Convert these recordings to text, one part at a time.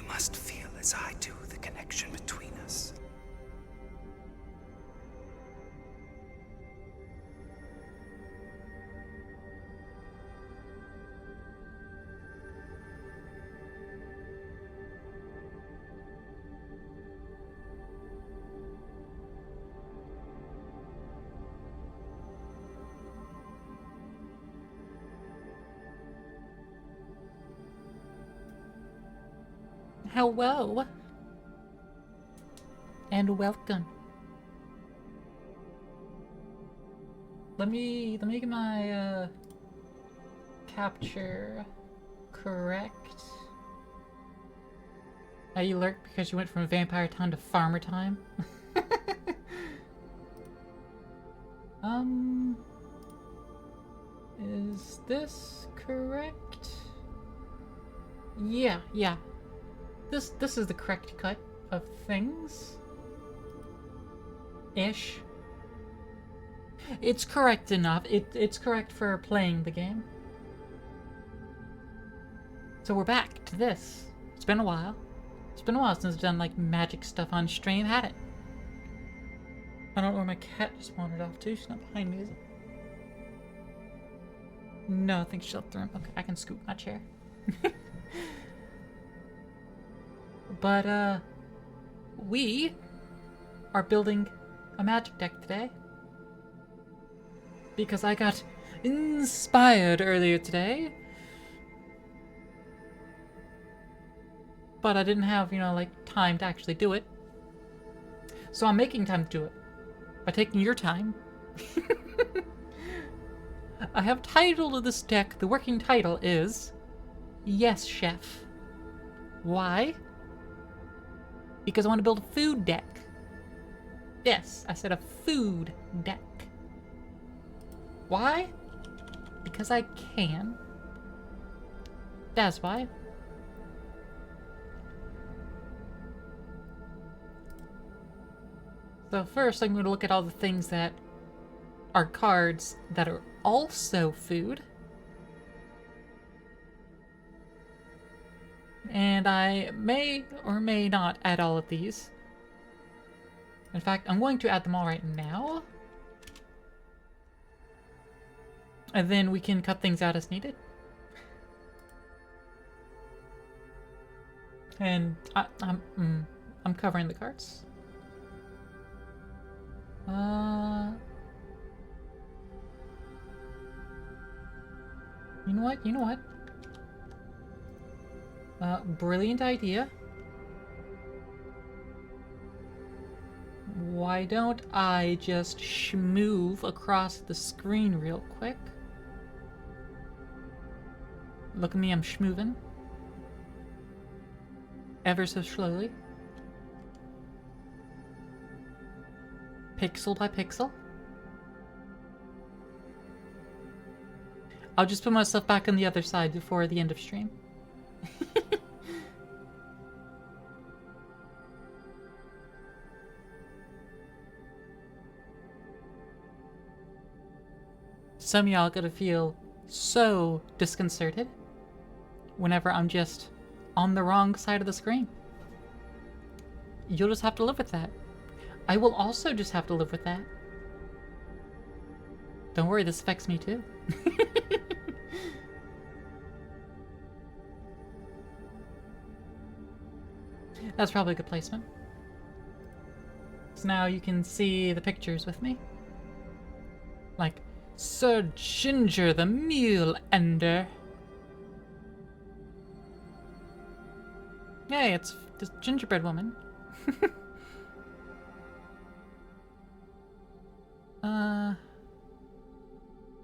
must feel as I do the connection between us. Hello and welcome. Let me get my capture correct. You lurk because you went from vampire time to farmer time. Is this correct? Yeah. This is the correct cut of things. Ish. It's correct enough. It's correct for playing the game. So we're back to this. It's been a while. It's been a while since I've done like magic stuff on stream. Had it. I don't know where my cat just wandered off to. She's not behind me, is it? No, I think she's up the room. Okay, I can scoop my chair. But, we are building a magic deck today. Because I got inspired earlier today. But I didn't have, you know, like, time to actually do it. So I'm making time to do it. By taking your time. I have titled this deck, the working title is Yes, Chef. Why? Because I want to build a food deck. Yes, I said a food deck. Why? Because I can. That's why. So first I'm going to look at all the things that are cards that are also food. And I may or may not add all of these. In fact, I'm going to add them all right now. And then we can cut things out as needed. And I'm covering the cards. You know what? Brilliant idea. Why don't I just move across the screen real quick? Look at me, I'm schmoving. Ever so slowly. Pixel by pixel. I'll just put myself back on the other side before the end of stream. Some of y'all gonna feel so disconcerted whenever I'm just on the wrong side of the screen. You'll just have to live with that. I will also just have to live with that. Don't worry, this affects me too. That's probably a good placement. So now you can see the pictures with me. Like, Sir Ginger the Mule Ender. Hey, it's this gingerbread woman.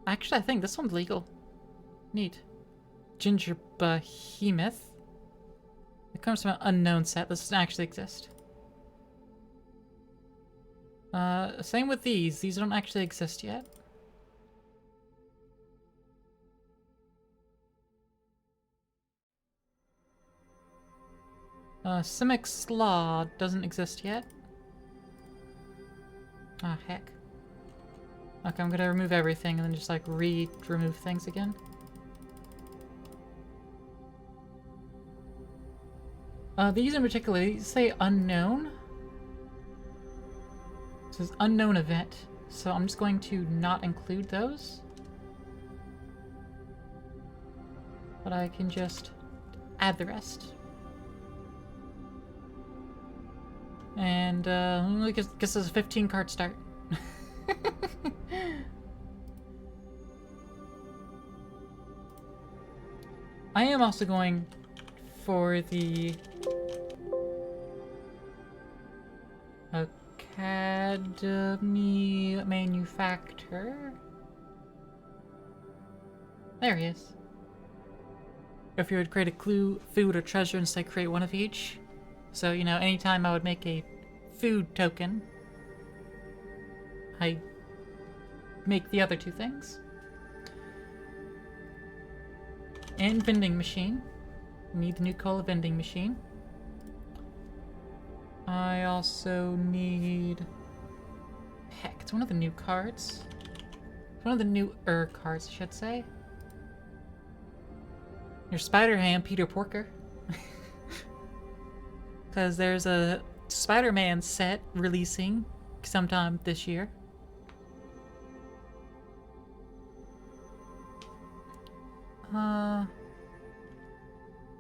Actually, I think this one's legal. Neat. Ginger Behemoth. It comes from an unknown set. This doesn't actually exist. Same with these. These don't actually exist yet. Simic Slaw doesn't exist yet. Ah, heck. Okay, I'm gonna remove everything and then just like remove things again. These in particular, these say unknown. It says unknown event, so I'm just going to not include those. But I can just add the rest. And, I guess it's a 15 card start. I am also going for the Academy Manufacturer. There he is. If you would create a clue, food, or treasure, instead create one of each. So, you know, anytime I would make a food token, I make the other two things. And vending machine. Need the new cola vending machine. I also need... Heck, it's one of the new cards. It's one of the new cards, I should say. Your Spider-Man, Peter Porker. Because there's a Spider-Man set releasing sometime this year.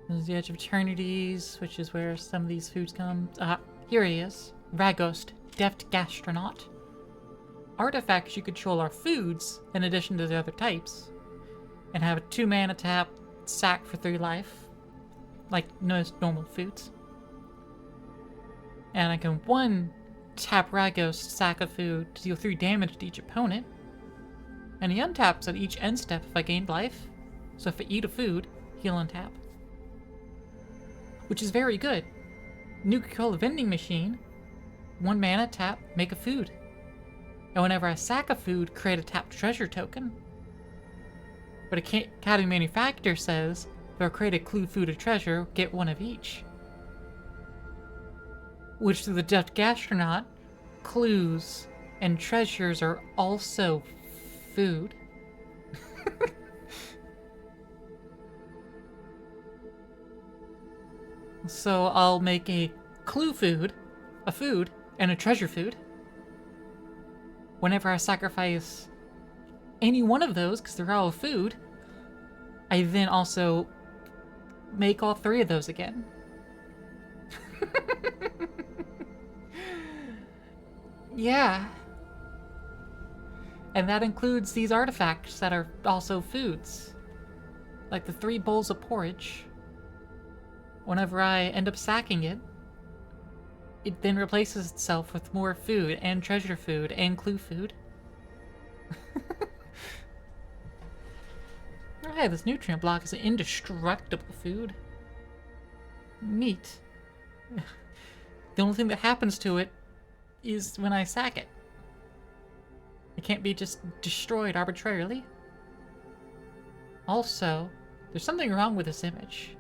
There's the Edge of Eternities, which is where some of these foods come. Here he is. Ragost, Deft Gastronaut. Artifacts you control are foods, in addition to the other types. And have a 2-mana tap, sack for 3 life. Like most normal foods. And I can 1-tap Ragost, sack of food, to deal 3 damage to each opponent. And he untaps at each end step if I gained life. So if I eat a food, he'll untap. Which is very good. New Cola vending machine. 1 mana, tap, make a food. And whenever I sack a food, create a tapped treasure token. But Academy Manufacturer says, if I create a clue, food, or treasure, get 1 of each. Which to the Deft Gastronaut, clues and treasures are also food. So I'll make a clue food, a food, and a treasure food. Whenever I sacrifice any one of those, because they're all food, I then also make all 3 of those again. Yeah. And that includes these artifacts that are also foods. Like the 3 bowls of porridge. Whenever I end up sacking it, it then replaces itself with more food, and treasure food, and clue food. Alright, this nutrient block is an indestructible food. Neat. The only thing that happens to it is when I sack it. It can't be just destroyed arbitrarily. Also, there's something wrong with this image.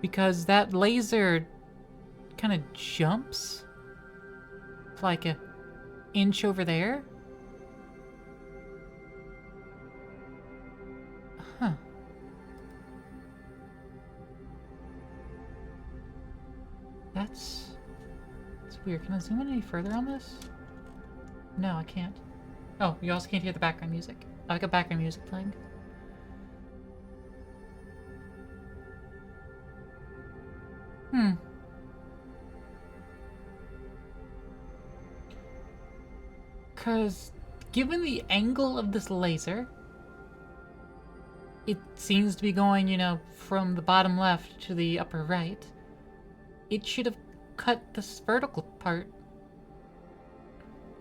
Because that laser kind of jumps like an inch over there. Huh. That's weird. Can I zoom in any further on this? No, I can't. Oh, you also can't hear the background music. I got background music playing. Because given the angle of this laser, it seems to be going, you know, from the bottom left to the upper right. It should have cut this vertical part.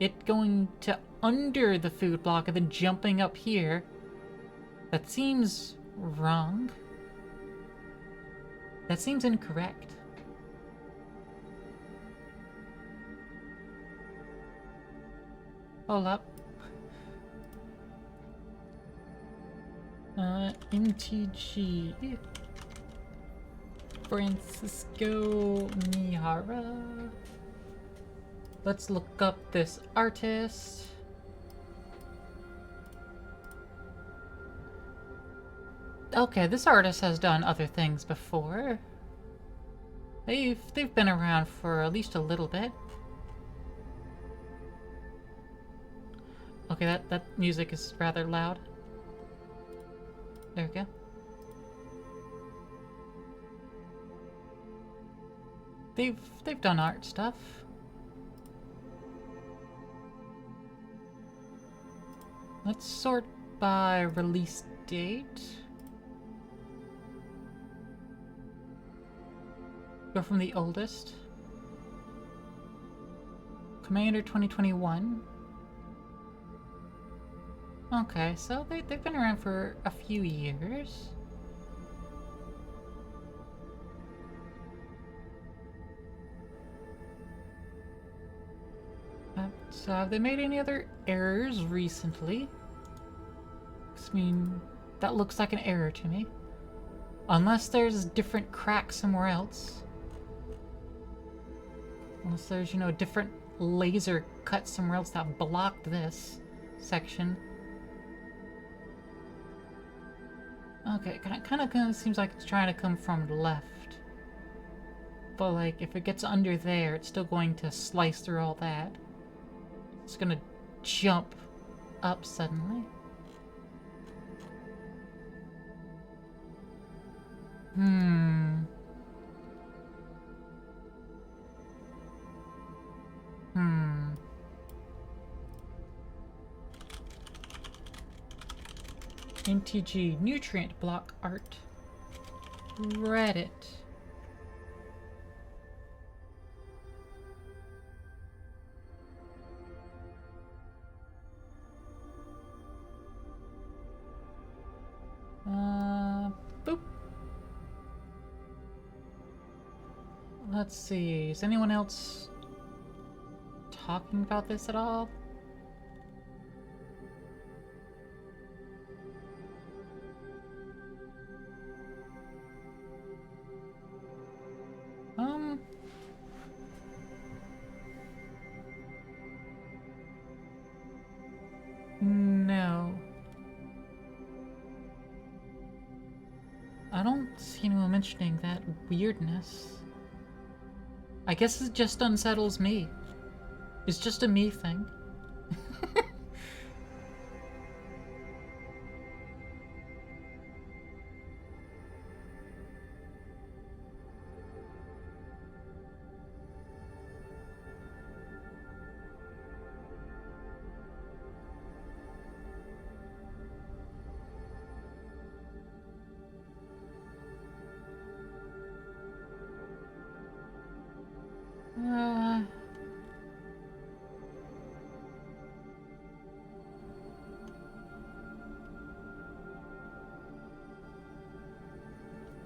It going to under the food block and then jumping up here. That seems wrong. That seems incorrect. Hold up. MTG. Francisco Mihara. Let's look up this artist. Okay, this artist has done other things before. They've been around for at least a little bit. Okay, that music is rather loud. There we go. They've done art stuff. Let's sort by release date. Go from the oldest. Commander 2021. Okay, so they've been around for a few years. So have they made any other errors recently? I mean, that looks like an error to me. Unless there's a different crack somewhere else. Unless there's, you know, a different laser cut somewhere else that blocked this section. Okay, kind of seems like it's trying to come from the left. But, like, if it gets under there, it's still going to slice through all that. It's gonna jump up suddenly. NTG nutrient block art. Reddit. Boop. Let's see. Is anyone else talking about this at all? No. I don't see anyone mentioning that weirdness. I guess it just unsettles me. It's just a me thing.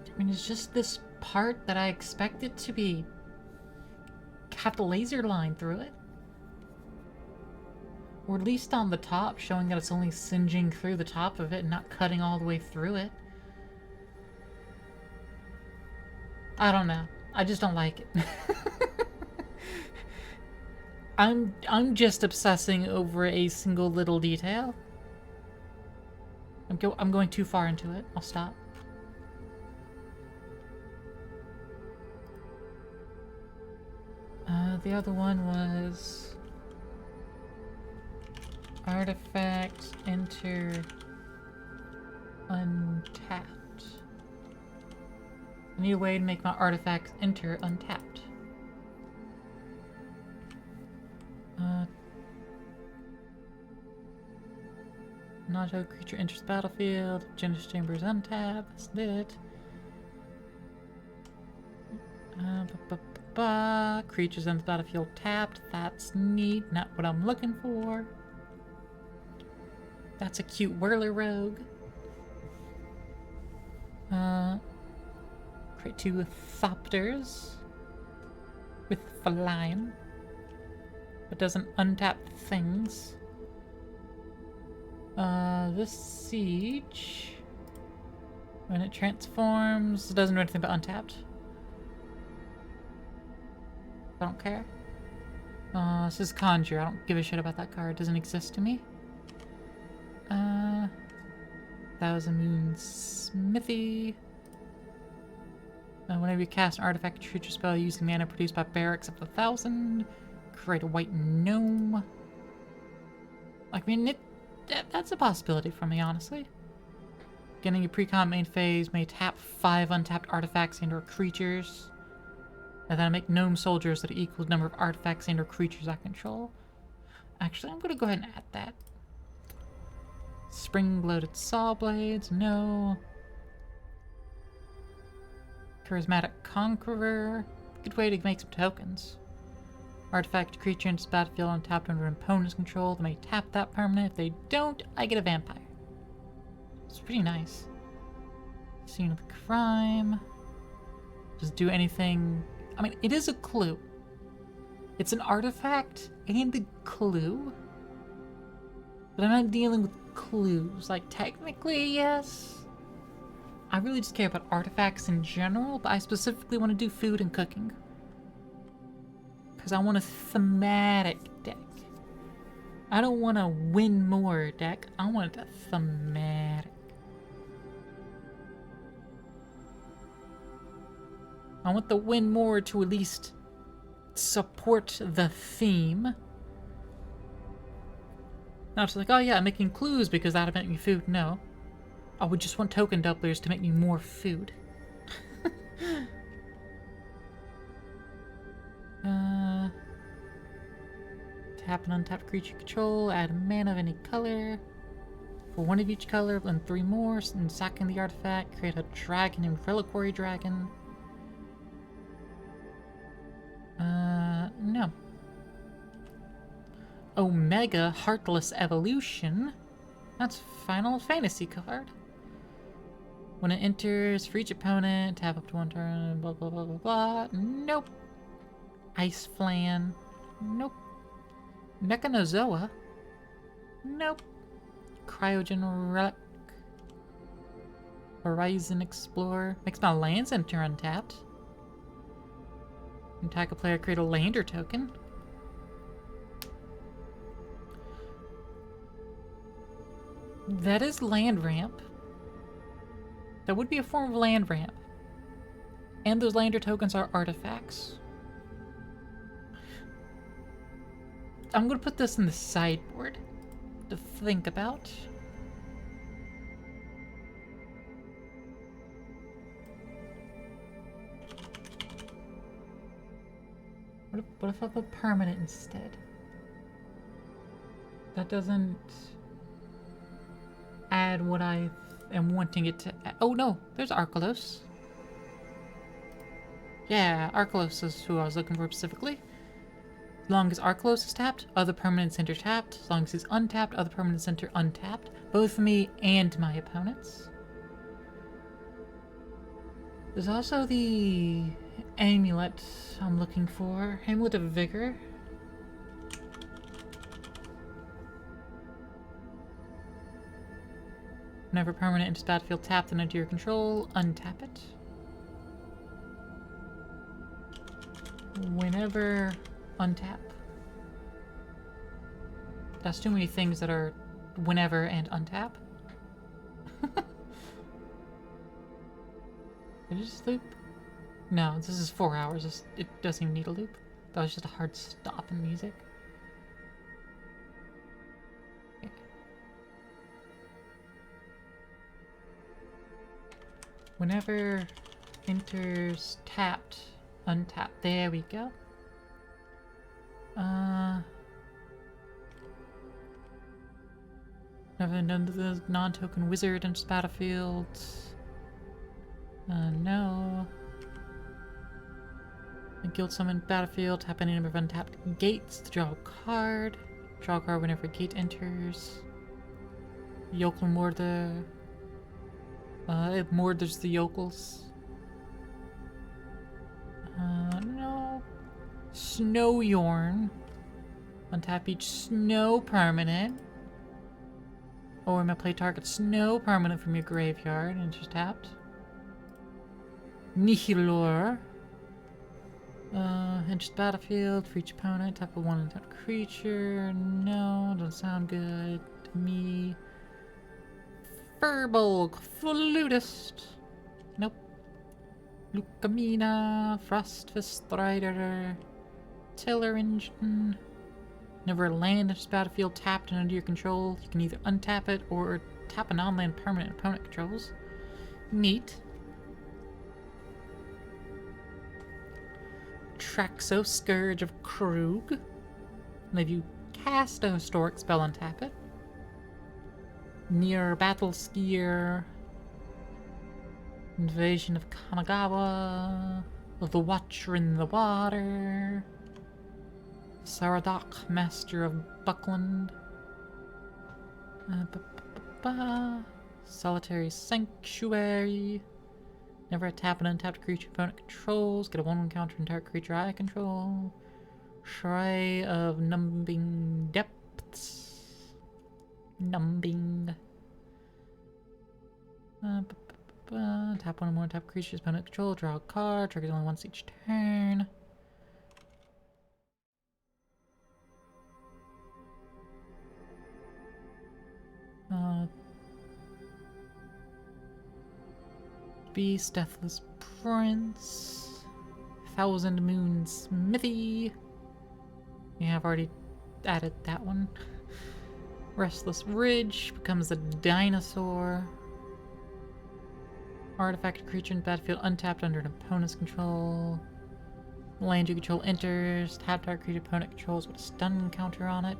I mean, it's just this part that I expected to be have the laser line through it. Or at least on the top, showing that it's only singeing through the top of it and not cutting all the way through it. I don't know. I just don't like it. I'm just obsessing over a single little detail. I'm going too far into it. I'll stop. The other one was artifacts enter untapped. I need a way to make my artifacts enter untapped. Not how creature enters battlefield. Genesis chamber is untapped. That's it. Creatures on the battlefield tapped. That's neat. Not what I'm looking for. That's a cute whirler rogue. Create 2 thopters with flying, but doesn't untap things. This siege, when it transforms, it doesn't do anything but untapped. I don't care. This is Conjure. I don't give a shit about that card. It doesn't exist to me. Thousand Moon Smithy. Whenever you cast an artifact creature spell using mana produced by barracks of 1,000, create a white gnome. I mean, that's a possibility for me, honestly. Getting a pre-comp main phase may tap 5 untapped artifacts and/or creatures. And then I make gnome soldiers that equals number of artifacts and/or creatures I control. Actually, I'm gonna go ahead and add that. Spring-bloated saw blades, no. Charismatic Conqueror. Good way to make some tokens. Artifact creature enters battlefield untapped under an opponent's control. They may tap that permanent. If they don't, I get a vampire. It's pretty nice. Scene of the crime. Just do anything. I mean, it is a clue. It's an artifact and a clue. But I'm not dealing with clues. Like, technically, yes. I really just care about artifacts in general, but I specifically want to do food and cooking. Because I want a thematic deck. I don't want a win more deck. I want a thematic. I want the win more to at least support the theme. Not just like, oh yeah, I'm making clues because that'll make me food. No. I would just want token doublers to make me more food. Tap an untapped creature control, add a mana of any color. For one of each color, and 3 more, and sacking the artifact, create a dragon and reliquary dragon. No. Omega Heartless Evolution. That's Final Fantasy card. When it enters, for each opponent, tap up to 1 turn, blah blah blah blah blah. Nope. Ice Flan. Nope. Mechanozoa. Nope. Cryogen Relic. Horizon Explorer. Makes my lands enter untapped. Attack a player, create a lander token. That is land ramp. That would be a form of land ramp. And those lander tokens are artifacts. I'm going to put this in the sideboard to think about. What if I put permanent instead? That doesn't add what I am wanting it to add. Oh no, there's Arkelos. Yeah, Arkelos is who I was looking for specifically. As long as Arkelos is tapped, other permanents enter tapped. As long as he's untapped, other permanents enter untapped. Both for me and my opponents. There's also the amulet I'm looking for. Amulet of Vigor. Whenever permanent enters battlefield tapped and under your control, untap it. Whenever untap. That's too many things that are whenever and untap. Did it just loop? No, this is 4 hours. It doesn't even need a loop. That was just a hard stop in music. Okay. Whenever enters tapped, untapped. There we go. Never done the non-token wizard enters battlefield. No. A guild summon battlefield, tap any number of untapped gates to draw a card. Draw a card whenever a gate enters. Yokel Mortar. It morders the yokels. No. Snow Yorn. Untap each snow permanent. Or I'm gonna play target snow permanent from your graveyard and just tapped. Nihilor. Enters battlefield for each opponent. Tap a 1 untapped creature. No, doesn't sound good to me. Furbolg, Flutist. Nope. Lucamina, Frostfist Strider, Tiller Engine. Whenever a land enters battlefield tapped and under your control, you can either untap it or tap a non-land permanent opponent controls. Neat. Traxo, Scourge of Krug. And if you cast a historic spell, untap it. Near Battle Skier. Invasion of Kamigawa. The Watcher in the Water. Saradak, Master of Buckland. Solitary Sanctuary. Never tap an untapped creature opponent controls. Get a 1/1 counter on target creature I control. Shrine of Numbing Depths. Numbing. Tap one or more tap creatures opponent control. Draw a card. Triggers only once each turn. Beast, Deathless Prince, Thousand Moon Smithy. Yeah, I've already added that one. Restless Ridge becomes a dinosaur. Artifact creature in the battlefield untapped under an opponent's control. Land you control enters. Tap target creature opponent controls with a stun counter on it.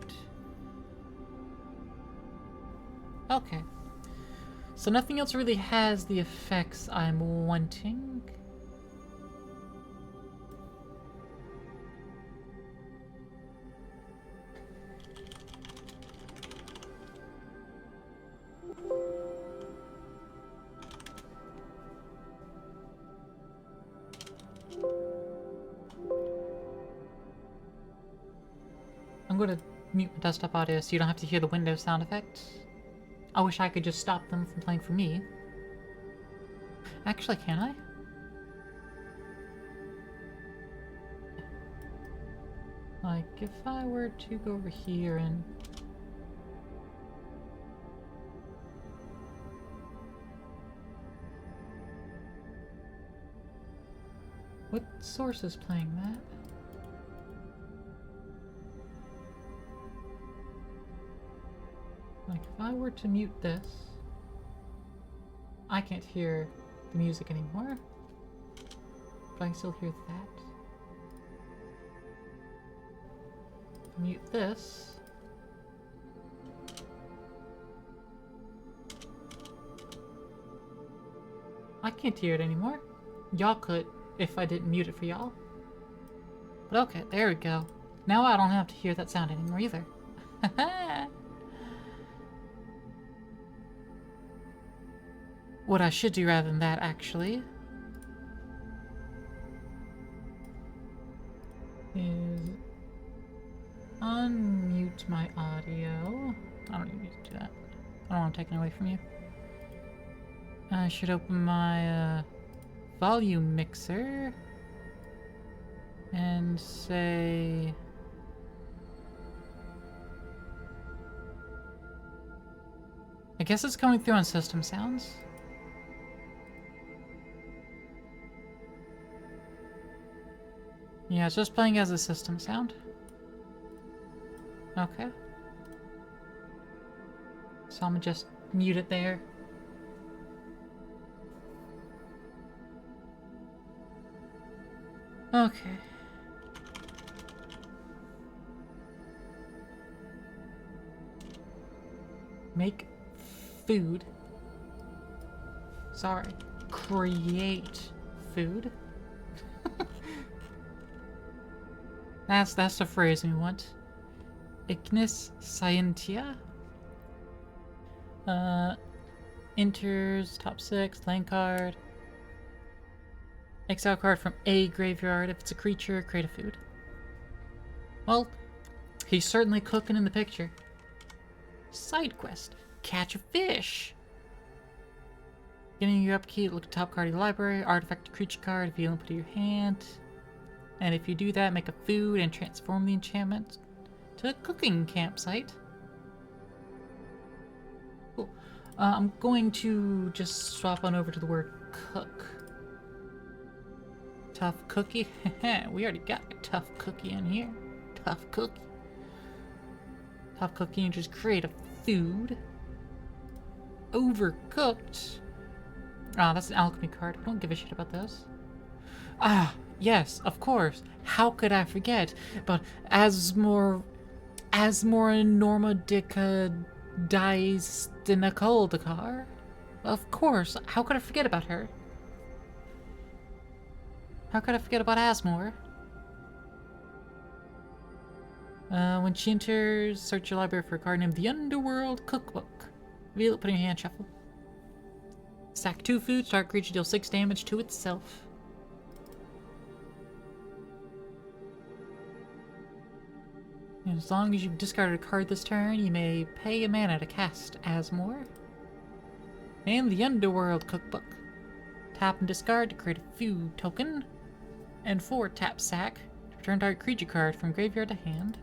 Okay. So nothing else really has the effects I'm wanting. I'm going to mute my desktop audio so you don't have to hear the Windows sound effects. I wish I could just stop them from playing for me. Actually, can I? Like, if I were to go over here and... What source is playing that? Like, if I were to mute this, I can't hear the music anymore, but I can still hear that. Mute this. I can't hear it anymore. Y'all could if I didn't mute it for y'all. But okay, there we go. Now I don't have to hear that sound anymore either. What I should do rather than that, actually, is unmute my audio. I don't even need to do that. I don't want to take it away from you. I should open my volume mixer and say... I guess it's coming through on system sounds. Yeah, it's just playing as a system sound. Okay. So I'm gonna just mute it there. Okay. Make food. Sorry. Create food. That's the phrase we want. Ignis Scientia. Enters top 6, land card. Exile card from a graveyard. If it's a creature, create a food. Well, he's certainly cooking in the picture. Side quest. Catch a fish. Getting your upkeep, look at top card of your library. Artifact creature card if you don't put it in your hand. And if you do that, make a food and transform the enchantment to a cooking campsite. Cool. I'm going to just swap on over to the word cook. Tough cookie? We already got a tough cookie in here. Tough cookie. Tough cookie and just create a food. Overcooked. Ah, that's an alchemy card. We don't give a shit about those. Ah, yes, of course. How could I forget about Asmor Normodica Dice Dinacoldakar? Of course. How could I forget about her? How could I forget about Asmor? When she enters, search your library for a card named the Underworld Cookbook. Reveal it, put in your hand, shuffle. Sack 2 food, start creature, deal 6 damage to itself. And as long as you've discarded a card this turn, you may pay a mana to cast Asmor. And the Underworld Cookbook. Tap and discard to create a food token. And 4 tap sack to return target creature card from graveyard to hand.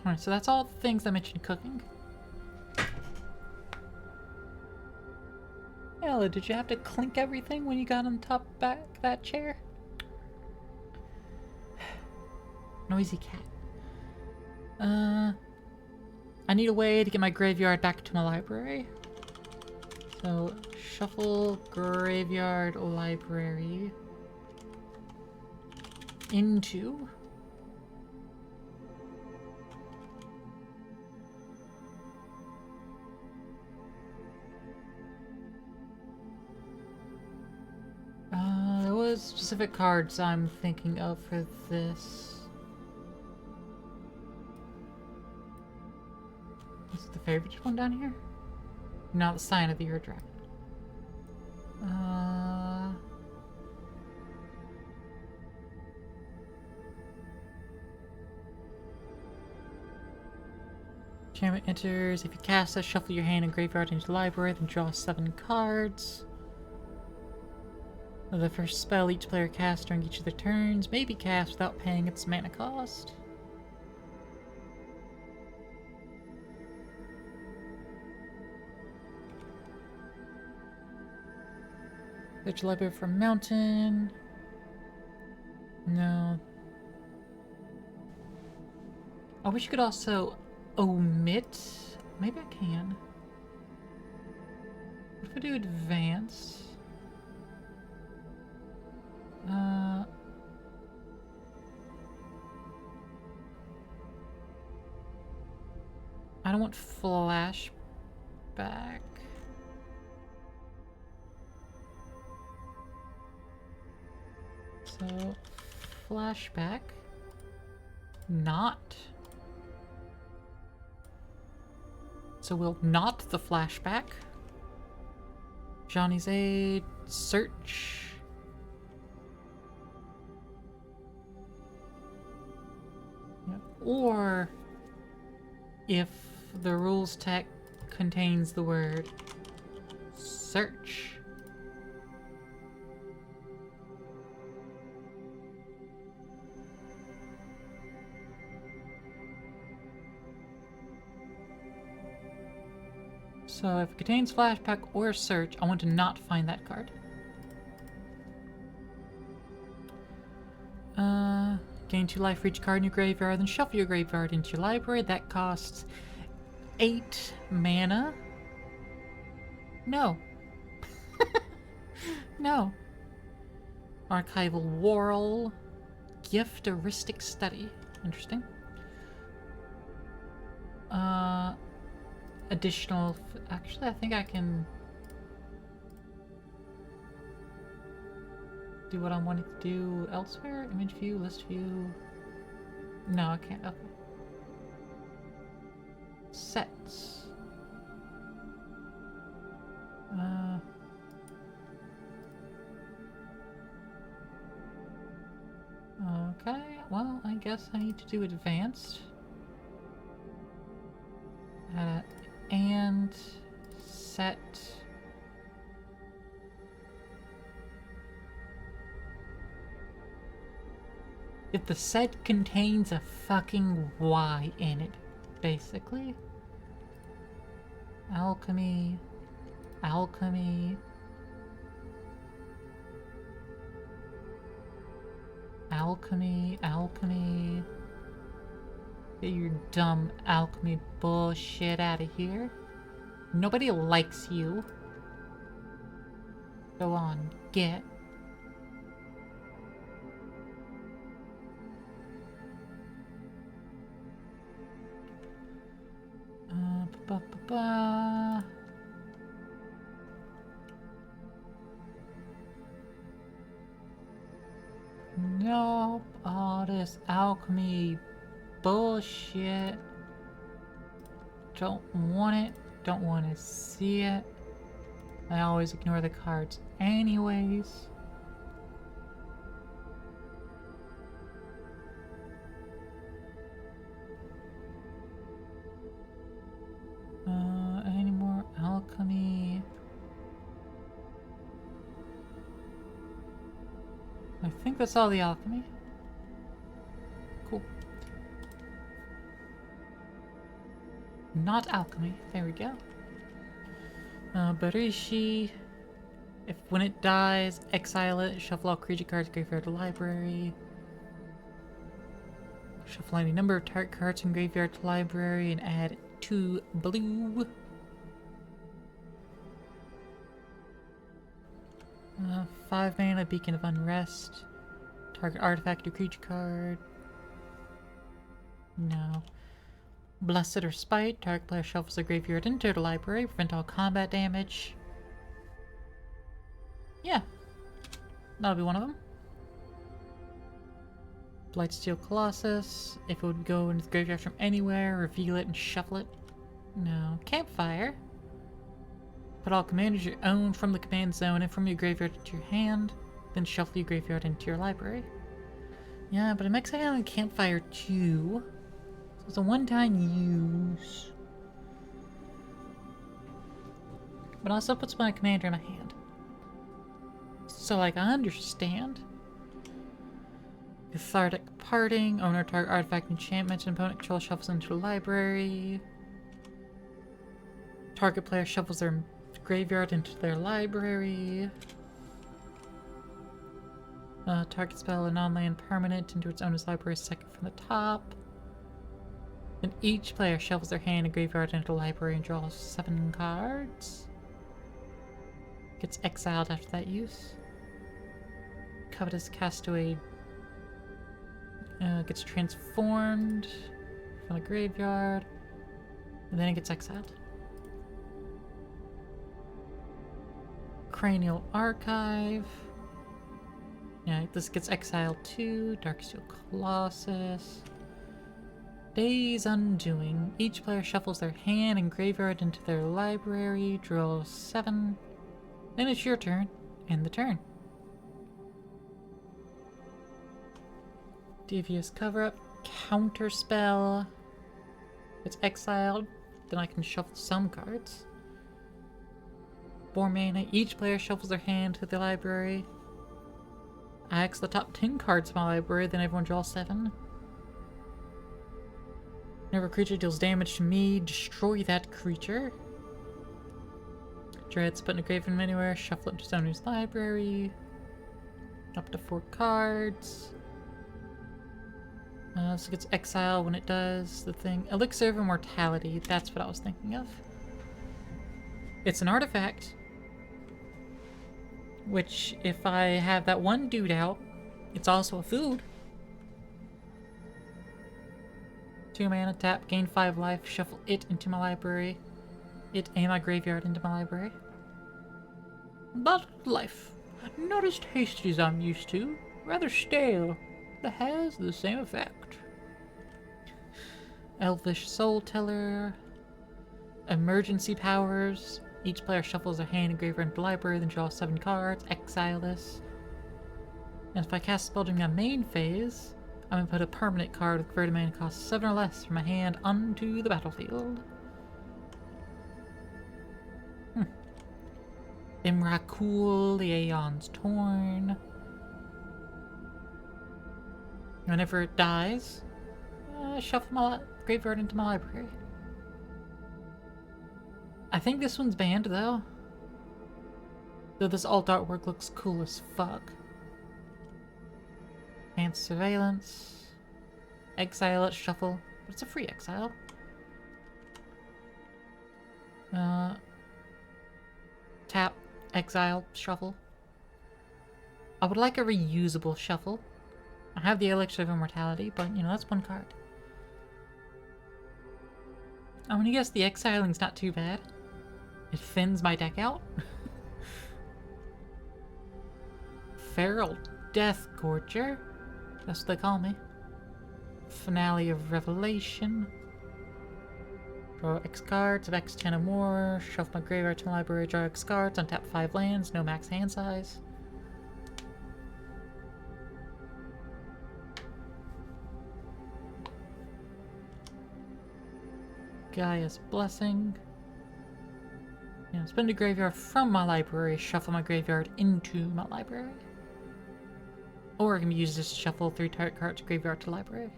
Alright, so that's all the things I mentioned cooking. Ella, did you have to clink everything when you got on the top back of that chair? Noisy cat. I need a way to get my graveyard back to my library. So, shuffle graveyard library into there was specific cards I'm thinking of for this. Is it the favorite one down here? Not the sign of the Earth Dragon. Enchantment enters. If you cast it, shuffle your hand and graveyard into the library, then draw 7 cards. The first spell each player casts during each of their turns may be cast without paying its mana cost. Search your library for mountain. No. I wish you could also omit. Maybe I can. What if I do advance? I don't want flashback. So, flashback. Not. So we'll not the flashback. Johnny's Aid. Search. Yeah. Or if the rules tech contains the word search. So if it contains flashback or search, I want to not find that card. Gain 2 life for each card in your graveyard, then shuffle your graveyard into your library. That costs 8 mana. No. No. Archival Whorl. Gift Heuristic Study. Interesting. Additional... Actually, I think I can do what I'm wanting to do elsewhere. Image view, list view. No, I can't. Okay. Sets. Okay, well, I guess I need to do advanced. And set. if the set contains a fucking Y in it, basically. Alchemy, alchemy, alchemy, alchemy. Get your dumb alchemy bullshit out of here. Nobody likes you. Go on, get. Ba, ba, ba. Nope, all this alchemy bullshit. Don't want it, don't want to see it. I always ignore the cards anyways. Any more alchemy? I think that's all the alchemy. Cool. Not alchemy. There we go. Barishi. If when it dies, exile it, shuffle all creature cards, graveyard to library. Shuffle any number of target cards from graveyard to library and add 2 blue. 5 mana, Beacon of Unrest. Target artifact or creature card. No. Blessed or Spite. Target player shuffles their graveyard into the library. Prevent all combat damage. Yeah. That'll be one of them. Blightsteel Colossus. If it would go into the graveyard from anywhere, reveal it and shuffle it. No. Campfire. Put all commanders you own from the command zone and from your graveyard into your hand. Then shuffle your graveyard into your library. Yeah, but I'm exiling on Campfire too. So it's a one-time use. But also puts my commander in my hand. So, like, I understand. Cathartic Parting. Owner target artifact enchantments and opponent control shuffles into the library. Target player shuffles their graveyard into their library. Target spell a non-land permanent into its owner's library second from the top. Then each player shuffles their hand and graveyard into the library and draws 7 cards. Gets exiled after that use. Covetous Castaway gets transformed from the graveyard, and then it gets exiled. Cranial Archive. Yeah, this gets exiled too. Darksteel Colossus. Day's Undoing. Each player shuffles their hand and graveyard into their library, draws 7. Then it's your turn, and the turn. Devious Cover-Up. Counterspell. It's exiled. Then I can shuffle some cards. 4 mana. Each player shuffles their hand to the library. I X the top 10 cards of my library, then everyone draws 7. Whenever a creature deals damage to me, destroy that creature. Dreads put in a grave from anywhere, shuffle it to its owner's library. Up to 4 cards. So it gets exiled when it does the thing. Elixir of Immortality, that's what I was thinking of. It's an artifact. Which, if I have that one dude out, it's also a food. 2 mana, tap, gain 5 life, shuffle it into my library. It and my graveyard into my library. But life. Not as tasty as I'm used to. Rather stale. But has the same effect. Elvish Soul Teller. Emergency powers. Each player shuffles their hand and graveyard into the library, then draws 7 cards. Exile this. And if I cast a spell during my main phase, I'm going to put a permanent card with converted mana cost 7 or less from my hand onto the battlefield. Imrakul, the Aeon's Torn. Whenever it dies, shuffle my graveyard into my library. I think this one's banned, though. Though this alt artwork looks cool as fuck. Advanced surveillance. Exile it, shuffle. But it's a free exile. Tap, exile, shuffle. I would like a reusable shuffle. I have the Elixir of Immortality, but, you know, that's one card. I'm gonna guess the exiling's not too bad. It thins my deck out. Feral Death Gorger. That's what they call me. Finale of Revelation. Draw X cards of X10 or more. Shuffle my graveyard to my library, draw X cards, untap 5 lands, no max hand size. Gaia's Blessing. Yeah, spend a graveyard from my library, shuffle my graveyard into my library. Or I can use this to shuffle 3 target cards, graveyard to library.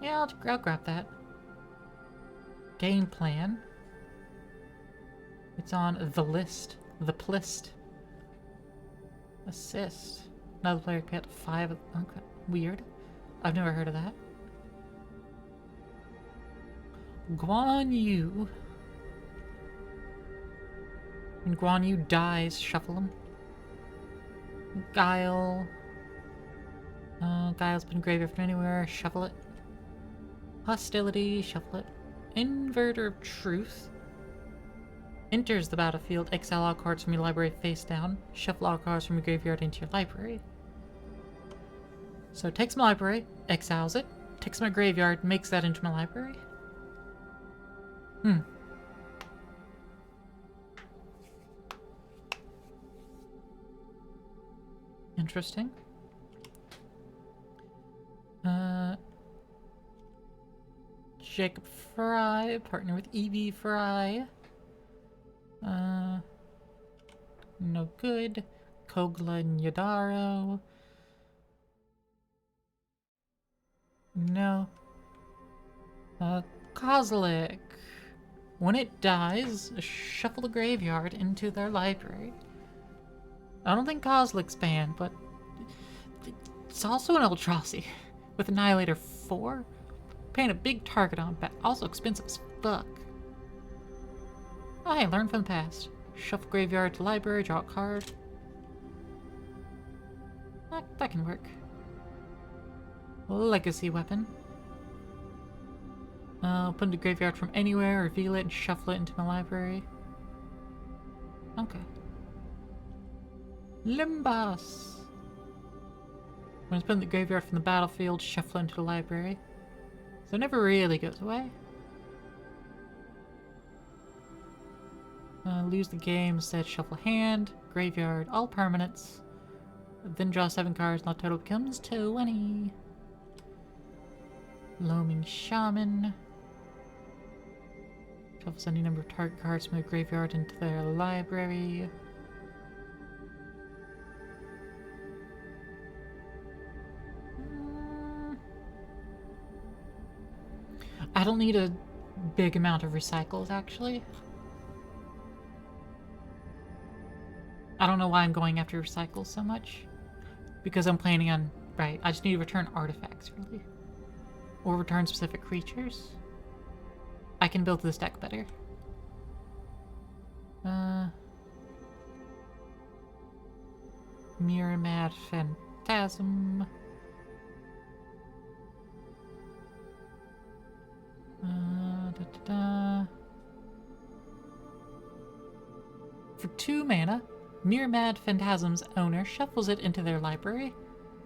Yeah, I'll grab that. Game plan. It's on the list. The plist. Assist. Another player can get 5. Okay, weird. I've never heard of that. Guan Yu. When Guan Yu dies, shuffle him. Guile. Guile's been graveyard from anywhere, shuffle it. Hostility, shuffle it. Inverter of Truth. Enters the battlefield, exile all cards from your library face down. Shuffle all cards from your graveyard into your library. So it takes my library, exiles it, takes my graveyard, makes that into my library. Interesting. Jacob Fry, partner with Evie Fry. No good. Kogla Nyadaro. No. Kozilek. When it dies, shuffle the graveyard into their library. I don't think Kozilek's banned, but it's also an Eldrazi with Annihilator 4. Paying a big target on back. Also expensive as fuck. Oh, hey, learn from the past. Shuffle graveyard to library, draw a card. That can work. Legacy weapon. Put the graveyard from anywhere, reveal it, and shuffle it into my library. Okay. Limbas. When it's put in the graveyard from the battlefield, shuffle it into the library. So it never really goes away. Lose the game, instead shuffle hand, graveyard, all permanents. Then draw 7 cards, now total becomes 20. Loaming Shaman. Shuffles any number of target cards from the graveyard into their library. I don't need a big amount of recycles, actually. I don't know why I'm going after recycles so much. Because I'm planning on... Right, I just need to return artifacts, really. Or return specific creatures. I can build this deck better. Mirror Mad Phantasm. For 2 mana, Mirror Mad Phantasm's owner shuffles it into their library.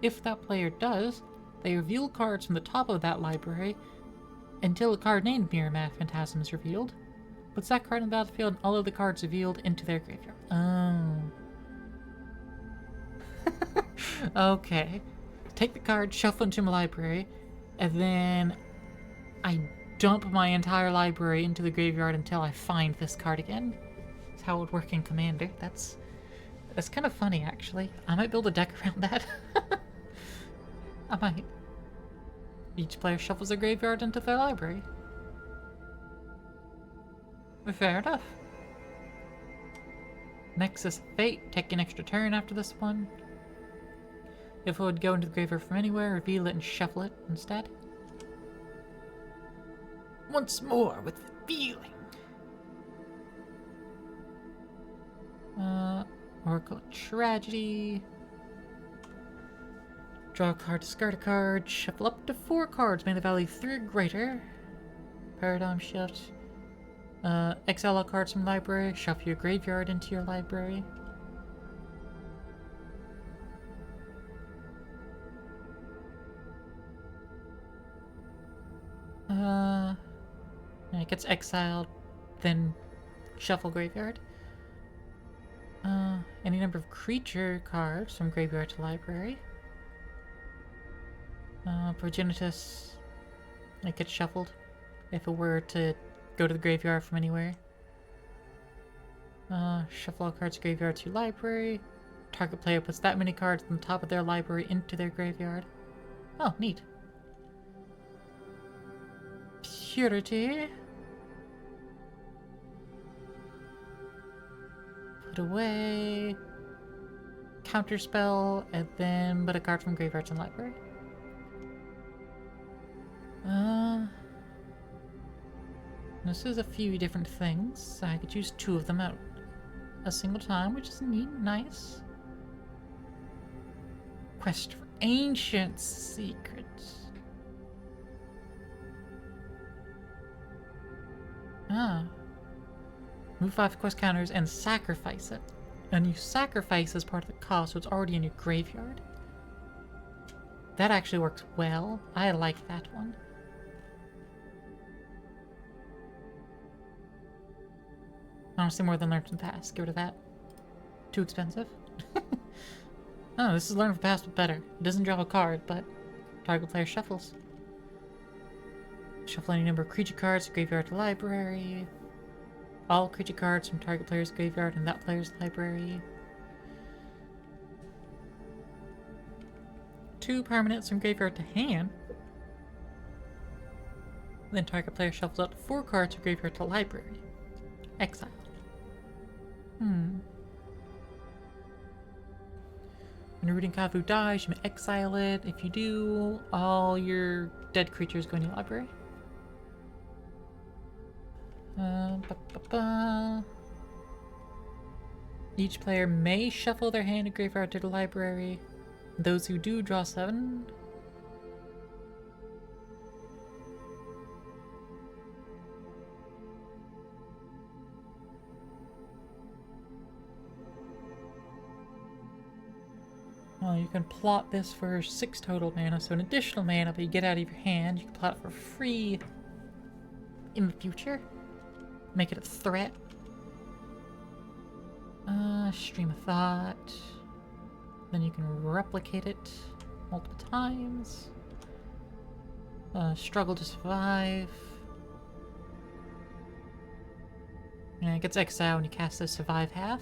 If that player does, they reveal cards from the top of that library until a card named Mirror Mad Phantasm is revealed. Puts that card in the battlefield and all of the cards revealed into their graveyard. Oh. Okay. Take the card, shuffle into my library, and then I dump my entire library into the graveyard until I find this card again. That's how it would work in Commander. That's kind of funny, actually. I might build a deck around that. I might. Each player shuffles their graveyard into their library. Fair enough. Nexus of Fate. Take an extra turn after this one. If it would go into the graveyard from anywhere, reveal it and shuffle it instead. Once more with feeling. Oracle Tragedy. Draw a card, discard a card, shuffle up to 4 cards, may the value 3 or greater. Paradigm Shift. Exile all cards from library, shuffle your graveyard into your library. It gets exiled, then shuffle graveyard. Any number of creature cards from graveyard to library. Progenitus, it gets shuffled if it were to go to the graveyard from anywhere. Shuffle all cards graveyard to library. Target player puts that many cards on the top of their library into their graveyard. Oh, neat. Purity. Put away. Counterspell, and then put a card from graveyard to library. This is a few different things. I could use 2 of them at a single time, which is neat, nice. Quest for ancient secrets. Move 5 quest counters and sacrifice it. And you sacrifice as part of the cost, so it's already in your graveyard. That actually works well. I like that one. Honestly, more than Learn from the Past. Get rid of that. Too expensive. Oh, this is Learn from the Past, but better. It doesn't draw a card, but target player shuffles. Shuffle any number of creature cards, graveyard to library. All creature cards from target player's graveyard and that player's library. 2 permanents from graveyard to hand. Then target player shuffles out 4 cards from graveyard to library. Exile. When Rooting Kavu dies, you may exile it. If you do, all your dead creatures go in your library. Each player may shuffle their hand and graveyard to the library. Those who do draw 7. Oh, you can plot this for 6 total mana, so an additional mana that you get out of your hand, you can plot it for free in the future. Make it a threat. Stream of Thought. Then you can replicate it multiple times. Struggle to survive. And it gets exiled when you cast the survive half.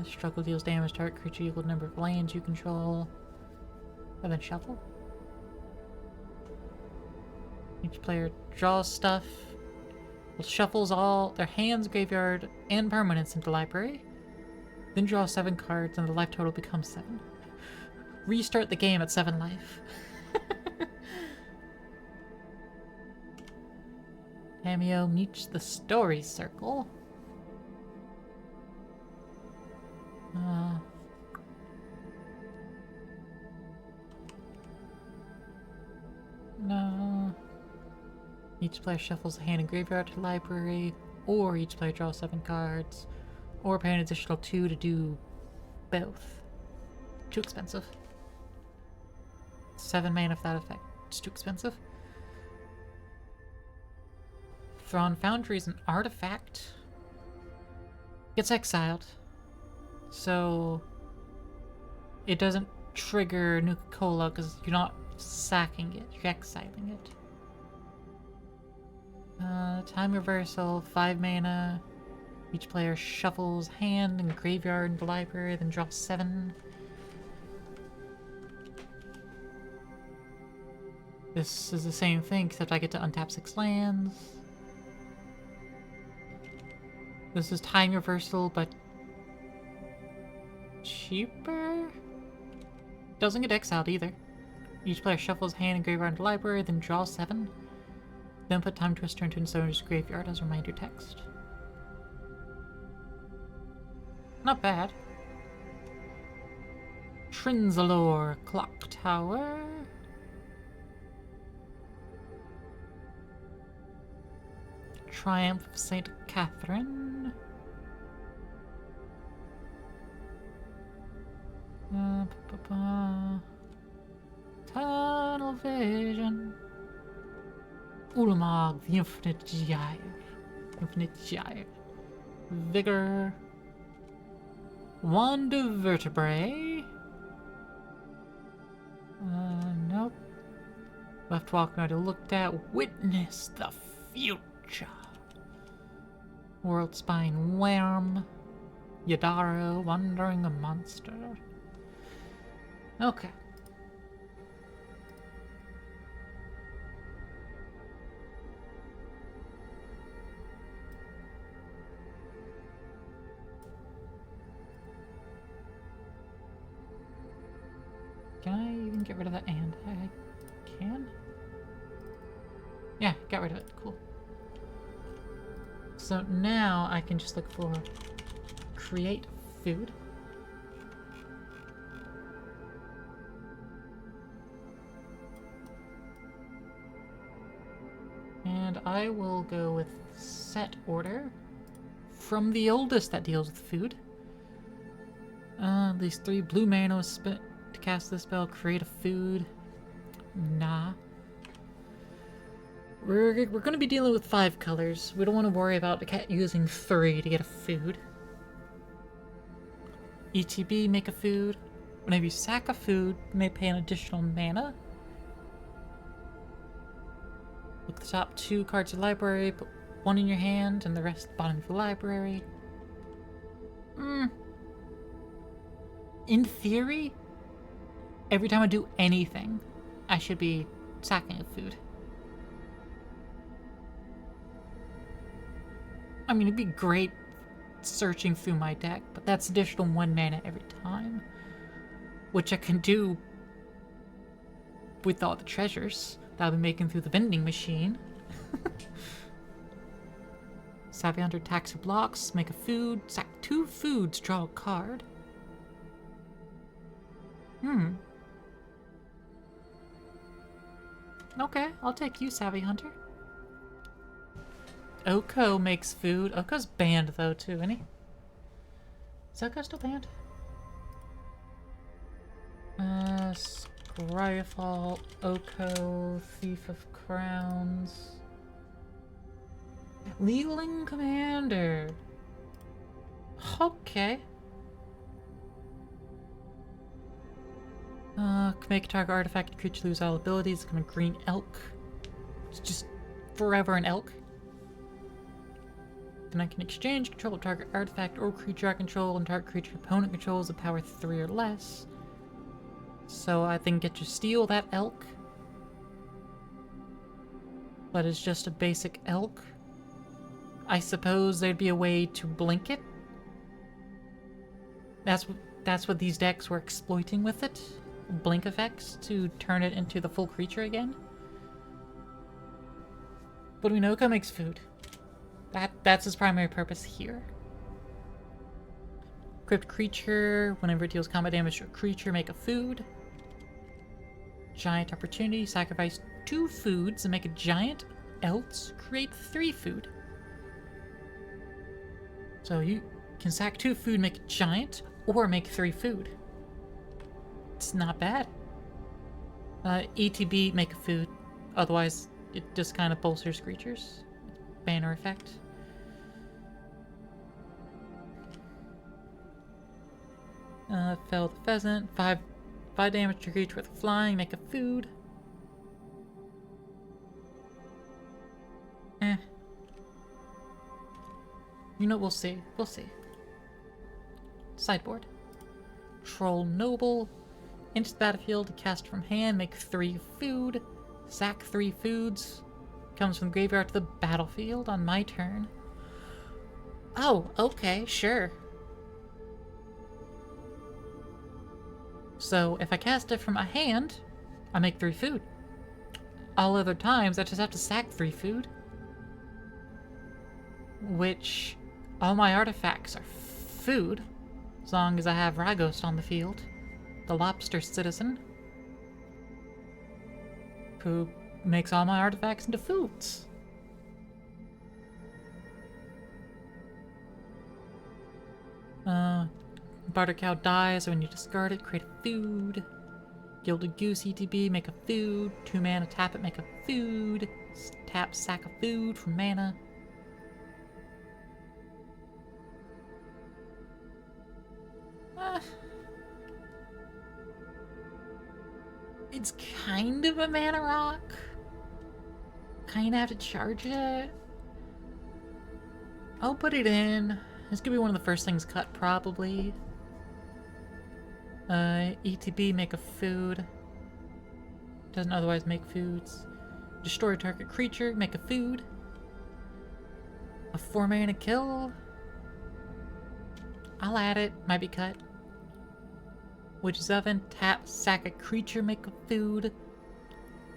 Struggle deals damage to target creature equal to number of lands you control. And then shuffle. Each player draws stuff. Well, shuffles all their hands, graveyard, and permanents into library. Then draw 7 cards and the life total becomes 7. Restart the game at 7 life. Cameo meets the story circle. No. Each player shuffles a hand and graveyard to the library, or each player draws 7 cards, or pay an additional 2 to do both. Too expensive. 7 mana for that effect. It's too expensive. Thrawn Foundry is an artifact. Gets exiled. So it doesn't trigger Nuka-Cola because you're not sacking it, you're exiling it. Time Reversal, 5 mana. Each player shuffles hand and graveyard into library, then draws 7. This is the same thing, except I get to untap 6 lands. This is time reversal, but cheaper? Doesn't get exiled either. Each player shuffles hand and graveyard into library, then draw 7. Then put Time Twister into an owner's graveyard as reminder text. Not bad. Trinzalore Clock Tower. Triumph of St. Catherine. Tunnel Vision. Ulamog, the Infinite Gyre. Infinite Gyre. Vigor. Wand of Vertebrae. Nope. Left walking already looked at. Witness the Future. World Spine Worm. Yadaro, Wandering a Monster. Okay. Can I even get rid of that and? I can? Yeah, got rid of it. Cool. So now I can just look for create food. And I will go with set order from the oldest that deals with food. These 3 blue mana spent to cast this spell, create a food. Nah. We're going to be dealing with 5 colors. We don't want to worry about the cat using 3 to get a food. ETB, make a food. Whenever you sack a food, you may pay an additional mana. Look at the top 2 cards of the library, put 1 in your hand and the rest at the bottom of the library. In theory, every time I do anything, I should be sacking a food. I mean, it'd be great searching through my deck, but that's additional 1 mana every time. Which I can do with all the treasures that I'll be making through the vending machine. Savvy Hunter attacks or blocks, make a food, sack 2 foods, draw a card. Okay, I'll take you, Savvy Hunter. Oko makes food. Oko's banned though too, isn't he? Is Oko still banned? Scryfall, Oko, Thief of Crowns. Leeling Commander. Okay. Make a target artifact creature lose all abilities. Become a green elk. It's just forever an elk. Then I can exchange control of target artifact or creature I control, and target creature opponent controls a power 3 or less. So I think get to steal that elk. But it's just a basic elk. I suppose there'd be a way to blink it. That's what these decks were exploiting with it. Blink effects to turn it into the full creature again. But we know Oko makes food. That's his primary purpose here. Equipped creature, whenever it deals combat damage to a creature, make a food. Giant opportunity, sacrifice 2 foods and make a giant, else create 3 food. So you can sack 2 food, make a giant, or make 3 food. It's not bad. ETB, make a food. Otherwise, it just kind of bolsters creatures. Banner effect. Fell the pheasant. 5 damage to creature with flying. Make a food. You know, we'll see. We'll see. Sideboard. Troll Noble. Enter the battlefield to cast from hand. Make 3 food. Sack 3 foods. Comes from the graveyard to the battlefield on my turn. Oh, okay, sure. So if I cast it from my hand, I make 3 food. All other times, I just have to sack 3 food. Which, all my artifacts are food, as long as I have Ragost on the field, the lobster citizen, who makes all my artifacts into foods. Barter cow dies when you discard it, create a food. Gilded goose ETB, make a food. 2 mana, tap it, make a food. Tap, sack a food for mana. It's kind of a mana rock. Kinda have to charge it. I'll put it in. This could be one of the first things cut, probably. ETB, make a food. Doesn't otherwise make foods. Destroy a target creature, make a food. A 4 mana kill. I'll add it, might be cut. Witch's Oven, tap, sack a creature, make a food.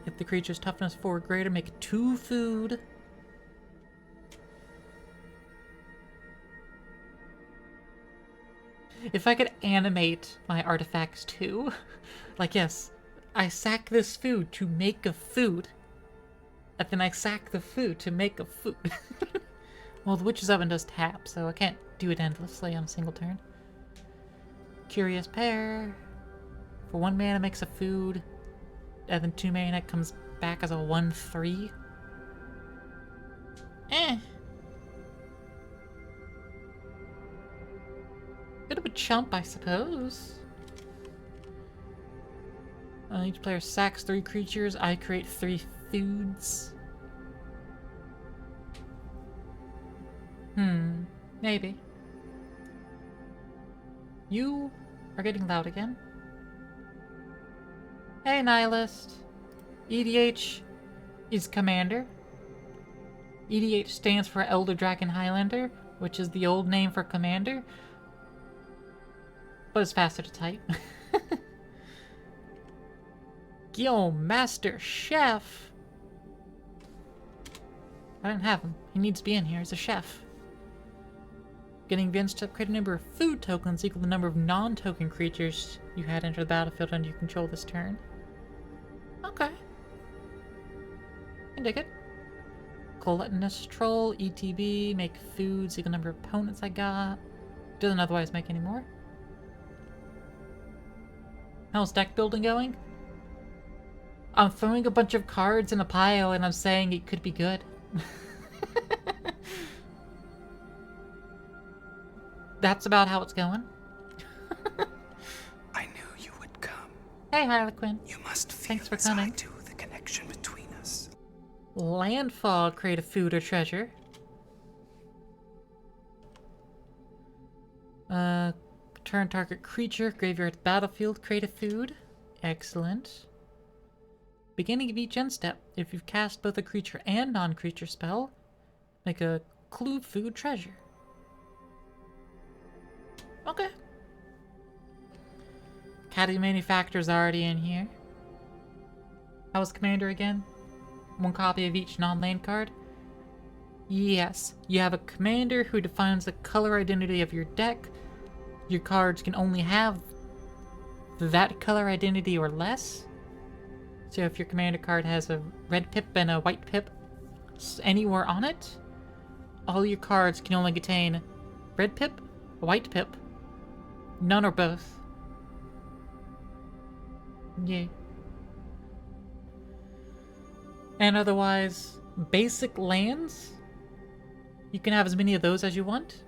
If the creature's toughness 4 or greater, make 2 food. If I could animate my artifacts too, like yes, I sack this food to make a food, and then I sack the food to make a food. Well, the Witch's Oven does tap, so I can't do it endlessly on a single turn. Curious Pair. For 1 mana makes a food, and then 2 mana comes back as a 1/3. Bit of a chump, I suppose. Each player sacks 3 creatures. I create 3 foods. Maybe. You are getting loud again. Hey, Nihilist. EDH is Commander. EDH stands for Elder Dragon Highlander, which is the old name for Commander, but it's faster to type. Guillaume, Master, Chef. I didn't have him. He needs to be in here. He's a chef. Getting advanced to create a number of food tokens equal to the number of non-token creatures you had enter the battlefield under your control this turn. Okay. I dig it. Gluttonous Troll, ETB, make foods equal to the number of opponents I got. Doesn't otherwise make any more. How's deck building going? I'm throwing a bunch of cards in a pile and I'm saying it could be good. That's about how it's going. I knew you would come. Hey, Harlequin. You must feel Thanks for as I coming. do the connection between us. Landfall, create a food or treasure. Turn target creature, graveyard battlefield, create a food. Excellent. Beginning of each end step, if you've cast both a creature and non-creature spell, make a clue food treasure. Okay. Caddy Manufacturer's already in here. How was Commander again? 1 copy of each non-land card? Yes, you have a Commander who defines the color identity of your deck. Your cards can only have that color identity or less. So if your Commander card has a red pip and a white pip anywhere on it, all your cards can only contain red pip, white pip, none or both. Yeah. And otherwise, basic lands, you can have as many of those as you want.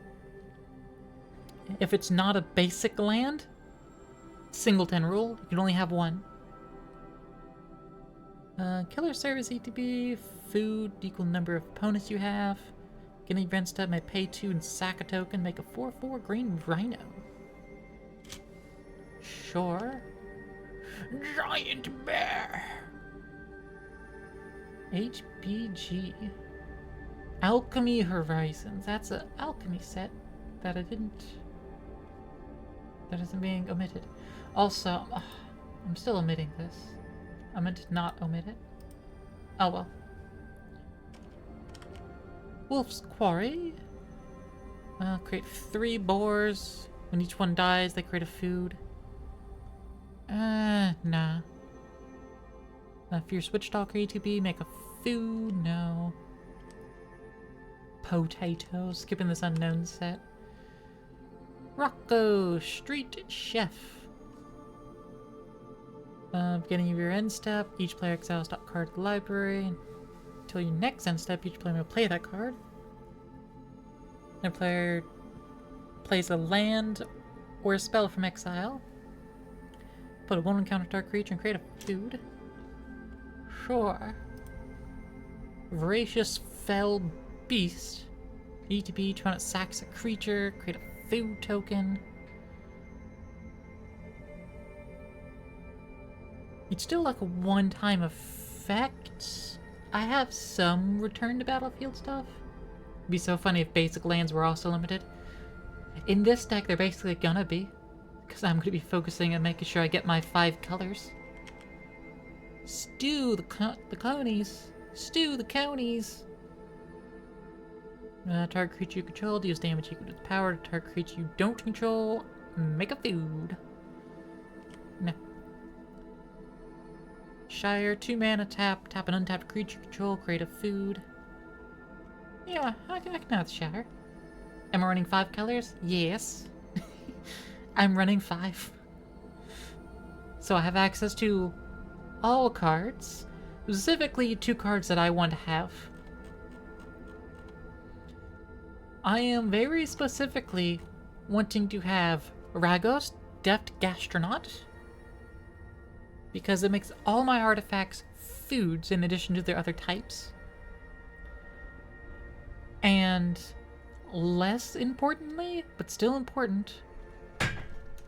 If it's not a basic land, singleton rule, you can only have 1. Killer Service ETB, food, equal number of opponents you have. Get an event step, may pay 2 and sack a token, make a 4/4 green rhino. Sure. Giant bear. HBG. Alchemy Horizons. That's an alchemy set that that isn't being omitted. Also, I'm still omitting this. I meant to not omit it. Oh well. Wolf's Quarry. Create 3 boars. When each one dies, they create a food. Nah. Fierce Witchstalker ETB, make a food, no. Potatoes, skipping this unknown set. Rocco, Street Chef. Beginning of your end step, each player exiles top card to the library. Until your next end step, each player will play that card. And a player plays a land or a spell from exile. Put a 1/1 counter target creature and create a food. Sure. Voracious Fell Beast. ETB, each one sacks a creature, create a food token. It's still like a one-time effect. I have some return to battlefield stuff. It'd be so funny if basic lands were also limited. In this deck, they're basically gonna be, because I'm gonna be focusing on making sure I get my 5 colors. Stew the conies. Stew the conies. Target creature you control, deals damage equal to the power to target creature you don't control. Make a food. No. Shire, 2 mana, tap an untapped creature you control, create a food. Yeah, I can have the Shire. Am I running 5 colors? Yes. I'm running 5. So I have access to all cards, specifically 2 cards that I want to have. I am very specifically wanting to have Ragos, Deft Gastronaut, because it makes all my artifacts foods in addition to their other types. And less importantly, but still important,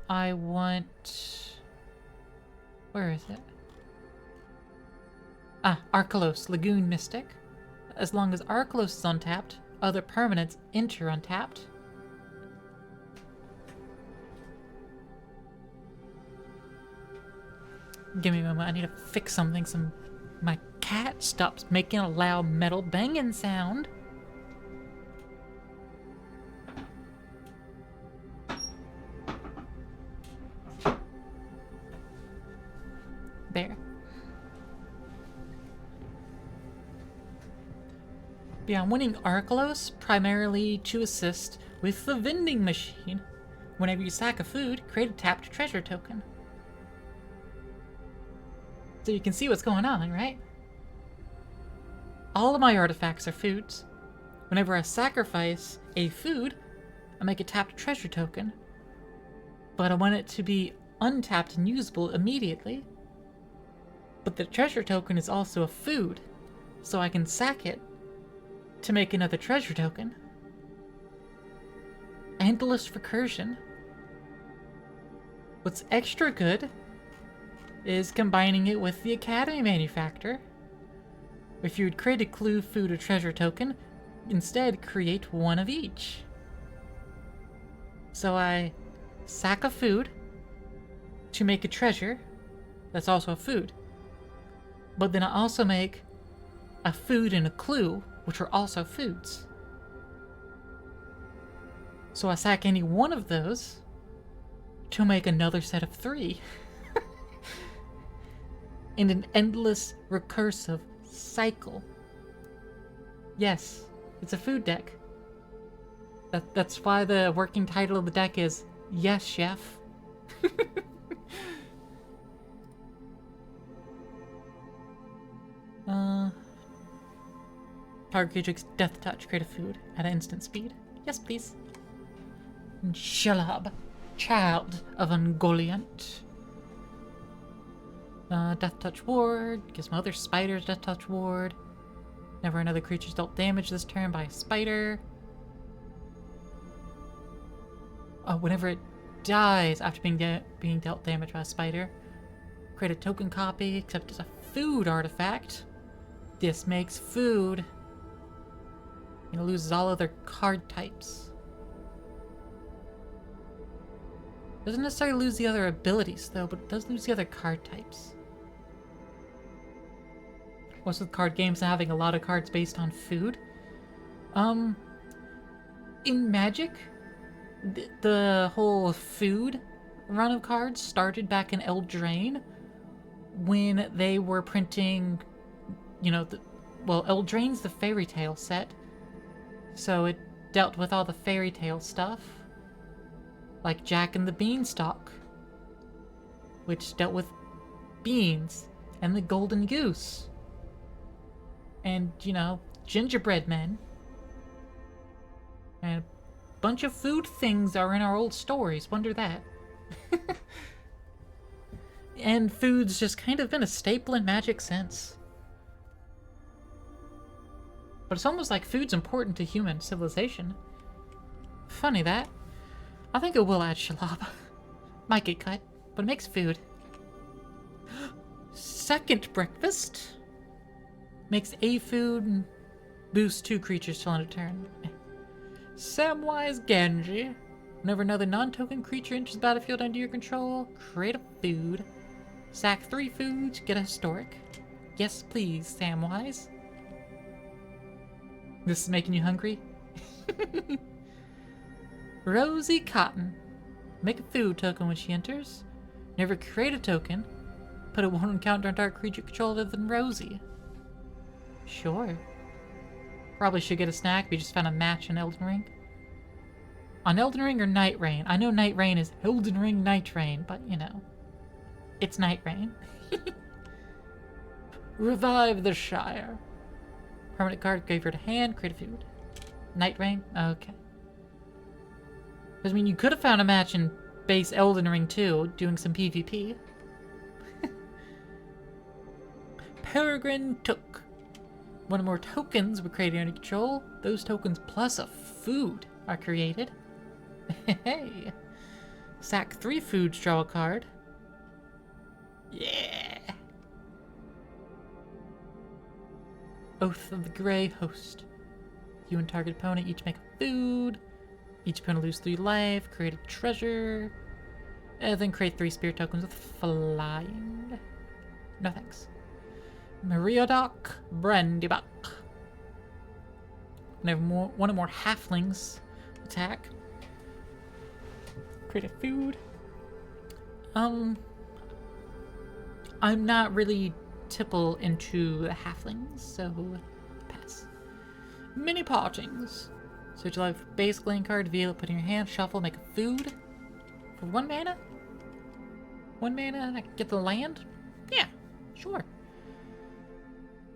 I want... Where is it? Arkelos, Lagoon Mystic. As long as Arkelos is untapped, other permanents enter untapped. Give me a moment, I need to fix something. My cat stops making a loud metal banging sound. There. Yeah, I'm winning Arkelos primarily to assist with the vending machine. Whenever you sack a food, create a tapped treasure token. So you can see what's going on, right? All of my artifacts are foods. Whenever I sacrifice a food, I make a tapped treasure token. But I want it to be untapped and usable immediately. But the treasure token is also a food, so I can sack it to make another treasure token. Endless recursion. What's extra good is combining it with the Academy Manufactor. If you would create a clue, food, or treasure token, instead create one of each. So I sack a food to make a treasure that's also a food. But then I also make a food and a clue, which are also foods. So I sack any one of those to make another set of 3. In an endless, recursive cycle. Yes, it's a food deck. That's why the working title of the deck is Yes, Chef. Target creature's Death Touch, create a food at instant speed. Yes, please. Shalab, Child of Ungoliant. Death Touch Ward, gives my other spiders Death Touch Ward. Never another creature's dealt damage this turn by a spider. Oh, whenever it dies after being dealt damage by a spider, create a token copy, except it's a food artifact. This makes food. And it loses all other card types. Doesn't necessarily lose the other abilities though, but it does lose the other card types. What's with card games having a lot of cards based on food? In Magic, the whole food run of cards started back in Eldraine when they were printing, you know, Eldraine's the fairy tale set, so it dealt with all the fairy tale stuff, like Jack and the Beanstalk, which dealt with beans, and the Golden Goose, and, you know, gingerbread men. And a bunch of food things are in our old stories, wonder that. And food's just kind of been a staple in Magic since. But it's almost like food's important to human civilization. Funny that. I think it will add Shalab. Might get cut, but it makes food. Second breakfast. Makes a food and boosts 2 creatures till end of turn. Samwise Gamgee. Whenever another non-token creature enters the battlefield under your control, create a food. Sack 3 foods, get a historic. Yes, please, Samwise. This is making you hungry? Rosie Cotton. Make a food token when she enters. Never create a token. Put a 1 counter on dark creature controlled other than Rosie. Sure. Probably should get a snack, we just found a match in Elden Ring. On Elden Ring or Night Rain? I know Night Rain is Elden Ring Night Rain, but you know. It's Night Rain. Revive the Shire. Permanent card, graveyard to hand, create a food. Night Rain? Okay. Because, I mean, you could have found a match in base Elden Ring 2, doing some PvP. Peregrine Took. 1 or more tokens were created under control. Those tokens plus a food are created. Hey! Sack 3 foods, draw a card. Yeah! Oath of the Grey Host. You and target opponent each make a food. Each opponent lose 3 life. Create a treasure. And then create 3 spirit tokens with flying. No thanks. Meriadoc Brandybuck. Whenever 1 or more halflings attack, create a food. I'm not really tipple into the halflings, so pass. Mini partings. Search your life base land card, reveal it, put in your hand, shuffle, make a food. For 1 mana? 1 mana, I can get the land? Yeah, sure.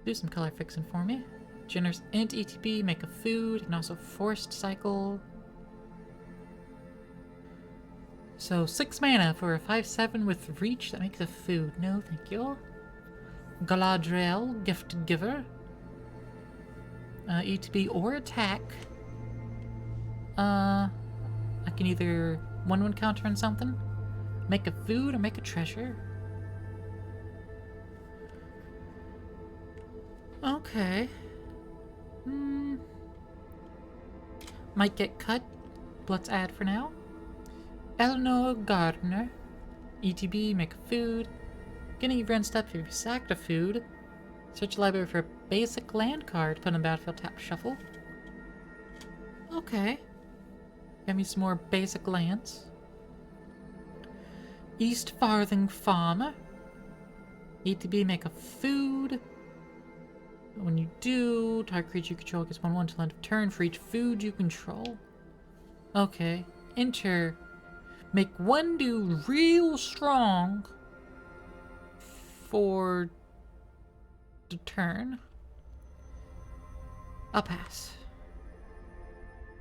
Do some color fixing for me. Generous int ETB, make a food, and also forced cycle. So 6 mana for a 5/7 with reach that makes a food. No, thank you. Galadriel, Gifted Giver. ETB or attack. I can either 1/1 counter on something, make a food, or make a treasure. Okay. Might get cut, but let's add for now. Eleanor Gardner. ETB, make a food. Getting every step if you've sacked a food. Search the library for a basic land card, put in the battlefield, tap, shuffle. Okay. Give me some more basic lands. East Farthing Farmer. ETB, make a food. When you do, target creature you control gets 1/1 till end of turn for each food you control. Okay. Enter. Make 1 do real strong for the turn. I'll pass.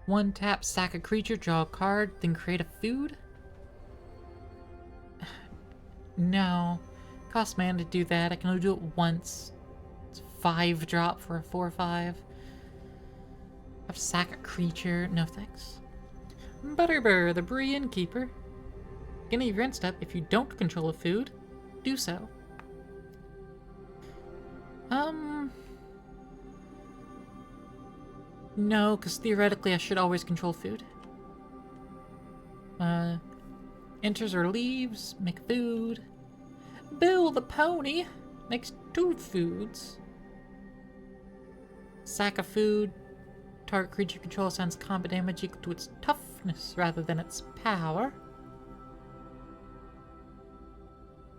1 tap, sack a creature, draw a card, then create a food? No. Costs mana to do that. I can only do it once. It's 5 drop for a 4/5. Have to sack a creature. No thanks. Butterbur, the Brian Keeper. Beginning of your end step, if you don't control a food, do so. No, because theoretically I should always control food. Enters or leaves, make food. Bill the pony makes 2 foods. Sack of food. Target creature control assigns combat damage equal to its toughness rather than its power.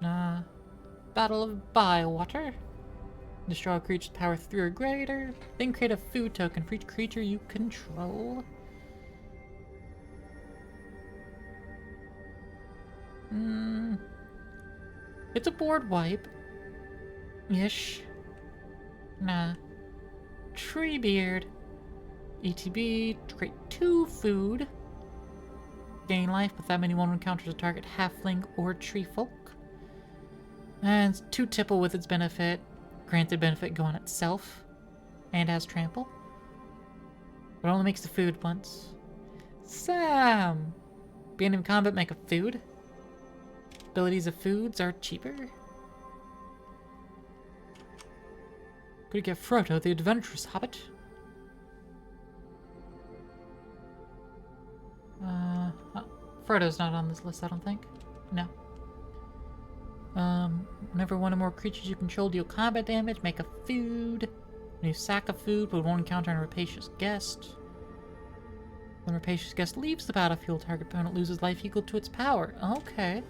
Battle of Bywater. Destroy a creature's power 3 or greater. Then create a food token for each creature you control. It's a board wipe. Ish. Nah. Treebeard. ETB. Create 2 food. Gain life with that many one encounters a target halfling or tree folk. And it's 2 tipple with its benefit. Granted benefit go on itself. And has trample. But only makes the food once. Sam! Beginning of combat, make a food. Abilities of foods are cheaper. Could get Frodo, the adventurous hobbit. Frodo's not on this list, I don't think. No. Whenever one or more creatures you control deal combat damage, make a food. New sack of food with 1 encounter on a rapacious guest. When a rapacious guest leaves the battlefield, target opponent loses life equal to its power. Okay.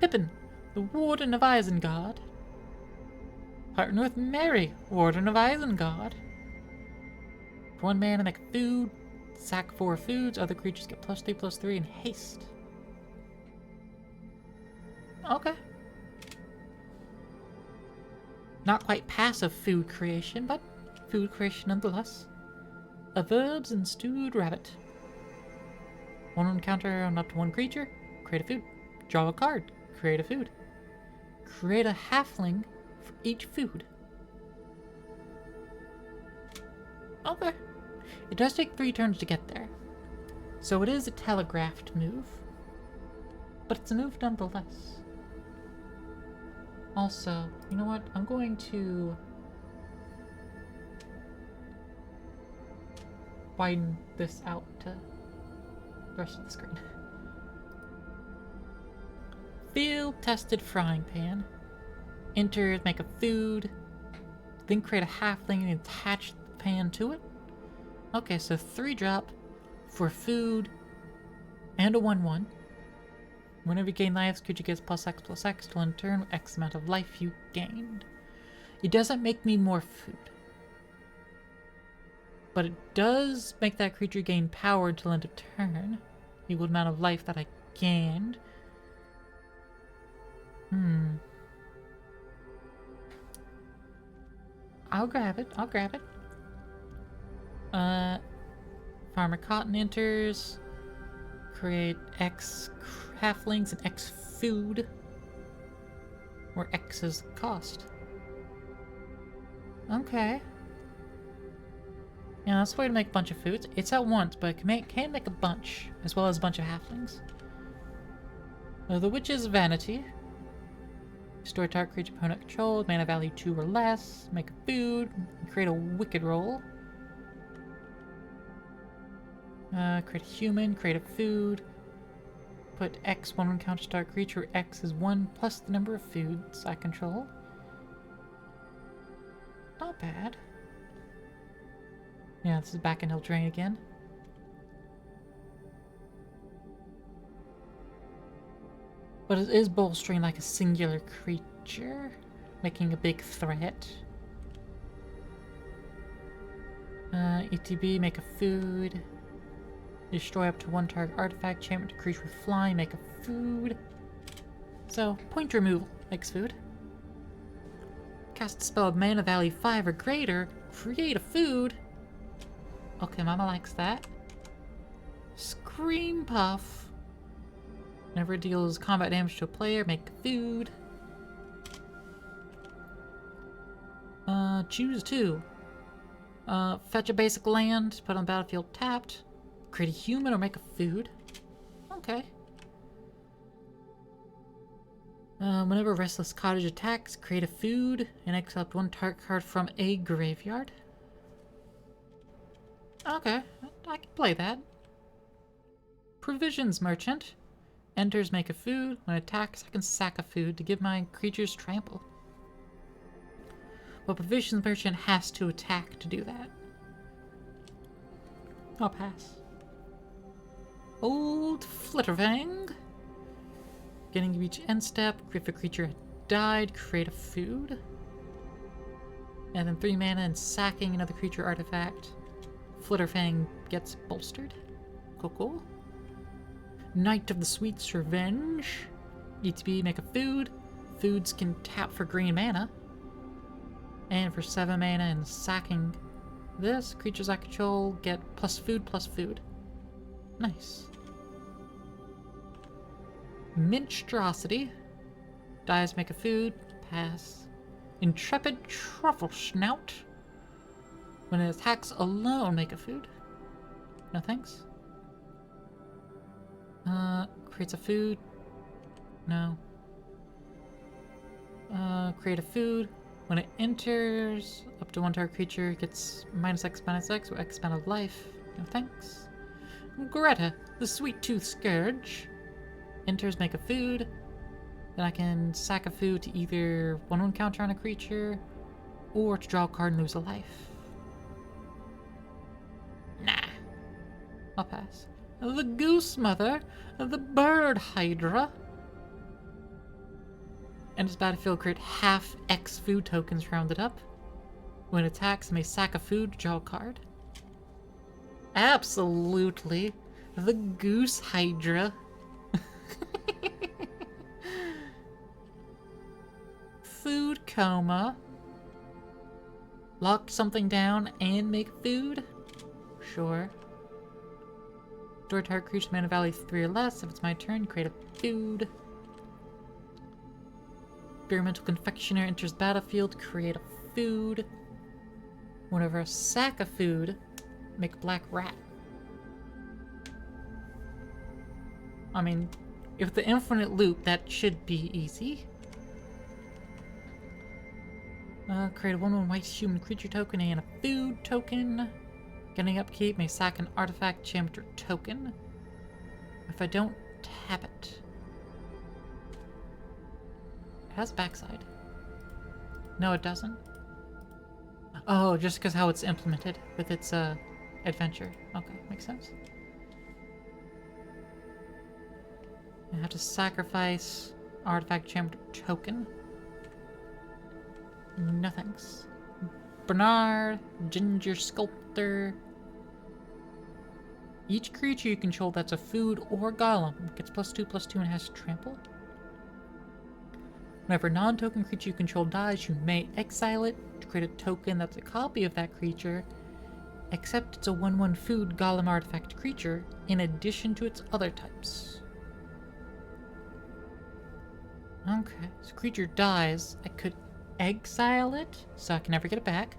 Pippin, the Warden of Isengard. Partner with Mary, Warden of Isengard. For 1 mana, make a food. Sack 4 foods. Other creatures get +3/+3 and haste. Okay. Not quite passive food creation, but food creation nonetheless. A verbs and stewed rabbit. 1 encounter on up to 1 creature. Create a food. Draw a card. Create a food. Create a halfling for each food. Okay. It does take 3 turns to get there. So it is a telegraphed move. But it's a move nonetheless. Also, you know what? I'm going to widen this out to the rest of the screen. Field-tested frying pan. Enter, make a food. Then create a halfling and attach the pan to it. Okay, so 3 drop for food and a 1/1. Whenever you gain life, creature gets +X/+X till in turn with X amount of life you gained. It doesn't make me more food. But it does make that creature gain power until end of turn. Equal amount of life that I gained. I'll grab it. Farmer Cotton enters. Create X halflings and X food. Where X is the cost. Okay. Yeah, that's a way to make a bunch of foods. It's at once, but it can make a bunch, as well as a bunch of halflings. The Witch's Vanity. Restore target creature opponent controlled, mana value 2 or less. Make a food. Create a wicked roll. Create a human. Create a food. Put X 1 encounter target creature. X is 1 plus the number of foods I control. Not bad. Yeah, this is back in Hill Terrain again. But it is bolstering like a singular creature, making a big threat. ETB, make a food. Destroy up to 1 target artifact, enchantment to creature with flying, make a food. So, point removal makes food. Cast a spell of mana value 5 or greater, create a food. Okay, Mama likes that. Scream Puff. Whenever it deals combat damage to a player, make food. Choose 2. Fetch a basic land, put on the battlefield tapped. Create a human or make a food. Okay. Whenever Restless Cottage attacks, create a food and exile up 1 target card from a graveyard. Okay, I can play that. Provisions merchant. Enters make a food. When it attacks, I can sack a food to give my creatures trample. But provisions merchant has to attack to do that. I'll pass. Old Flitterfang. Getting to each end step. If a creature had died, create a food. And then 3 mana and sacking another creature artifact. Flitterfang gets bolstered. Cool. Knight of the Sweet's Revenge. ETB, make a food. Foods can tap for green mana. And for 7 mana and sacking this, creatures I control get plus food. Nice. Minstrosity. Dies, make a food. Pass. Intrepid Truffle Snout. When it attacks alone, make a food. No thanks. Creates a food. No. Create a food. When it enters, up to 1 target creature gets -X/-X or X amount of life. No thanks. Greta, the Sweet Tooth Scourge. Enters, make a food. Then I can sack a food to either 1/1 counter on a creature, or to draw a card and lose a life. Nah. I'll pass. The Goose Mother, the Bird Hydra. Enters battlefield, create half X food tokens rounded up. When it attacks, may sack a food to draw a card. Absolutely. The Goose Hydra. Food coma. Lock something down and make food? Sure. Store target creature's mana value 3 or less. If it's my turn, create a food. Experimental Confectioner enters battlefield, create a food. Whenever I sack a food, make a black rat. I mean, if the infinite loop, that should be easy. Create a 1/1 white human creature token and a food token. Getting upkeep, may sack an artifact geometry token. If I don't tap it. It has backside. No, it doesn't. Oh, just because how it's implemented with its adventure. Okay, makes sense. I have to sacrifice artifact geometry token. No thanks. Bernard, Ginger Sculptor. Each creature you control that's a food or golem gets +2/+2 and has trample. Whenever a non-token creature you control dies, you may exile it to create a token that's a copy of that creature, except it's a 1/1 food golem artifact creature in addition to its other types. Okay, so creature dies, I could exile it, so I can never get it back,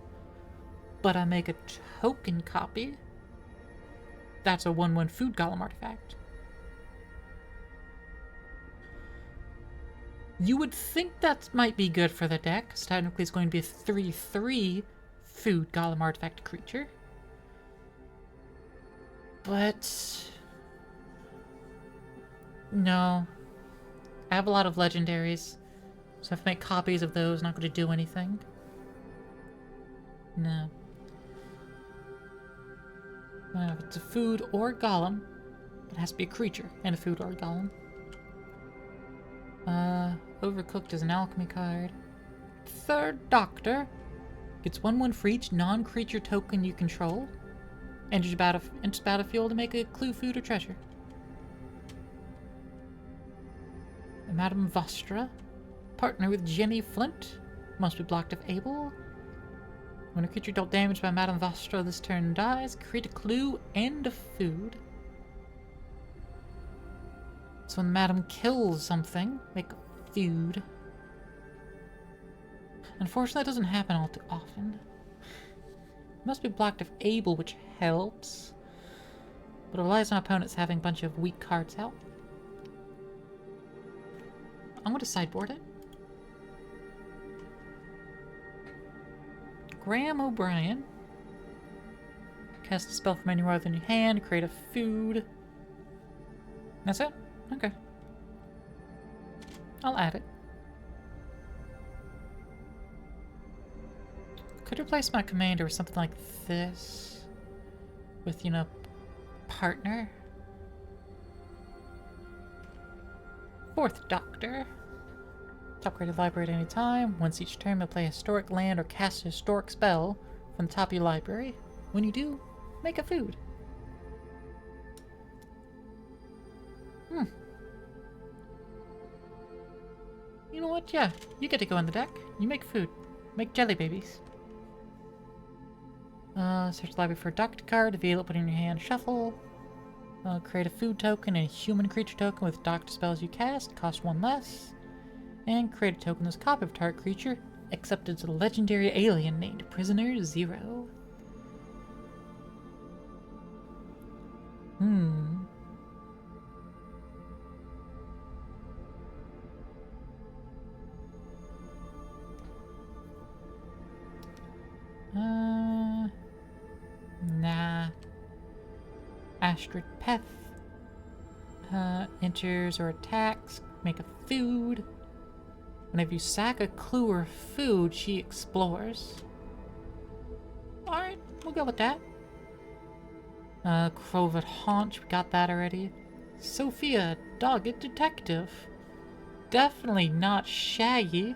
but I make a token copy. That's a 1/1 food golem artifact. You would think that might be good for the deck, because technically it's going to be a 3/3 food golem artifact creature. But no. I have a lot of legendaries, so if I make copies of those, not going to do anything. No. If it's a food or golem, it has to be a creature and a food or a golem. Overcooked is an alchemy card. Third Doctor gets 1/1 for each non-creature token you control. Enters battlefield to make a clue, food, or treasure. Madame Vostra, partner with Jenny Flint, must be blocked if able. When a creature dealt damage by Madame Vostra this turn dies, create a clue and a food. So when Madame kills something, make a food. Unfortunately, that doesn't happen all too often. Must be blocked if able, which helps. But it relies on opponents having a bunch of weak cards out. I'm going to sideboard it. Graham O'Brien. cast a spell from anywhere other than your hand, create a food. That's it? Okay. I'll add it. Could replace my commander with something like this. With, you know, partner. Fourth Doctor. Upgrade the library at any time. Once each turn, you'll play a historic land or cast a historic spell from the top of your library. When you do, make a food. You know what? Yeah, you get to go on the deck. You make food. Make jelly babies. Search the library for a doctor card. Reveal it, put it in your hand, shuffle. Create a food token and a human creature token with doctor spells you cast. Cost 1 less. And create a token that's a copy of target creature, except it's a legendary alien named Prisoner 0. Nah. Astrid Peth. Enters or attacks. Make a food. Whenever you sack a clue or food, she explores. Alright, we'll go with that. Crovet Haunch, we got that already. Sophia, dogged detective. Definitely not Shaggy.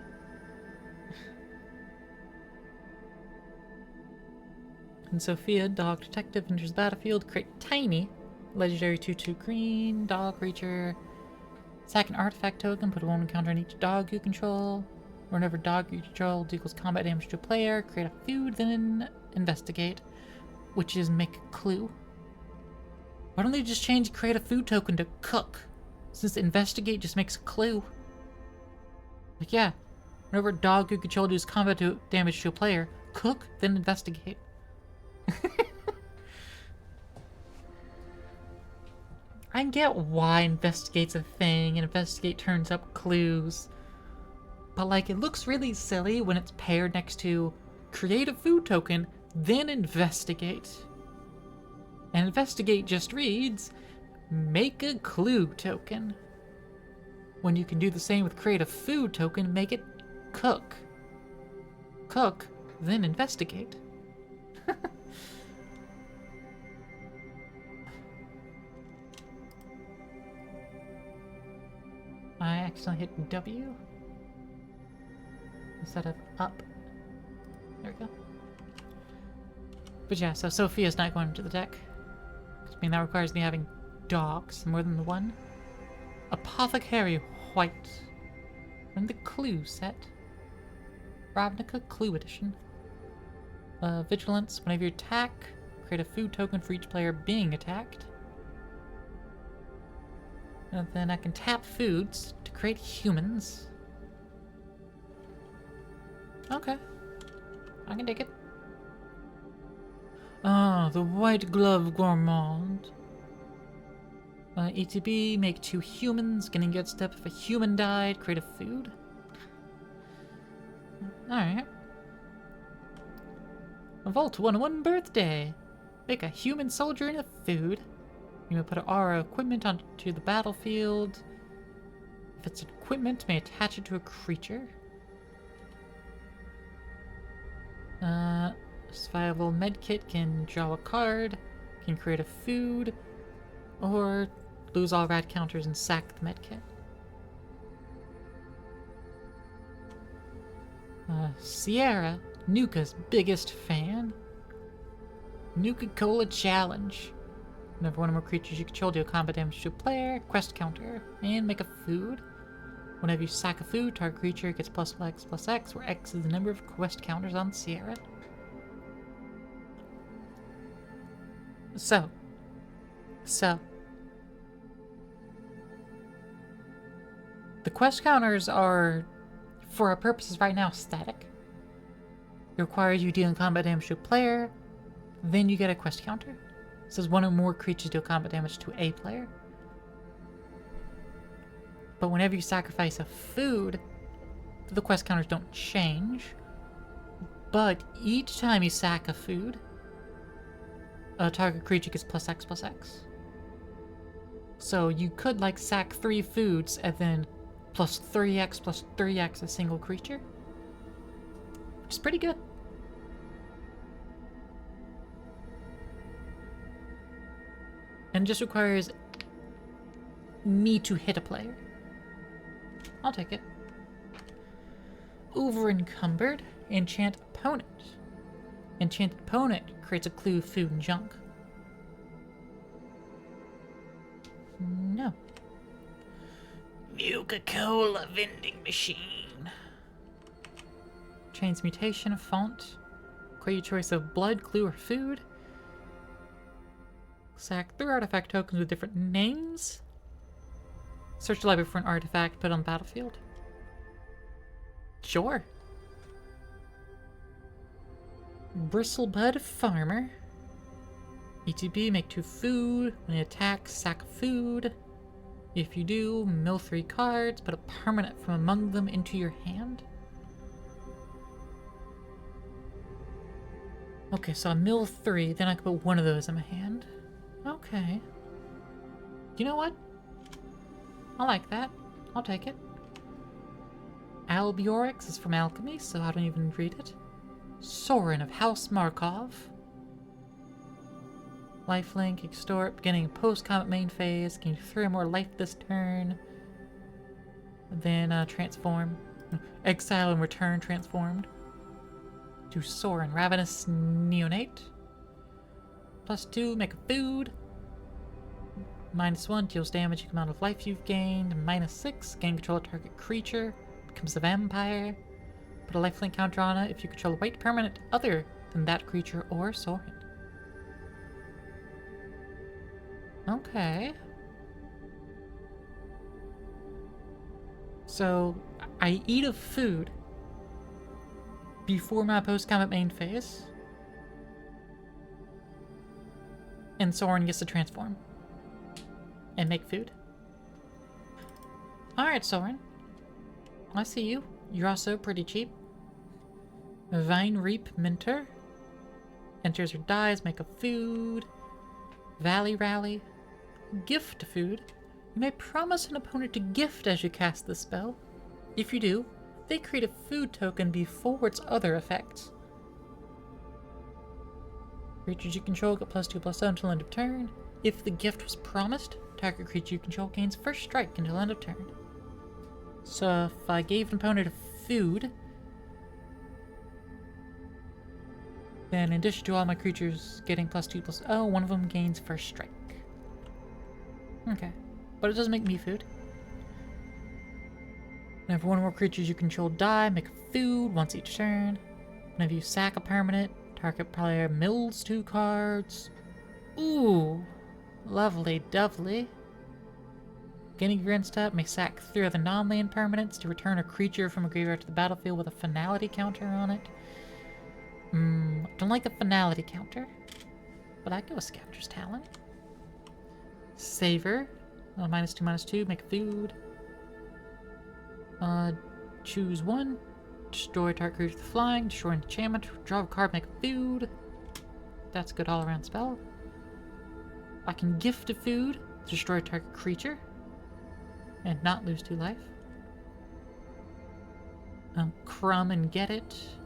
And Sophia, dog detective, enters the battlefield. Create Tiny, legendary 2/2 green, dog creature. Sack an artifact token, put a one counter on each dog you control. Whenever dog you control equals combat damage to a player, create a food, then investigate, which is make a clue. Why don't they just change create a food token to cook? Since investigate just makes a clue. Like, yeah, whenever a dog you control deals combat damage to a player, cook, then investigate. I get why investigate's a thing and investigate turns up clues. But like, it looks really silly when it's paired next to create a food token, then investigate. And investigate just reads, make a clue token. When you can do the same with create a food token, make it cook. Cook, then investigate. I accidentally hit W instead of up. There we go. But yeah, so Sophia's not going into the deck. I mean, that requires me having dogs, more than the one. Apothecary White. And the Clue set. Ravnica Clue Edition. Vigilance. Whenever you attack, create a food token for each player being attacked. And then I can tap foods to create humans. Okay. I can take it. Ah, the White Glove Gourmand. ETB, make 2 humans. Getting good step if a human died, create a food. Alright. Vault 101 birthday. Make a human soldier and a food. You may put our equipment onto the battlefield. If it's equipment, may attach it to a creature. Survival medkit can draw a card, can create a food, or lose all rat counters and sack the medkit. Sierra, Nuka's biggest fan. Nuka-Cola Challenge. Whenever one or more creatures you control deal combat damage to a player, quest counter, and make a food. Whenever you sack a food, target creature gets +X+X, where X is the number of quest counters on Sierra. So. The quest counters are, for our purposes right now, static. It requires you dealing combat damage to a player, then you get a quest counter. It says one or more creatures deal combat damage to a player. But whenever you sacrifice a food, the quest counters don't change. But each time you sack a food, a target creature gets +X+X. So you could like sack 3 foods and then +3x a single creature, which is pretty good. And just requires me to hit a player. I'll take it. Over encumbered, enchant opponent. Enchanted opponent creates a clue, food, and junk. No. Nuka-Cola vending machine. Transmutation, font. Create your choice of blood, clue, or food. Sack 3 artifact tokens with different names. Search the library for an artifact, put it on the battlefield. Sure. Bristlebud Farmer. ETB, make 2 food. When you attack, sack food. If you do, mill 3 cards, put a permanent from among them into your hand. Okay, so I mill 3, then I can put one of those in my hand. Okay. You know what? I like that. I'll take it. Albiorix is from Alchemy, so I don't even read it. Sorin of House Markov. Lifelink, extort, beginning post-combat main phase, gain 3 or more life this turn. Then transform. Exile and return transformed. To Sorin, Ravenous Neonate. +2, make a food. -1, deals damage equal amount of life you've gained. -6, gain control of target creature. Becomes a vampire. Put a lifelink counter on it if you control a white permanent other than that creature or Sorin. Okay. So, I eat a food before my post-combat main phase. And Sorin gets to transform. And make food. Alright, Sorin. I see you. You're also pretty cheap. Vine Reap Minter. Enters or dies, make a food. Valley Rally. Gift food. You may promise an opponent to gift as you cast the spell. If you do, they create a food token before its other effects. Creatures you control get +2/+0 until end of turn. If the gift was promised, target creature you control gains first strike until end of turn. So if I gave an opponent a food, then in addition to all my creatures getting +2/+0, one of them gains first strike. Okay, but it doesn't make me food. Whenever one or more creatures you control die, make a food once each turn. Whenever you sack a permanent, target player mills 2 cards. Ooh, lovely dovely. Beginning of your end step, may sack 3 other non-land permanents to return a creature from a graveyard to the battlefield with a finality counter on it. Don't like the finality counter, but I go with Scavenger's Talent. Savor, -2/-2, make a food. Choose 1, destroy target creature with flying, destroy an enchantment, draw a card, make a food. That's a good all-around spell. I can gift a food, destroy a target creature, and not lose 2 life. Crumb and get it.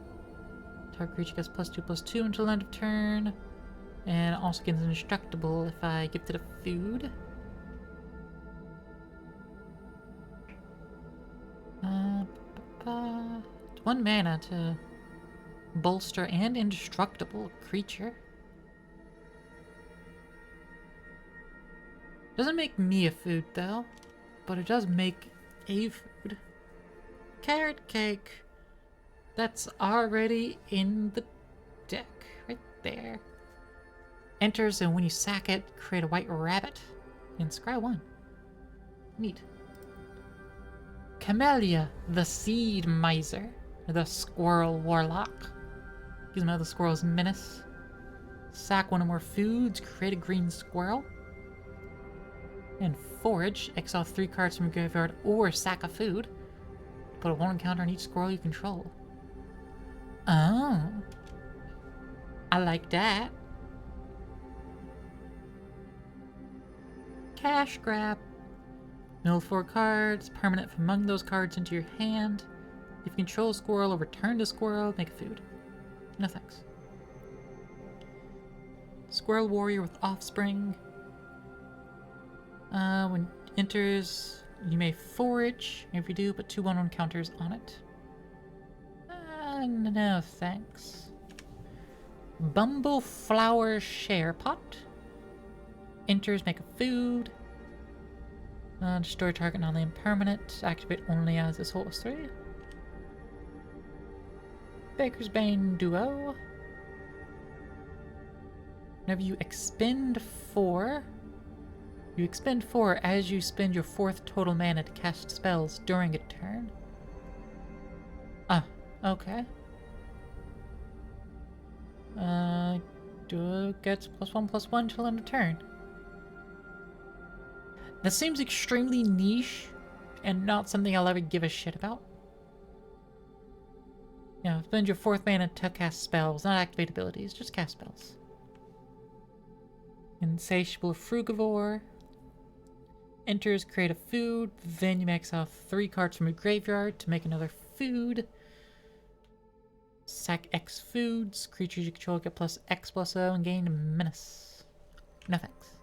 Target creature gets +2/+2 until end of turn. And also gets indestructible if I gift it a food. 1 mana to bolster and indestructible creature. Doesn't make me a food though, but it does make a food. Carrot cake. That's already in the deck, right there. Enters, and when you sack it, create a white rabbit. And scry 1. Neat. Camellia, the Seed Miser. The Squirrel Warlock. Gives another squirrel's menace. Sack 1 or more foods, create a green squirrel. And forage, exile 3 cards from your graveyard or sack a food. Put a 1 counter on each squirrel you control. Oh. I like that. cash grab. Mill 4 cards, permanent from among those cards into your hand. If you control a squirrel or return the squirrel, make a food. No thanks. Squirrel warrior with offspring. When enters, you may forage. If you do, put 2/1/1 counters on it. No thanks. Bumble flower share pot. Enters, make a food. Destroy target non-land permanent. Activate only as this holds 3. Baker's Bane duo. Whenever you expend 4, you expend 4 as you spend your 4th total mana to cast spells during a turn. Okay. Gets +1/+1 till end of turn. That seems extremely niche and not something I'll ever give a shit about. Yeah, spend your 4th mana to cast spells, not activate abilities, just cast spells. Insatiable Frugivore. Enters, create a food, then you max out 3 cards from your graveyard to make another food. Sack X foods, creatures you control get +X/+0 and gain menace. No thanks.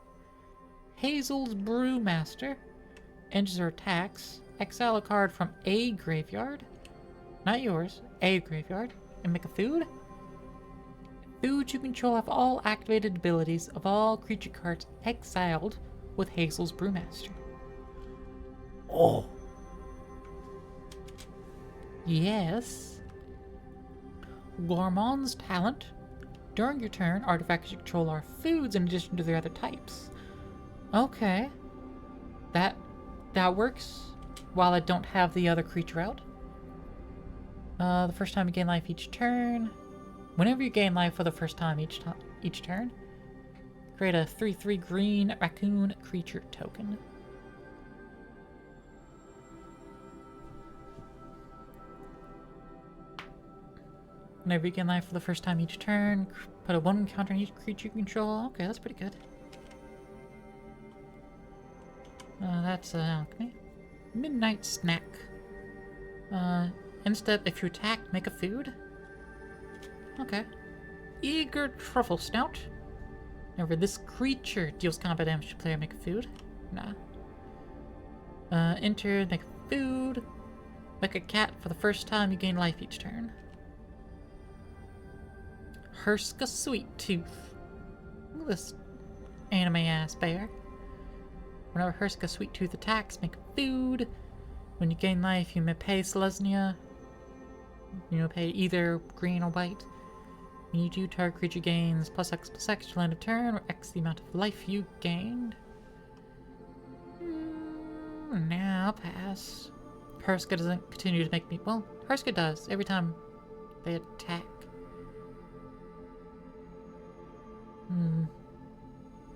Hazel's Brewmaster. Enters or attacks, exile a card from a graveyard, not yours, a graveyard, and make a food. Foods you control have all activated abilities of all creature cards exiled with Hazel's Brewmaster. Oh. Yes. Gourmand's Talent. During your turn, artifacts you control are foods in addition to their other types. Okay. That works while I don't have the other creature out. The first time you gain life each turn. Whenever you gain life for the first time each turn, create a 3/3 green raccoon creature token. Whenever you gain life for the first time each turn, put a 1 counter on each creature you control. Okay, that's pretty good. That's alchemy. Midnight Snack. Instead, if you attack, make a food. Okay. Eager Truffle Snout. Whenever this creature deals combat damage to player, make a food. Nah. Enter, make a food. Like a cat for the first time you gain life each turn. Herska Sweet Tooth. Look at this anime-ass bear. Whenever Herska Sweet Tooth attacks, make a food. When you gain life, you may pay Selesnya. You may pay either green or white. When you do, target creature gains +X/+X till end of turn, or X the amount of life you gained. Now pass. Herska doesn't continue to make me... Well, Herska does every time they attack.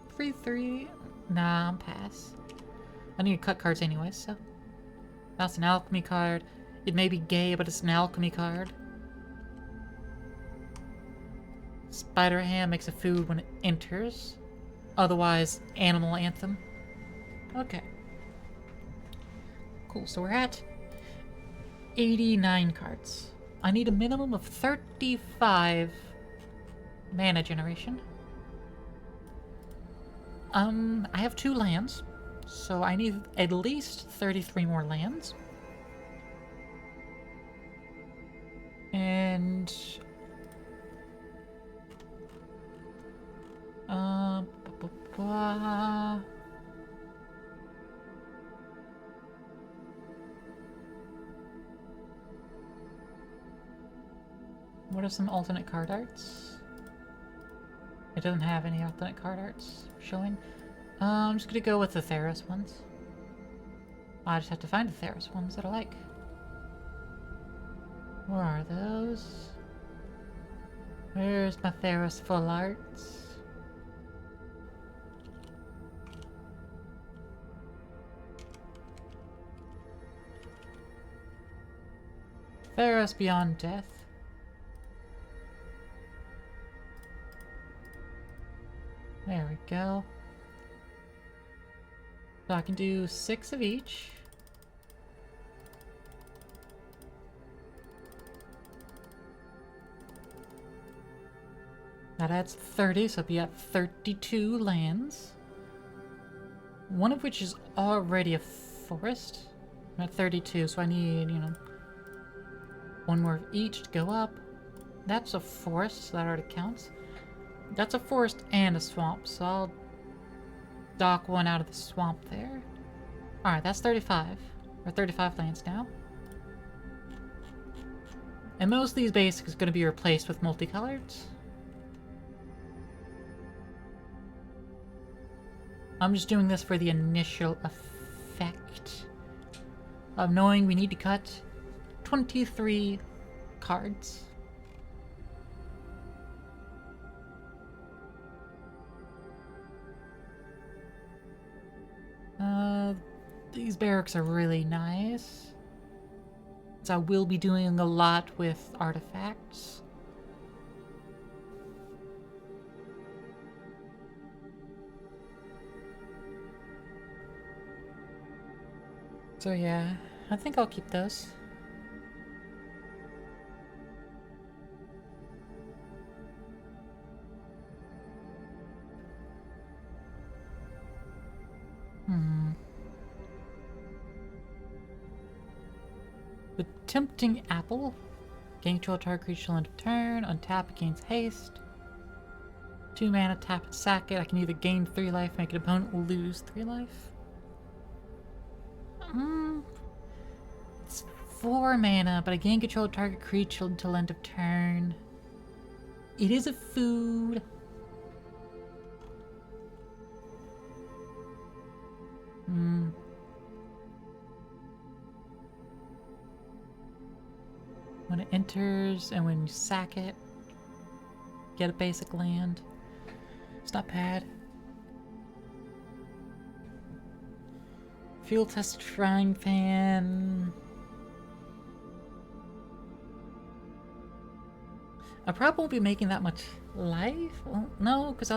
3/3. Nah, I'm pass. I need to cut cards anyway, so. That's an alchemy card. It may be gay, but it's an alchemy card. Spider Ham makes a food when it enters. Otherwise, Animal Anthem. Okay. Cool, so we're at 89 cards. I need a minimum of 35 mana generation. I have 2 lands, so I need at least 33 more lands. And what are some alternate card arts? It doesn't have any alternate card arts showing. I'm just gonna go with the Theros ones. I just have to find the Theros ones that I like. Where are those? Where's my Theros full arts? Theros Beyond Death. There we go. So I can do 6 of each. That adds 30, so I'll be at 32 lands. One of which is already a forest. I'm at 32, so I need, you know, one more of each to go up. That's a forest, so that already counts. That's a forest and a swamp, so I'll dock one out of the swamp there. Alright, that's 35. Or 35 lands now. And most of these basics are going to be replaced with multicolored. I'm just doing this for the initial effect of knowing we need to cut 23 cards. These barracks are really nice. So I will be doing a lot with artifacts. So yeah, I think I'll keep those. The Tempting Apple. Gain control of target creature till end of turn. Untap it, gains haste. 2 mana, tap it, sack it. I can either gain 3 life, make an opponent lose 3 life. It's 4 mana, but I gain control of target creature until end of turn. It is a food. When it enters and when you sack it, get a basic land. It's not bad. Fuel test frying pan. I probably won't be making that much life. Well, no, because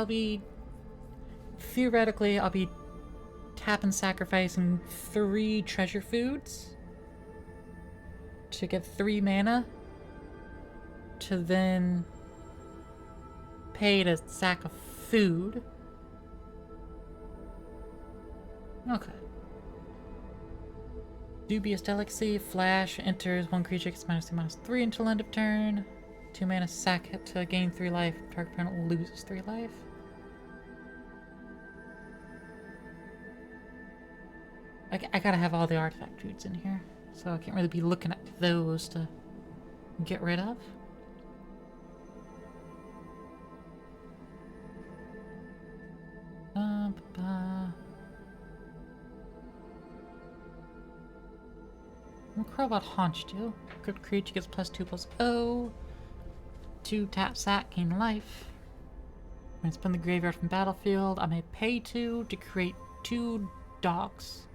theoretically, I'll be tap and sacrificing 3 treasure foods to get 3 mana to then pay to sack a food. Okay. Dubious Delicacy, flash, enters, 1 creature gets -2/-3 until end of turn. 2 mana, sack it to gain 3 life, target opponent loses 3 life. I gotta have all the artifact foods in here, so I can't really be looking at those to get rid of. What Crowbot Haunch do? Good creature gets +2/+0. 2 tap sack, gain life. When it's from the graveyard from battlefield, I may pay 2 to create 2 dogs.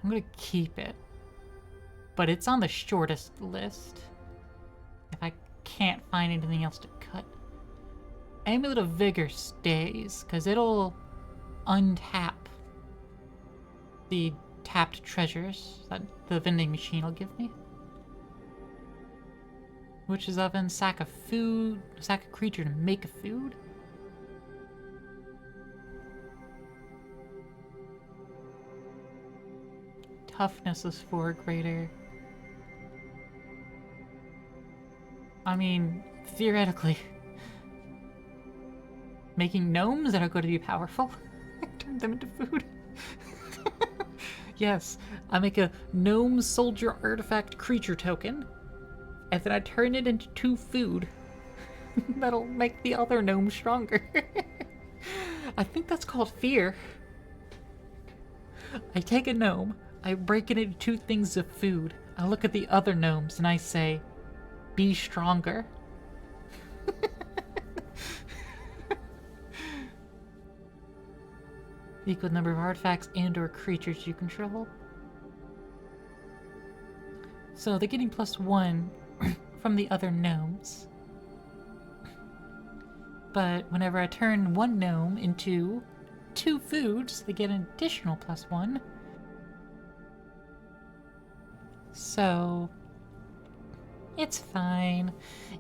I'm gonna keep it, but it's on the shortest list if I can't find anything else to cut. Amulet of Vigor stays, because it'll untap the tapped treasures that the vending machine will give me. Witch's Oven, sack a food, sack a creature to make a food. Toughness is 4 greater. I mean, theoretically, making gnomes that are going to be powerful, turn them into food. Yes, I make a gnome soldier artifact creature token, and then I turn it into 2 food. That'll make the other gnome stronger. I think that's called fear. I take a gnome, I break it into 2 things of food. I look at the other gnomes and I say, be stronger. Equal number of artifacts and or creatures you control. So they're getting +1 from the other gnomes. But whenever I turn 1 gnome into 2 foods, they get an additional +1. So, it's fine.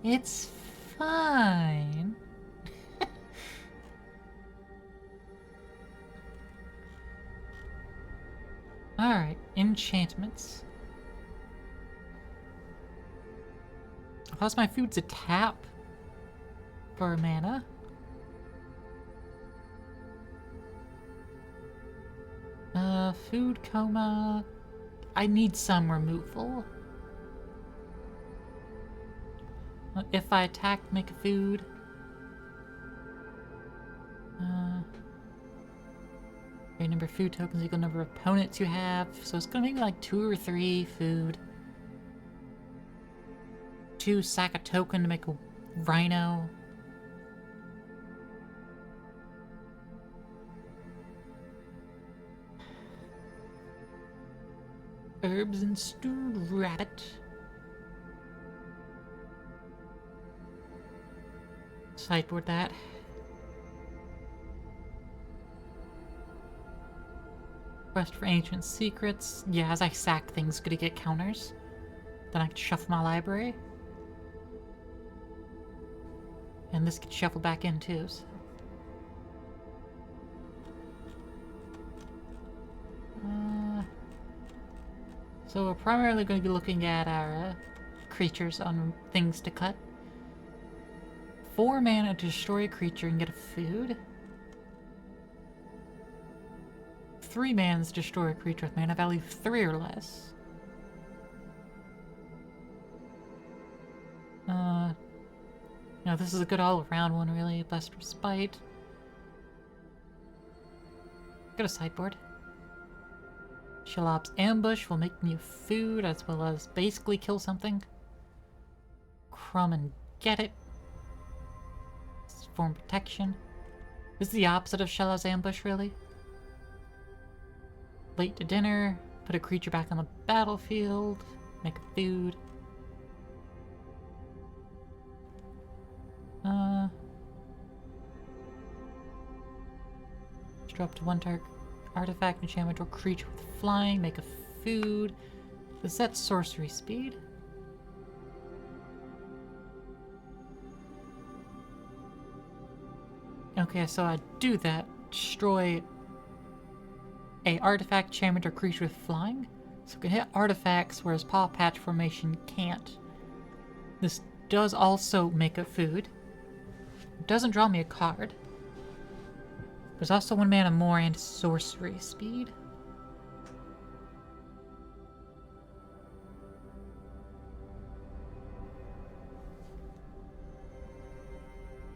It's fine. Alright, enchantments. How's my food's a tap for mana? Food coma. I need some removal. If I attack, make a food. Your number of food tokens equal number of opponents you have. So it's gonna make me like 2 or 3 food. 2 sack a token to make a rhino. Herbs and stewed rabbit. Sideboard that. Quest for ancient secrets. Yeah, as I sack things, gonna get counters. Then I can shuffle my library. And this gets shuffled back in too, so. So we're primarily going to be looking at our creatures on things to cut. 4 mana to destroy a creature and get a food. 3 mana to destroy a creature with mana value 3 or less. No, this is a good all-around one, really. Blessed Respite. Got a sideboard. Shalob's Ambush will make me food as well as basically kill something. Crumb and get it. Form protection. This is the opposite of Shalob's Ambush, really. Late to dinner. Put a creature back on the battlefield. Make a food. Draw up to 1 target artifact, enchantment, or creature with flying. Make a food. Is that sorcery speed? Okay, so I do that. Destroy a artifact, enchantment, or creature with flying. So it can hit artifacts, whereas Paw Patch Formation can't. This does also make a food. It doesn't draw me a card. There's also 1 mana more and sorcery speed.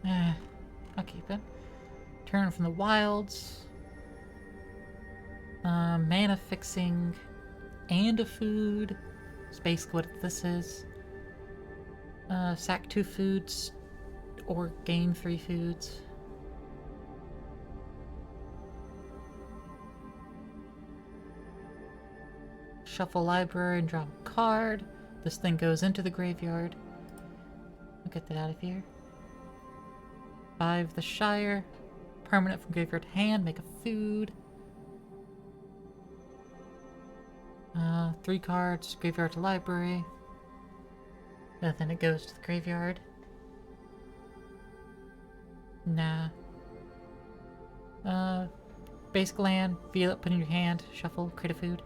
I'll keep it. Turn from the wilds. Mana fixing and a food. That's basically what this is. Sack 2 foods or gain 3 foods. Shuffle library and draw a card. This thing goes into the graveyard. I'll get that out of here. 5 the Shire. Permanent from graveyard to hand. Make a food. 3 cards. Graveyard to library. And then it goes to the graveyard. Nah. Basic land. Feel it. Put in your hand. Shuffle. Create a food.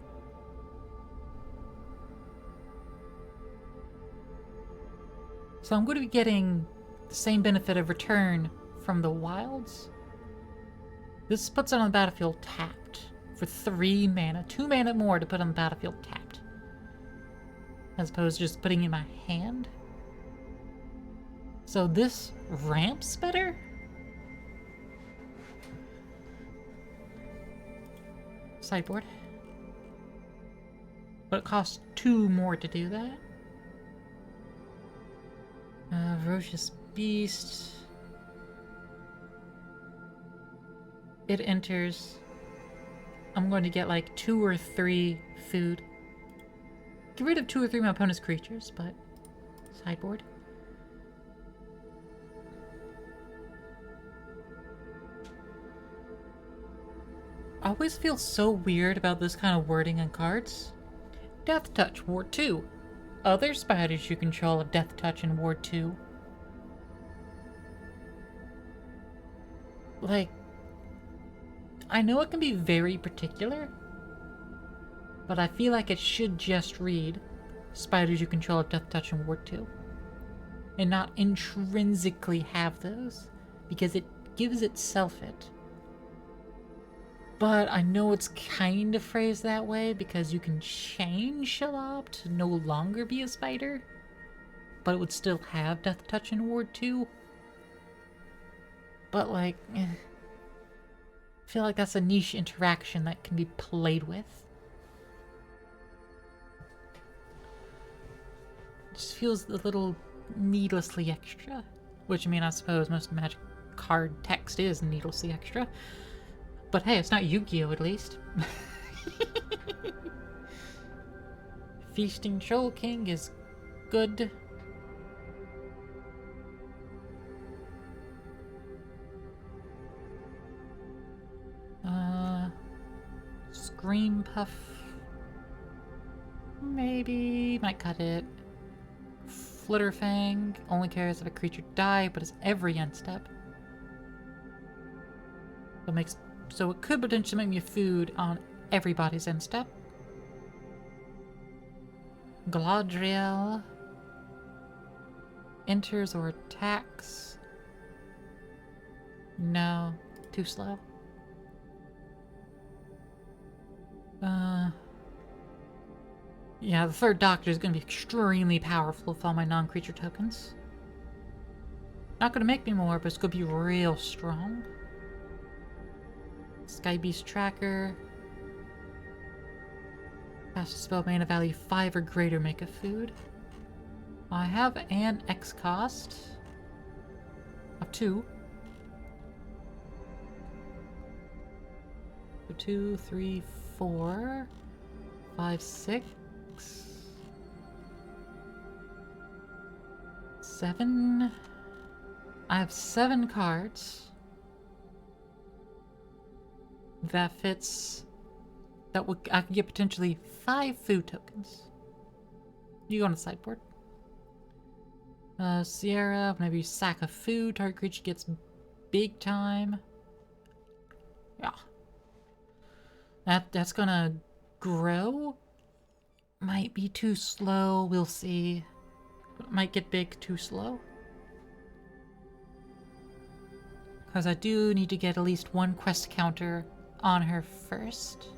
So I'm going to be getting the same benefit of return from the wilds. This puts it on the battlefield tapped for 3 mana. 2 mana more to put on the battlefield tapped. As opposed to just putting it in my hand. So this ramps better? Sideboard. But it costs 2 more to do that. Ferocious Beast. It enters. I'm going to get like 2 or 3 food. Get rid of 2 or 3 of my opponent's creatures, but sideboard. I always feel so weird about this kind of wording on cards. Death Touch, Ward 2. Other spiders you control have Death Touch in Ward 2. Like, I know it can be very particular, but I feel like it should just read spiders you control have Death Touch in Ward 2. And not intrinsically have those, because it gives itself it. But I know it's kind of phrased that way because you can change Shalab to no longer be a spider, but it would still have Death Touch in Ward 2. But like, I feel like that's a niche interaction that can be played with. It just feels a little needlessly extra. Which, I mean, I suppose most Magic card text is needlessly extra. But hey, it's not Yu-Gi-Oh! At least. Feasting Troll King is good. Scream Puff. Maybe. Might cut it. Flitterfang only cares if a creature die, but it's every end step. So it could potentially make me food on everybody's end step. Galadriel enters or attacks. No, too slow. Yeah, the third Doctor is going to be extremely powerful with all my non-creature tokens. Not going to make me more, but it's going to be real strong. Sky Beast Tracker. Cast a spell mana value 5 or greater, make a food. I have an X cost of 2. So 2, 3, 4, 5, 6, 7. I have 7 cards. That fits. That would I could get potentially 5 food tokens. You go on the sideboard. Sierra, whenever you sack a food, target creature gets big time. Yeah. That's gonna grow. Might be too slow, we'll see. But it might get big too slow. Because I do need to get at least 1 quest counter on her first.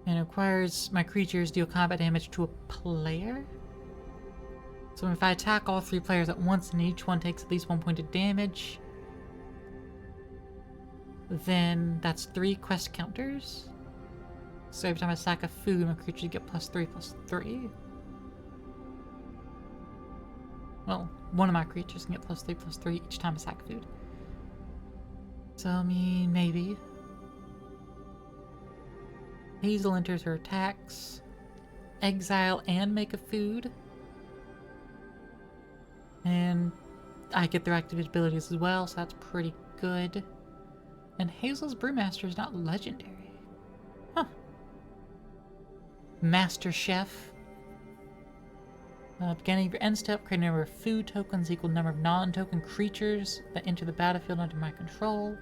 And it requires my creatures deal combat damage to a player. So if I attack all 3 players at once and each one takes at least 1 point of damage, then that's 3 quest counters. So every time I sack a food, my creatures get +3/+3. Well, one of my creatures can get +3/+3 each time I sack food. So, I mean, maybe. Hazel enters her attacks. Exile and make a food. And I get their activated abilities as well, so that's pretty good. And Hazel's Brewmaster is not legendary. Huh. Master Chef. Beginning of your end step, create a number of food tokens equal number of non-token creatures that enter the battlefield under my control.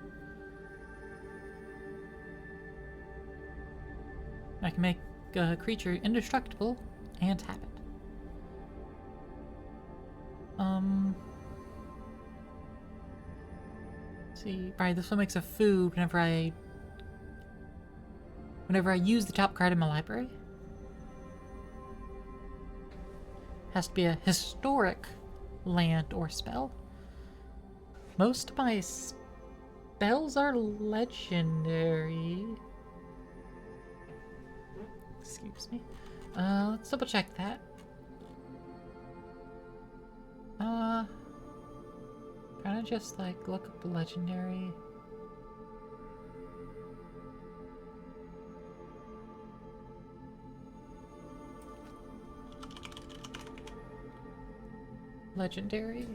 I can make a creature indestructible and tap it. Let's see. Right, this one makes a food whenever I use the top card in my library. Has to be a historic land or spell. Most of my spells are legendary. Excuse me. Let's double check that. Kinda just like look up legendary. Legendary.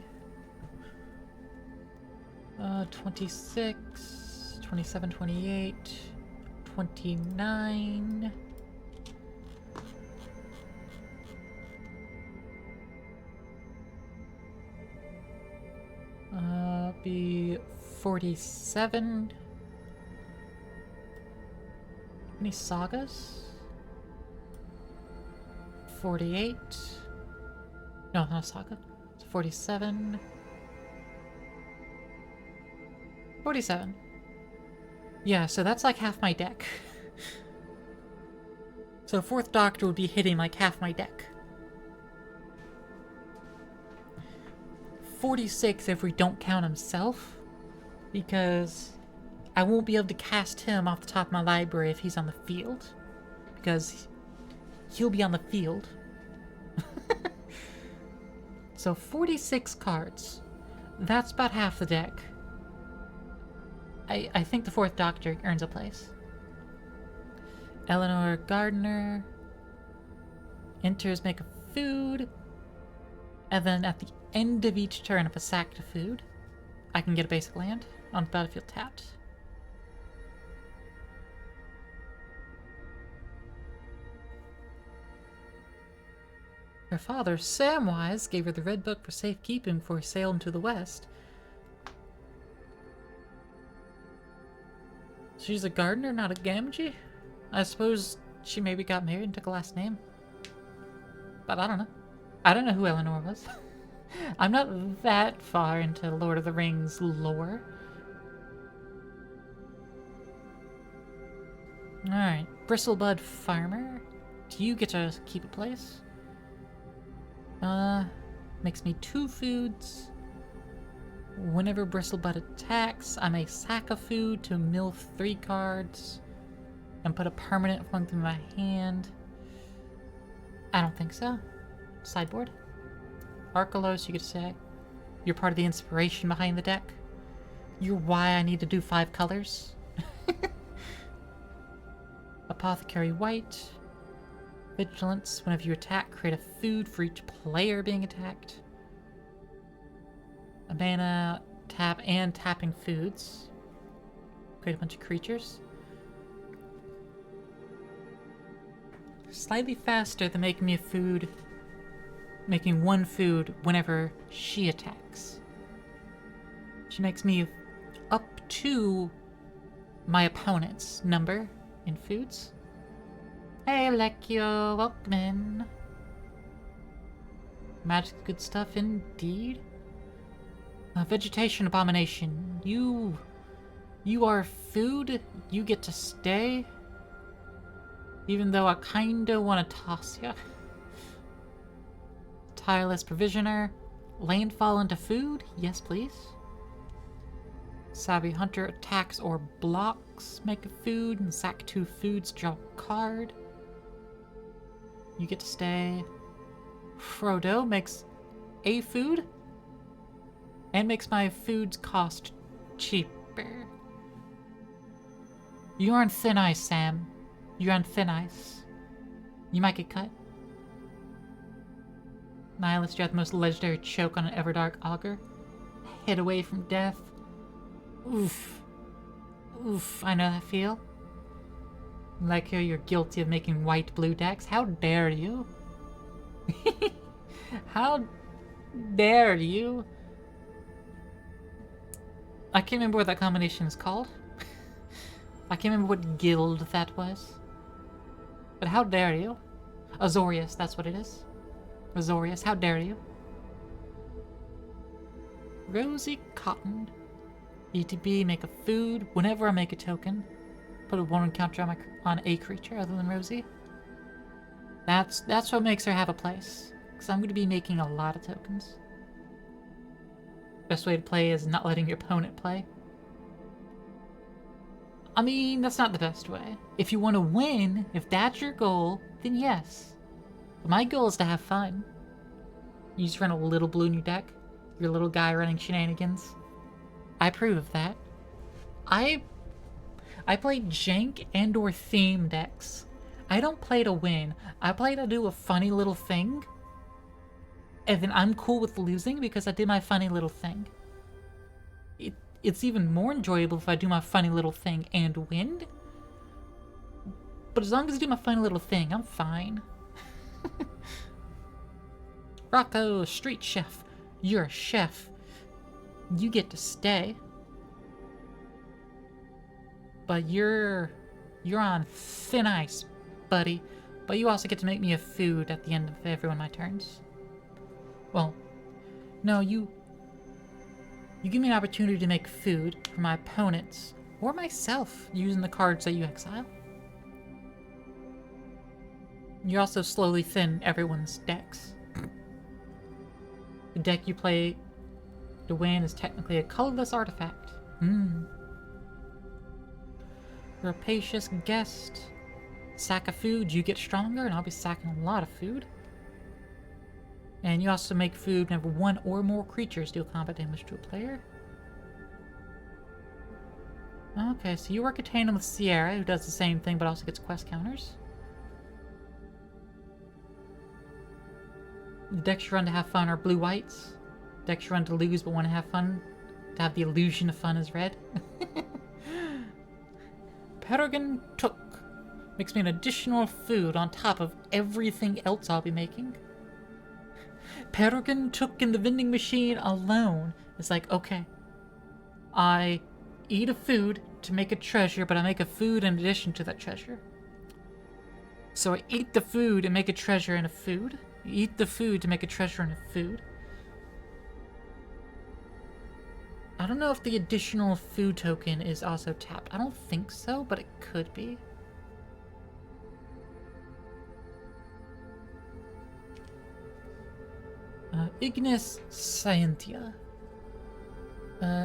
26. 27, 28, 29. Be 47. Any sagas? 48. No, not a saga. It's 47. 47. Yeah, so that's like half my deck. So Fourth Doctor would be hitting like half my deck. 46 if we don't count himself, because I won't be able to cast him off the top of my library if he's on the field, because he'll be on the field. So 46 cards. That's about half the deck. I think the Fourth Doctor earns a place. Eleanor Gardner enters, make a food, and then at the end of each turn, if I sacked a food, I can get a basic land on the battlefield tapped. Her father, Samwise, gave her the Red Book for safekeeping before he sailed into the West. She's a gardener, not a Gamgee? I suppose she maybe got married and took a last name. But I don't know. I don't know who Eleanor was. I'm not that far into Lord of the Rings lore. Alright, Bristlebud Farmer. Do you get to keep a place? Makes me 2 foods. Whenever Bristlebud attacks, I may sack a food to mill 3 cards and put a permanent flung through my hand. I don't think so. Sideboard. Arkelos, you get to say. You're part of the inspiration behind the deck. You're why I need to do 5 colors. Apothecary White. Vigilance. Whenever you attack, create a food for each player being attacked. A mana, tap, and tapping foods. Create a bunch of creatures. Slightly faster than making me a food. Making 1 food whenever she attacks. She makes me up to my opponent's number in foods. Hey, Lekio, welcome in. Magic's good stuff indeed. Vegetation Abomination. You are food. You get to stay. Even though I kinda wanna toss ya. Tireless Provisioner. Landfall into food? Yes, please. Savvy Hunter attacks or blocks. Make a food and sack 2 foods, draw a card. You get to stay. Frodo makes a food and makes my foods cost cheaper. You're on thin ice, Sam. You're on thin ice. You might get cut. Nihilist, you have the most legendary choke on an Everdark Augur. Hid away from death. Oof. Oof, I know that feel. Like you're guilty of making white-blue decks. How dare you? How dare you? I can't remember what that combination is called. I can't remember what guild that was. But how dare you? Azorius, that's what it is. Azorius, how dare you? Rosy Cotton. ETB, make a food. Whenever I make a token, put a 1 counter on a creature other than Rosie. That's what makes her have a place. Because I'm going to be making a lot of tokens. Best way to play is not letting your opponent play. I mean, that's not the best way. If you want to win, if that's your goal, then yes. But my goal is to have fun. You just run a little blue in your deck. Your little guy running shenanigans. I approve of that. I play jank and or theme decks. I don't play to win. I play to do a funny little thing. And then I'm cool with losing because I did my funny little thing. it's even more enjoyable if I do my funny little thing and win. But as long as I do my funny little thing, I'm fine. Rocco, street chef. You're a chef. You get to stay. But you're on thin ice, buddy. But you also get to make me a food at the end of every one of my turns. Well, no, you give me an opportunity to make food for my opponents or myself using the cards that you exile. You also slowly thin everyone's decks. The deck you play to win is technically a colorless artifact. Rapacious guest. Sack of food, you get stronger, and I'll be sacking a lot of food. And you also make food whenever one or more creatures deal combat damage to a player. Okay, so you work a tandem with Sierra, who does the same thing but also gets quest counters. The decks you run to have fun are blue-whites. Decks you run to lose but want to have fun, to have the illusion of fun is red. Peregrine Took makes me an additional food on top of everything else I'll be making. Peregrine Took in the vending machine alone is like, okay, I eat a food to make a treasure, but I make a food in addition to that treasure. So I eat the food and make a treasure in a food. You eat the food to make a treasure in a food. I don't know if the additional food token is also tapped. I don't think so, but it could be. Ignis Scientia.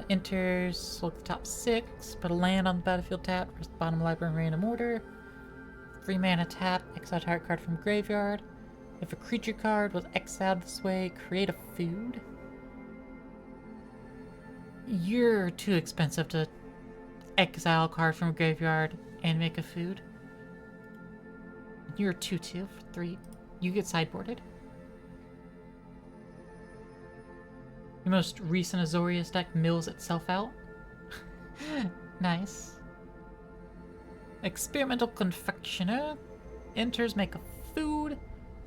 Enters, select the top 6, put a land on the battlefield tap, press the bottom library in random order. 3 mana tap, exile target card from graveyard. If a creature card was exiled this way, create a food. You're too expensive to exile a card from a graveyard and make a food. You're a 2/2 for 3. You get sideboarded. Your most recent Azorius deck mills itself out. Nice. Experimental Confectioner. Enters, make a food.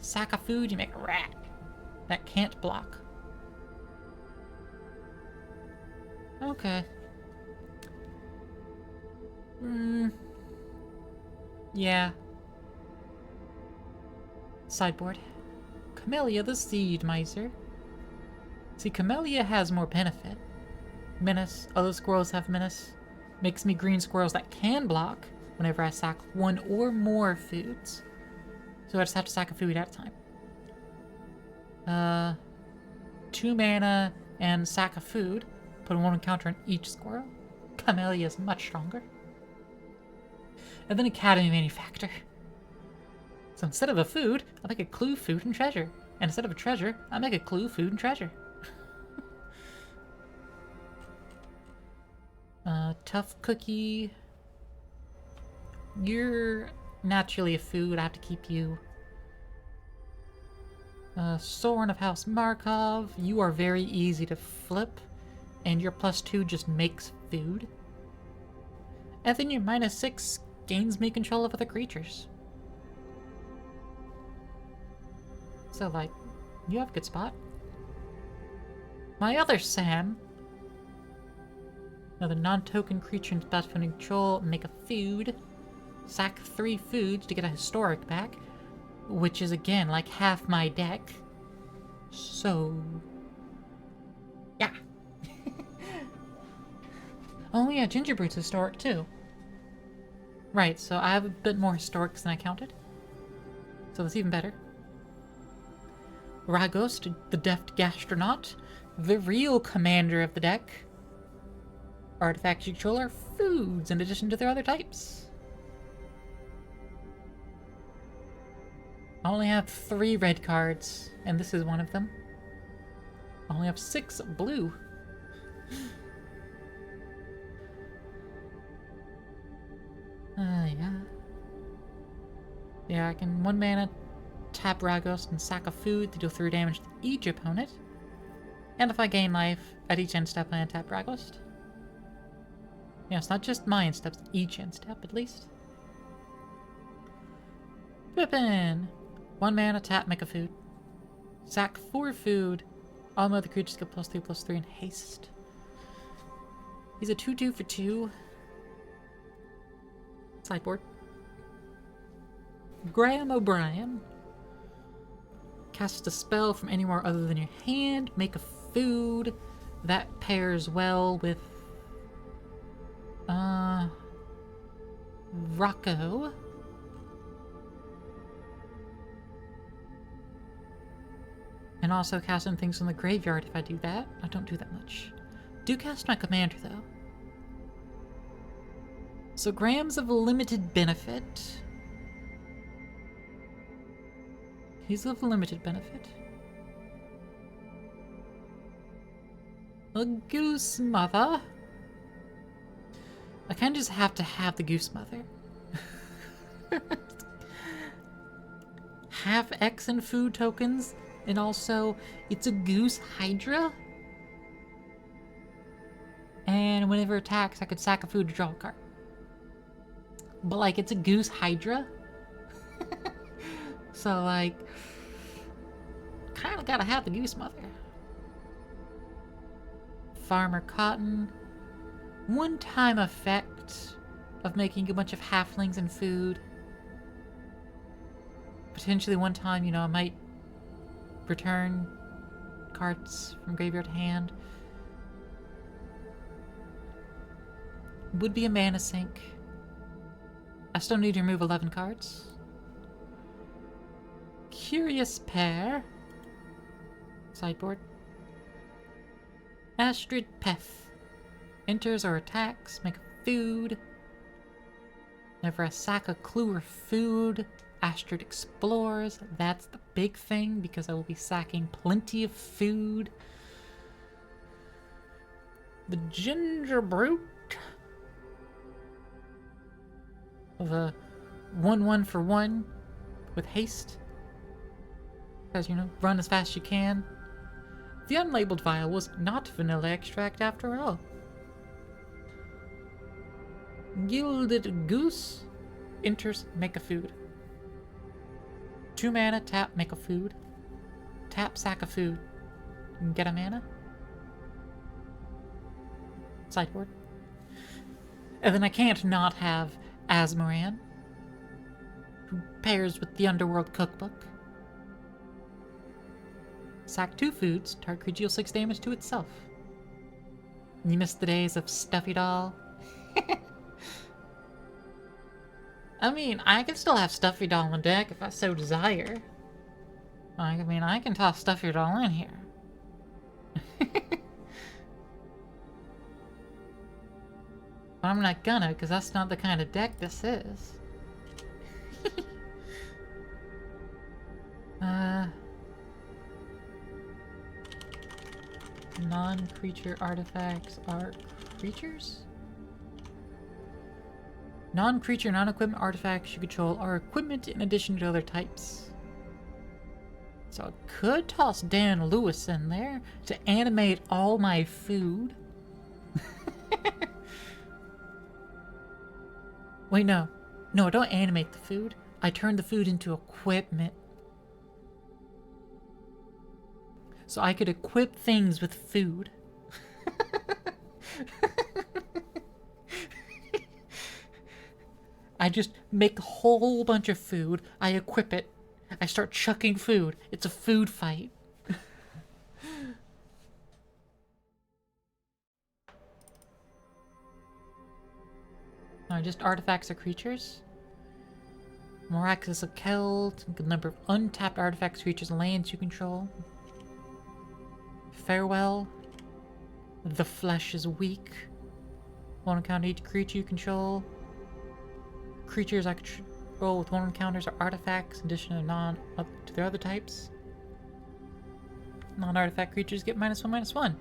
Sack of food, you make a rat. That can't block. Okay. Yeah. Sideboard. Camellia the Seed Miser. See, Camellia has more benefit. Menace. Other squirrels have Menace. Makes me green squirrels that can block whenever I sack one or more foods. So I just have to sack a food at a time. 2 mana and sack a food. Put 1 counter on each squirrel. Camellia is much stronger. And then Academy Manufactor. So instead of a food, I make a clue, food, and treasure. And instead of a treasure, I make a clue, food, and treasure. Tough Cookie. You're naturally a food. I have to keep you. Soren of House Markov. You are very easy to flip. And your +2 just makes food. And then your -6 gains me control of other creatures. So, like, you have a good spot. My other Sam. Another non-token creature in battlefield control. Make a food. Sack 3 foods to get a historic back. Which is, again, like half my deck. So... yeah. Oh yeah, Gingerbread's historic too. Right, so I have a bit more historics than I counted. So that's even better. Ragost, the deft gastronaut, the real commander of the deck. Artifact controller, foods in addition to their other types. I only have 3 red cards, and this is one of them. I only have 6 blue. Yeah. Yeah, I can 1 mana tap Ragost and sack a food to deal 3 damage to each opponent. And if I gain life, at each end step I untap Ragost. Yeah, it's not just my end steps, each end step at least. Pippin! 1 mana, tap, make a food. Sack 4 food. All other creatures get +3/+3 in haste. He's a 2/2 for 2. Sideboard. Graham O'Brien. Cast a spell from anywhere other than your hand. Make a food. That pairs well with Rocco. And also casting things from the graveyard if I do that. I don't do that much. Do cast my commander though. So Graham's of limited benefit. He's of limited benefit. A Goose Mother. I kind of just have to have the Goose Mother. Half X in food tokens, and also it's a Goose Hydra. And whenever it attacks, I could sack a food to draw a card. But like, it's a Goose Hydra. So like, kinda gotta have the Goose Mother. Farmer Cotton. One-time effect of making a bunch of halflings and food. Potentially one time, you know, I might return cards from graveyard to hand. Would be a mana sink. I still need to remove 11 cards. Curious Pair. Sideboard. Astrid Peth. Enters or attacks, make a food. Whenever I sack a clue or food, Astrid explores. That's the big thing, because I will be sacking plenty of food. The Ginger Brute. The 1/1 for 1 with haste. Because, you know, run as fast as you can. The unlabeled vial was not vanilla extract after all. Gilded Goose. Enters, make a food. 2 mana, tap, make a food. Tap, sack a food. Get a mana. Sideboard. And then I can't not have Azmoran, who pairs with the Underworld Cookbook. Sack 2 foods, target creature deals 6 damage to itself. You miss the days of Stuffy Doll? I mean, I can still have Stuffy Doll on deck if I so desire. I mean, I can toss Stuffy Doll in here. But I'm not gonna, because that's not the kind of deck this is. Non-creature artifacts are creatures? Non-creature, non-equipment artifacts you control are equipment in addition to other types. So I could toss Dan Lewis in there to animate all my food. Wait, no. No, I don't animate the food. I turn the food into equipment. So I could equip things with food. I just make a whole bunch of food. I equip it. I start chucking food. It's a food fight. No, just artifacts or creatures. Miraculous Occult. A good number of untapped artifacts, creatures, and lands you control. Farewell. The Flesh is weak. One encounter each creature you control. Creatures I control with 1 encounters are artifacts in addition to their other types. Non-artifact creatures get -1/-1.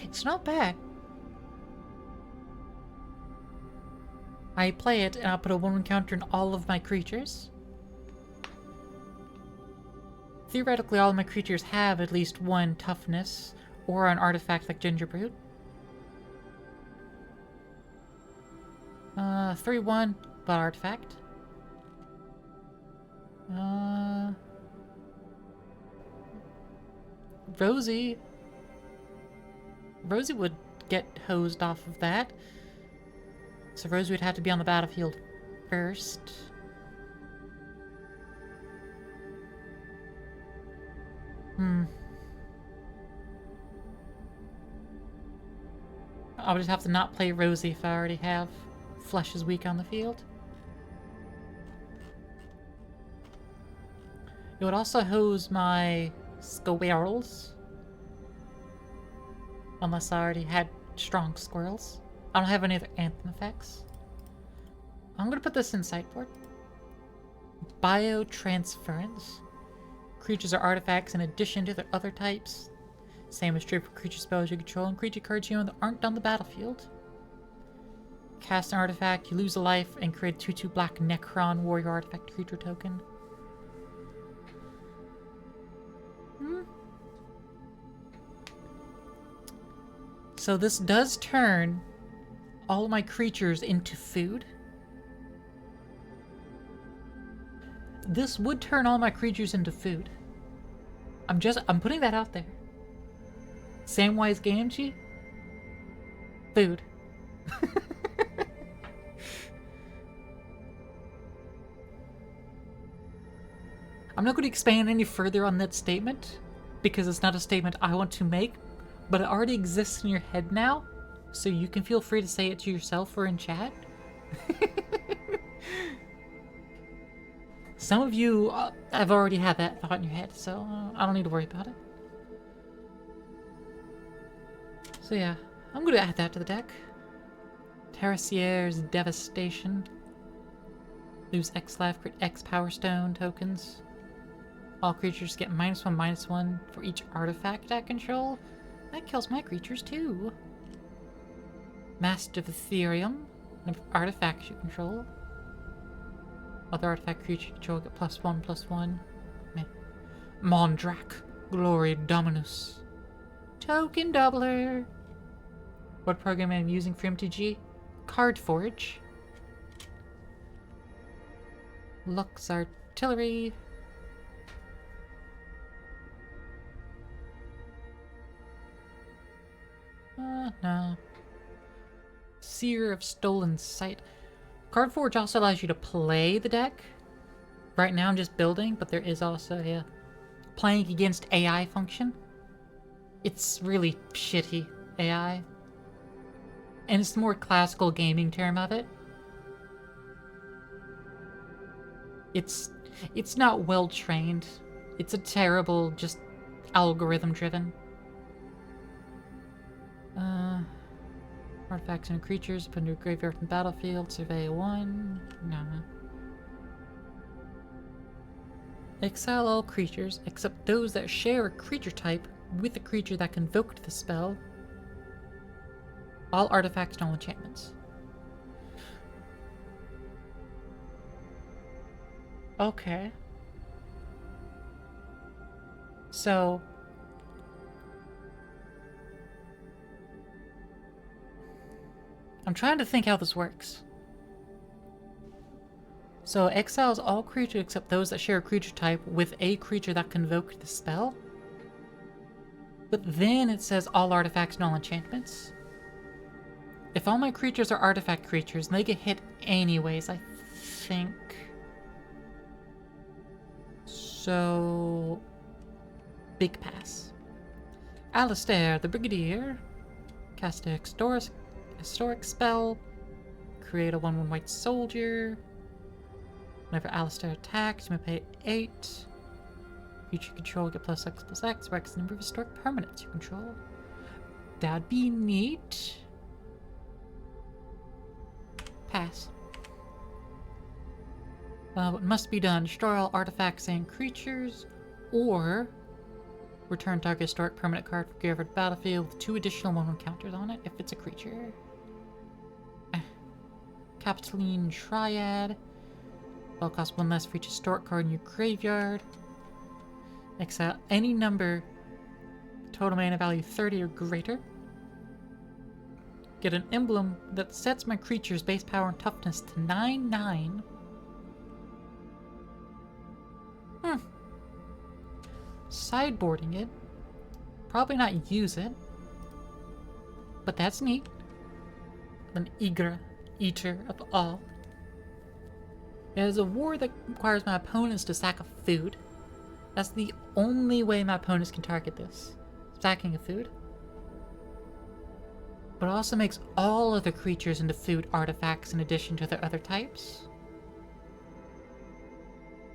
It's not bad. I play it and I'll put a 1 encounter in all of my creatures. Theoretically, all of my creatures have at least 1 toughness Or an artifact like Gingerbread. 3-1, but artifact. Rosie. Rosie would get hosed off of that. So Rosie would have to be on the battlefield first. I would just have to not play Rosie if I already have Flesh is weak on the field. It would also hose my squirrels. Unless I already had strong squirrels. I don't have any other anthem effects. I'm gonna put this in sideboard. Biotransference. Creatures are artifacts in addition to their other types. Same is true for creature spells you control and creature cards you own that aren't on the battlefield. Cast an artifact, you lose a life, and create a 2/2 black Necron warrior artifact creature token. So this does turn all of my creatures into food. This would turn all my creatures into food. I'm putting that out there. Samwise Gamgee? Food. I'm not going to expand any further on that statement, because it's not a statement I want to make, but it already exists in your head now, so you can feel free to say it to yourself or in chat. Some of you have already had that thought in your head, so I don't need to worry about it. So yeah, I'm going to add that to the deck. Terracier's Devastation. Lose X life, create X Power Stone tokens. All creatures get -1/-1 for each artifact I control. That kills my creatures too. Master of Ethereum. Number of artifacts you control. Other artifact creature you control get +1/+1. Mondrak. Glory Dominus. Token Doubler. What program am I using for MTG? Cardforge. Lux Artillery. No. Seer of Stolen Sight. Cardforge also allows you to play the deck. Right now I'm just building, but there is also a playing against AI function. It's really shitty AI. And it's the more classical gaming term of it. It's not well trained. It's a terrible, just algorithm driven. Artifacts and creatures put into a graveyard and battlefield. Survey 1. No. Exile all creatures except those that share a creature type with a creature that convoked the spell. All artifacts and all enchantments. Okay. So I'm trying to think how this works. So exiles all creatures except those that share a creature type with a creature that convoked the spell. But then it says all artifacts and all enchantments. If all my creatures are artifact creatures, and they get hit anyways, I think. So big pass. Alistair the Brigadier. Cast a historic spell. Create a 1/1 white soldier. Whenever Alistair attacks, you may pay 8. Creature control get +X/+X, where X is the number of historic permanents you control. That'd be neat. Pass. What must be done? Destroy all artifacts and creatures, or return target historic permanent card from graveyard battlefield with 2 additional 1/1 counters on it if it's a creature. Capitoline Triad. Spell costs 1 less for each historic card in your graveyard. Exile any number total mana value 30 or greater. Get an emblem that sets my creature's base power and toughness to 9/9. Sideboarding it. Probably not use it. But that's neat. An Igra, Eater of All. It is a war that requires my opponents to sack a food. That's the only way my opponents can target this. Sacking a food. But it also makes all other creatures into food artifacts in addition to their other types.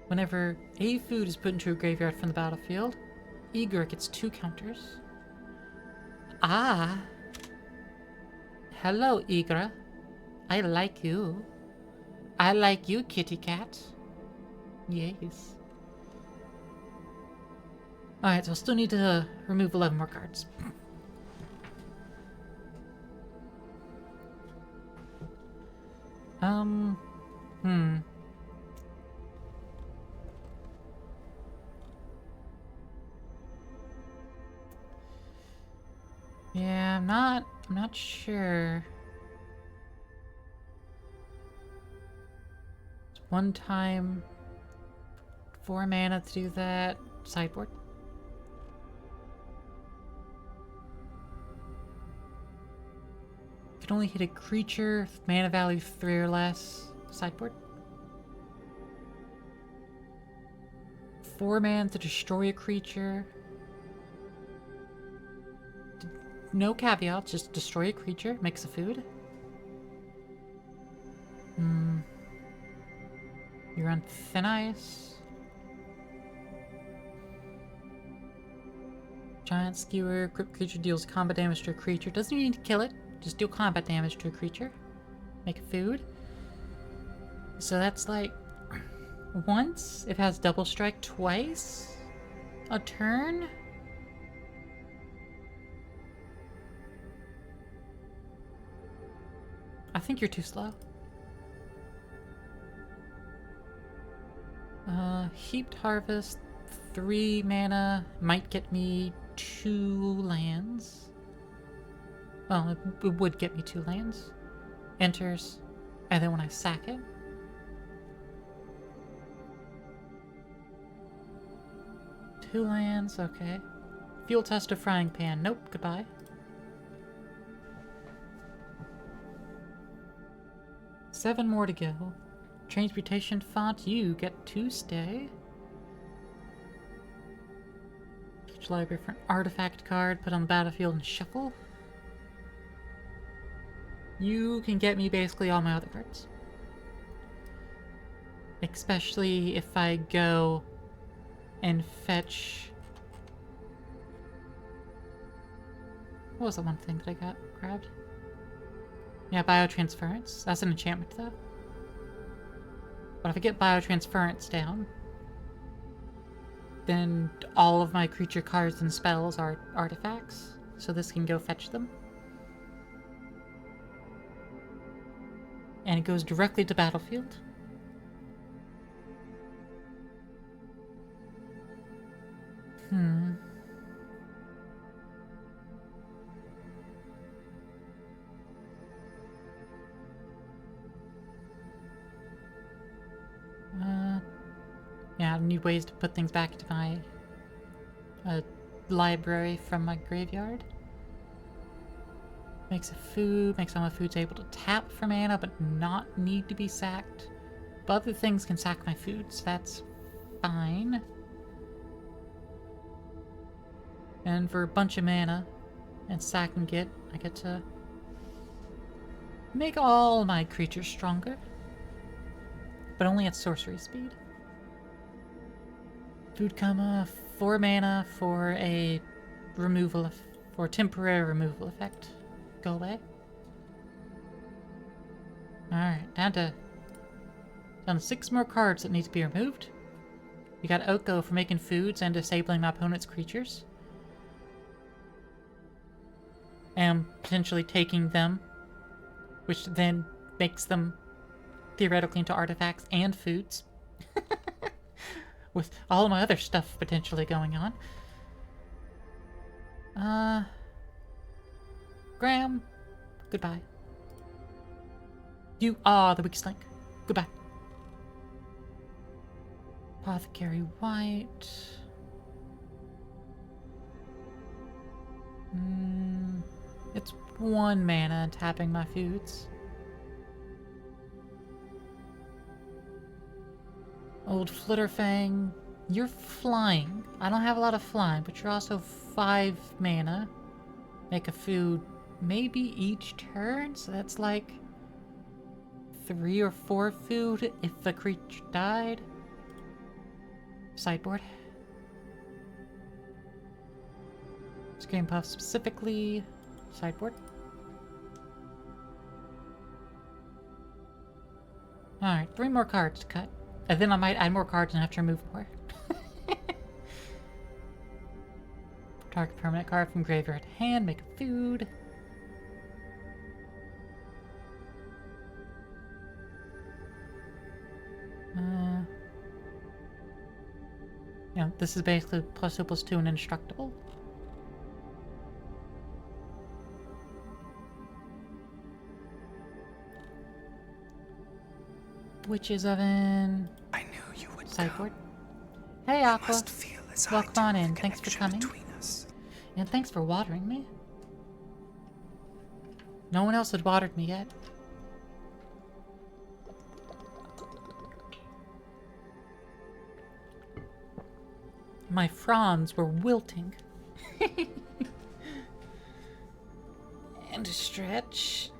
Whenever a food is put into a graveyard from the battlefield, Eager gets 2 counters. Ah! Hello, Igra. I like you. I like you, kitty cat. Yes. Alright, so I still need to remove 11 more cards. Yeah, I'm not sure. It's 1 time, 4 mana to do that. Sideboard. You can only hit a creature with mana value 3 or less. Sideboard. 4 mana to destroy a creature. No caveats, just destroy a creature, makes a food. You're on thin ice. Giant Skewer, crypt creature deals combat damage to a creature. Doesn't need to kill it, just deal combat damage to a creature. Make a food. So that's like once. It has double strike twice a turn. I think you're too slow. Heaped Harvest, 3 mana, might get me 2 lands. Well, it would get me 2 lands. Enters, and then when I sack it. Two lands, okay. Fuel Test of Frying Pan, nope, goodbye. Seven more to go. Transmutation Font, you get to stay. Search library for an artifact card, put on the battlefield and shuffle. You can get me basically all my other cards. Especially if I go and fetch... What was the one thing that I got grabbed? Yeah, Biotransference. That's an enchantment, though. But if I get Biotransference down, then all of my creature cards and spells are artifacts, so this can go fetch them. And it goes directly to battlefield. Yeah, I need ways to put things back into my library from my graveyard. Makes a food, makes all my foods able to tap for mana, but not need to be sacked. But other things can sack my food, so that's fine. And for a bunch of mana and sack and get, I get to make all my creatures stronger. But only at sorcery speed. Food comma, 4 mana for a removal for temporary removal effect. Go away. Alright, down to 6 more cards that need to be removed. We got Oko for making foods and disabling my opponent's creatures. And potentially taking them, which then makes them theoretically into artifacts and foods. With all my other stuff potentially going on. Graham, goodbye. You are the weakest link. Goodbye. Apothecary White. It's 1 mana and tapping my foods. Old Flitterfang. You're flying. I don't have a lot of flying, but you're also 5 mana. Make a food maybe each turn, so that's like 3 or 4 food if the creature died. Sideboard. Scream Puff specifically. Sideboard. Alright, 3 more cards to cut. And then I might add more cards and have to remove more. Target permanent card from graveyard hand, make a food. Yeah, this is basically +2/+2 and indestructible. Witch's Oven. I knew you would Sideboard. come. Hey, You Aqua. must feel as I Welcome do on the in. Thanks for connection coming. between us. And thanks for watering me. No one else had watered me yet. My fronds were wilting. And a stretch.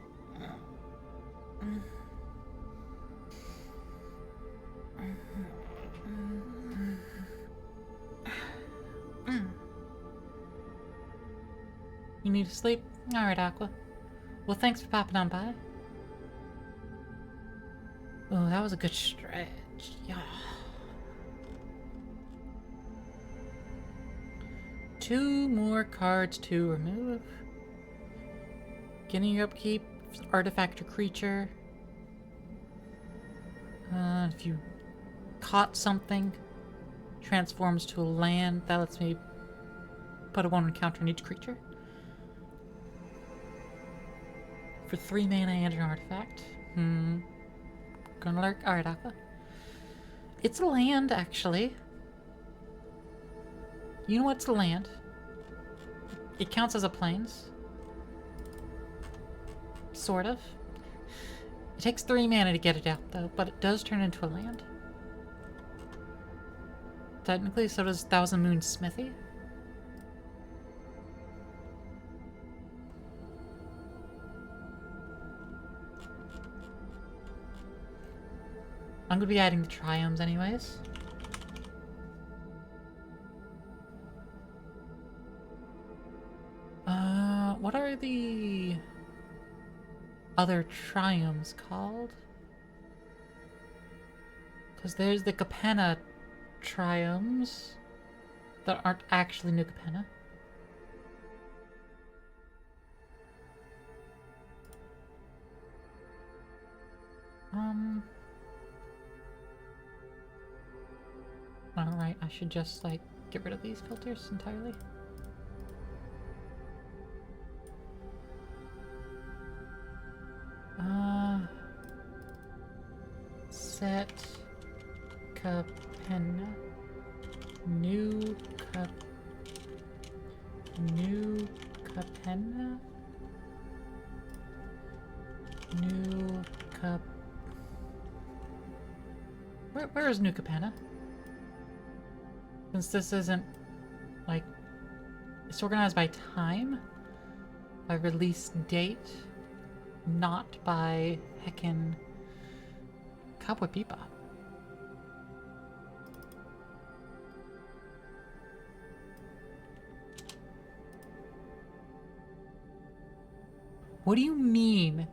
You need to sleep? Alright, Aqua. Well, thanks for popping on by. Oh, that was a good stretch. Yeah. 2 more cards to remove. Getting your upkeep, artifact or creature. If you caught something, transforms to a land. That lets me put a 1 counter on each creature. For 3 mana and an artifact. Gonna lurk. Alright, Aqua. It's a land, actually. You know what's a land? It counts as a plains. Sort of. It takes 3 mana to get it out, though, but it does turn into a land. Technically, so does Thousand Moon Smithy. I'm gonna be adding the triomes anyways. What are the other triomes called? Because there's the Capenna triomes that aren't actually New Capenna. Alright, I should just, like, get rid of these filters entirely. Set Capenna. New Capenna. New Cap. Where is New Capenna? Since this isn't, like, it's organized by time, by release date, not by heckin' Cowboy Bebop. What do you mean,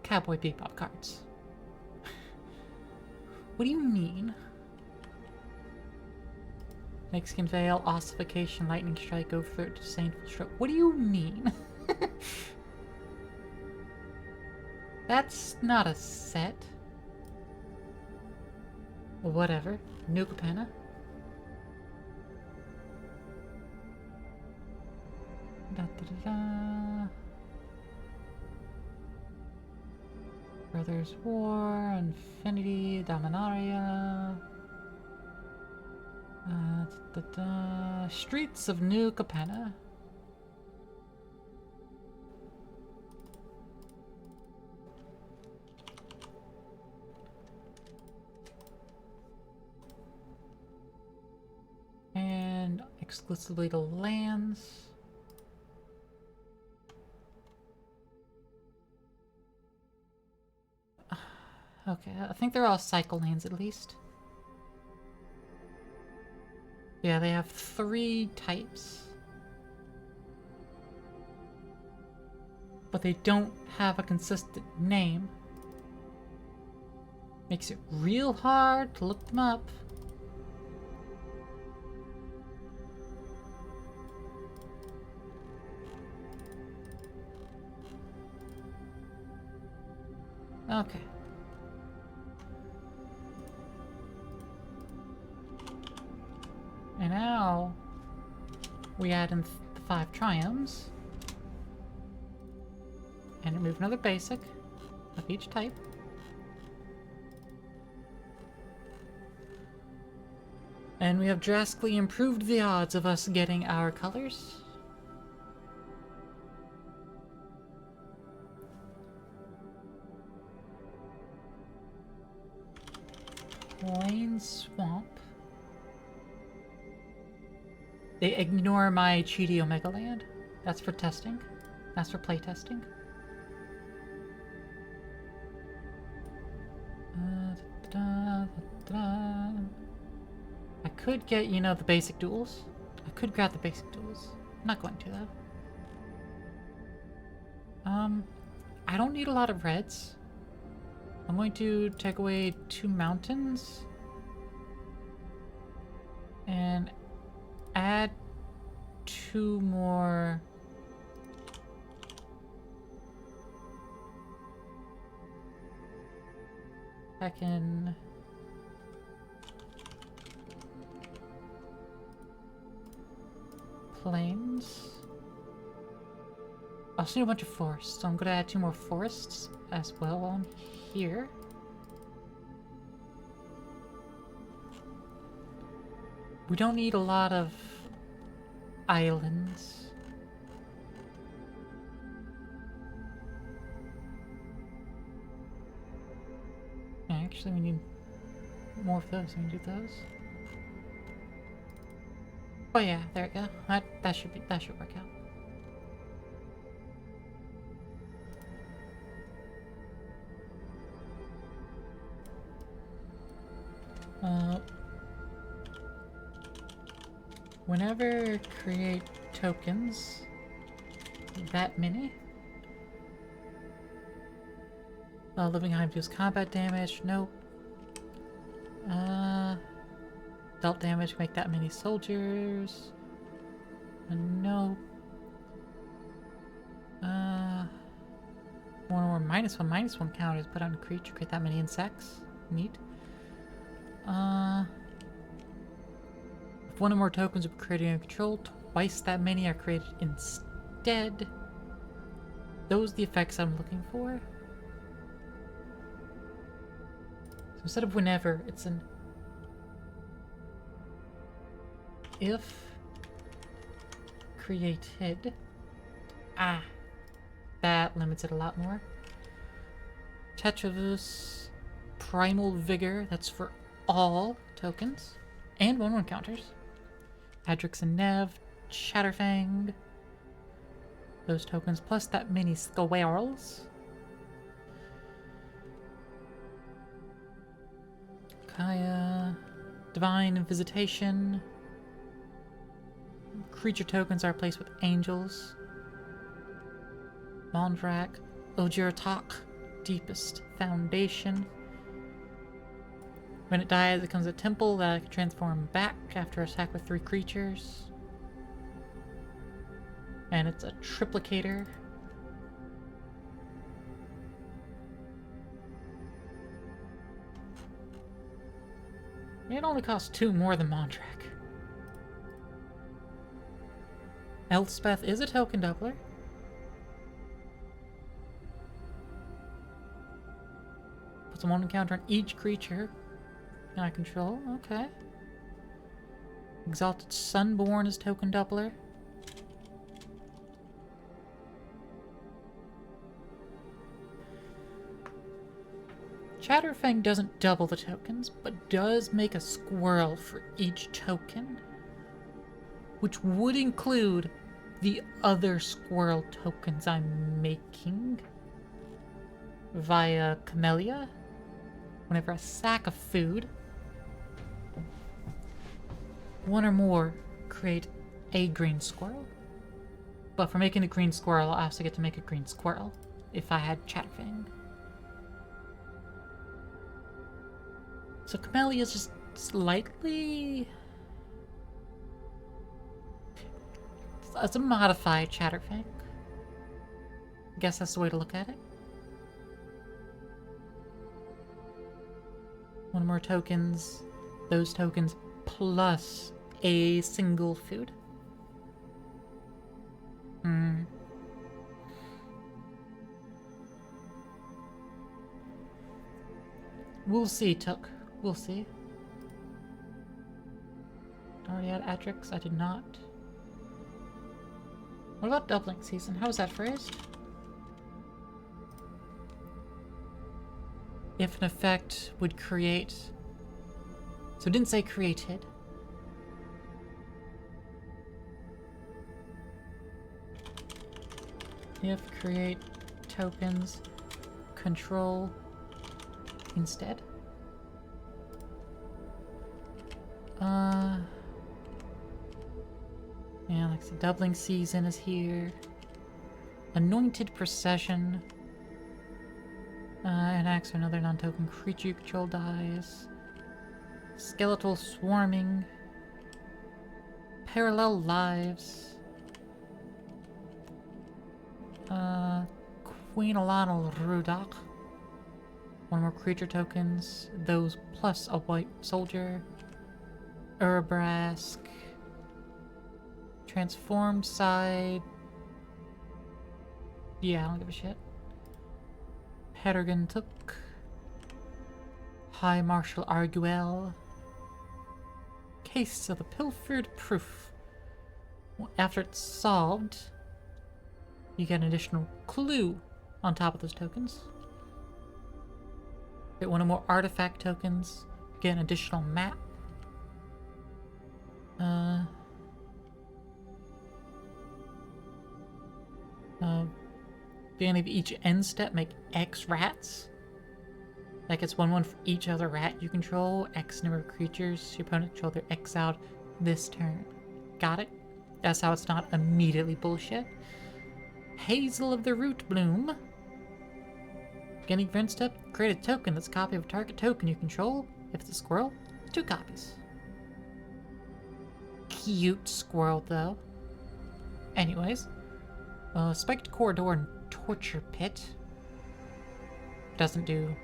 Cowboy Bebop cards? What do you mean? Mexican Veil, Ossification, Lightning Strike, Overthrow, Disdainful Stroke. What do you mean? That's not a set. Whatever. New Capenna. Da, da, da, da. Brothers War, Infinity, Dominaria. Da, da, da. Streets of New Capenna. And exclusively to lands. Okay, I think they're all cycle lanes at least. Yeah, they have 3 types. But they don't have a consistent name. Makes it real hard to look them up. Okay. And now we add in the 5 triumphs and remove another basic of each type. And we have drastically improved the odds of us getting our colors. Plain Swamp. They ignore my Cheaty Omega Land. That's for testing. That's for play testing. I could get, you know, the basic duels. I could grab the basic duels. I'm not going to though. I don't need a lot of reds. I'm going to take away 2 mountains and add 2 more heckin' plains. I also need a bunch of forests, so I'm gonna add 2 more forests as well while I'm here. We don't need a lot of islands. Actually, we need more of those. We can do those. Oh yeah, there we go. That should work out. Whenever create tokens, that many. Living Hive deals combat damage. Nope. Dealt damage, make that many soldiers. Nope. One or -1/-1 counters put on a creature, create that many insects. Neat. If one or more tokens are created in control, twice that many are created instead. Those are the effects I'm looking for. So instead of whenever, it's an if created. That limits it a lot more. Tetravus, Primal Vigor, that's for all tokens. And 1/1 counters. Adrix and Nev, Shatterfang. Those tokens, plus that many Squirrels. Kaya, Divine Visitation. Creature tokens are placed with angels. Mondrak, Ojiratok, Deepest Foundation. When it dies, it becomes a temple that can transform back after attack with 3 creatures. And it's a triplicator. It only costs 2 more than Mondrak. Elspeth is a token doubler. Puts one encounter on each creature I control. Okay. Exalted Sunborn is token doubler. Chatterfang doesn't double the tokens, but does make a squirrel for each token, which would include the other squirrel tokens I'm making via Camellia. Whenever I sack a food, one or more create a green squirrel. But for making a green squirrel, I also get to make a green squirrel if I had Chatterfang. So Camellia is just slightly... It's a modified Chatterfang. I guess that's the way to look at it. One more tokens. Those tokens plus a single food. We'll see, Took. We'll see. Already had Atrix? I did not. What about doubling season? How is that phrased? If an effect would create... So it didn't say created. If create tokens control instead. Yeah, like the doubling season is here. Anointed Procession. Enacts another non-token creature you control dies. Skeletal Swarming. Parallel Lives. Queen Alana Rudak. One more creature tokens. Those plus a white soldier. Urabrask. Transformed side. Yeah, I don't give a shit. Petergan Took. High Marshal Arguel. Case of the Pilfered Proof. After it's solved, you get an additional clue on top of those tokens. Get one or more artifact tokens, get an additional map. Beginning of each end step, make X rats. That gets 1/1 for each other rat you control. X number of creatures your opponent control, they're X out this turn. Got it? That's how it's not immediately bullshit. Hazel of the Root Bloom. Beginning of end step, create a token that's a copy of a target token you control. If it's a squirrel, 2 copies. Cute squirrel, though. Anyways, Spiked Corridor and Torture Pit. Doesn't do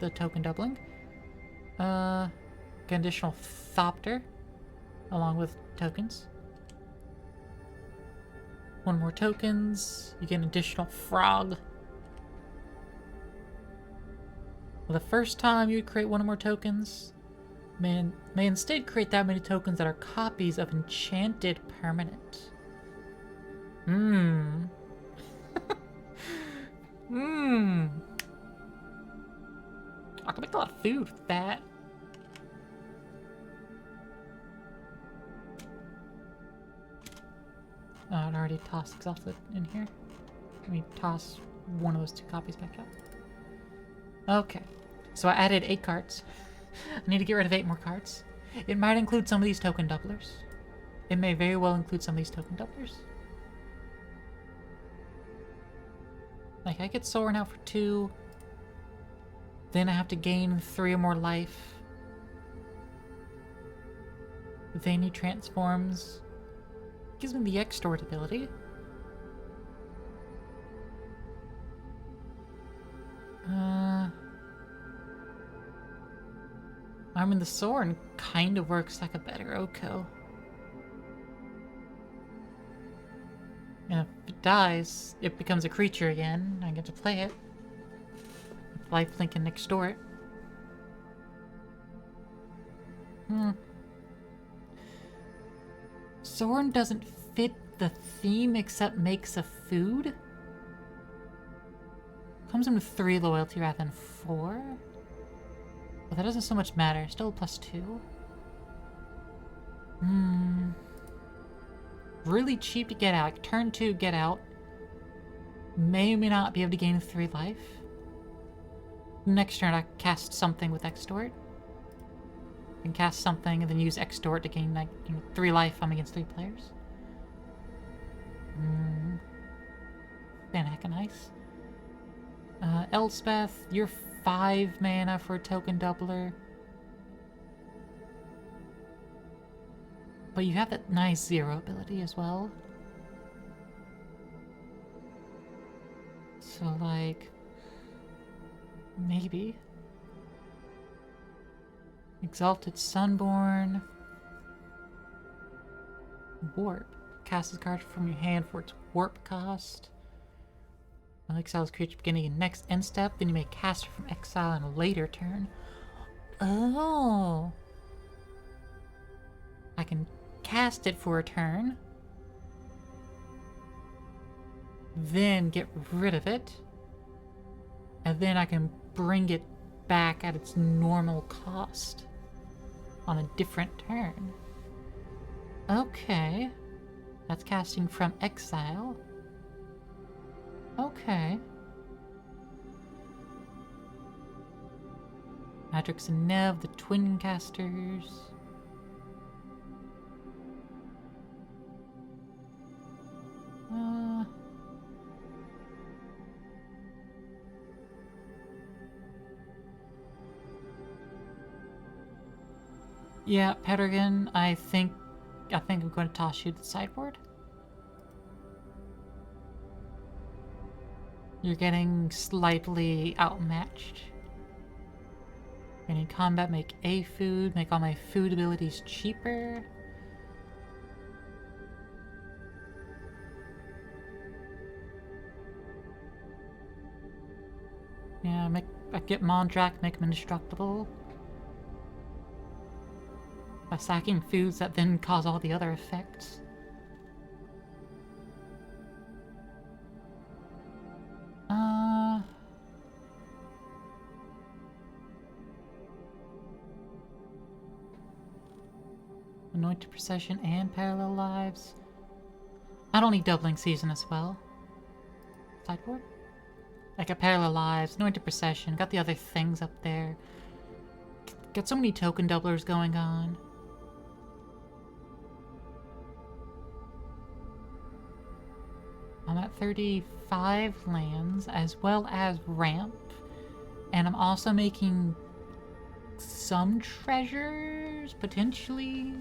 the token doubling. Get an additional Thopter along with tokens. One more tokens. You get an additional Frog. The first time you create one or more tokens, may instead create that many tokens that are copies of enchanted permanent. I can make a lot of food with that. Oh, I'd already tossed Exalted in here. Let me toss one of those 2 copies back up. Okay, so I added 8 cards. I need to get rid of 8 more cards. It might include some of these token doublers. It may very well include some of these token doublers. Like, I get Soaring out for 2. Then I have to gain 3 or more life. Then he transforms. Gives me the Extort ability. I mean, the Soaring kind of works like a better Oko. And if it dies, it becomes a creature again. I get to play it. With lifelink and next door it. Soren doesn't fit the theme except makes a food. Comes in with 3 loyalty rather than 4. But that doesn't so much matter. Still +2. Really cheap to get out. Like, turn 2, get out. May or may not be able to gain 3 life. Next turn I cast something with Extort. And cast something and then use Extort to gain like 3 life if I'm against 3 players. Then heckin' nice. Elspeth, you're 5 mana for a token doubler. But you have that nice 0 ability as well. So like, maybe. Exalted Sunborn. Warp. Cast this card from your hand for its warp cost. Exiles creature beginning in next end step, then you may cast it from exile on a later turn. Oh! I can cast it for a turn, then get rid of it, and then I can bring it back at its normal cost on a different turn. Okay. That's casting from exile. Okay. Matrix and Nev, the twin casters. Yeah, Petergan, I think I'm going to toss you to the sideboard. You're getting slightly outmatched. And in combat, make a food, make all my food abilities cheaper. Yeah, I get Mondrak, make them indestructible. By sacking foods that then cause all the other effects. Anointed Procession and Parallel Lives. I don't need Doubling Season as well. Sideboard? I got Parallel Lives, Anointed Procession, got the other things up there. Got so many token doublers going on. I'm at 35 lands, as well as ramp. And I'm also making some treasures, potentially.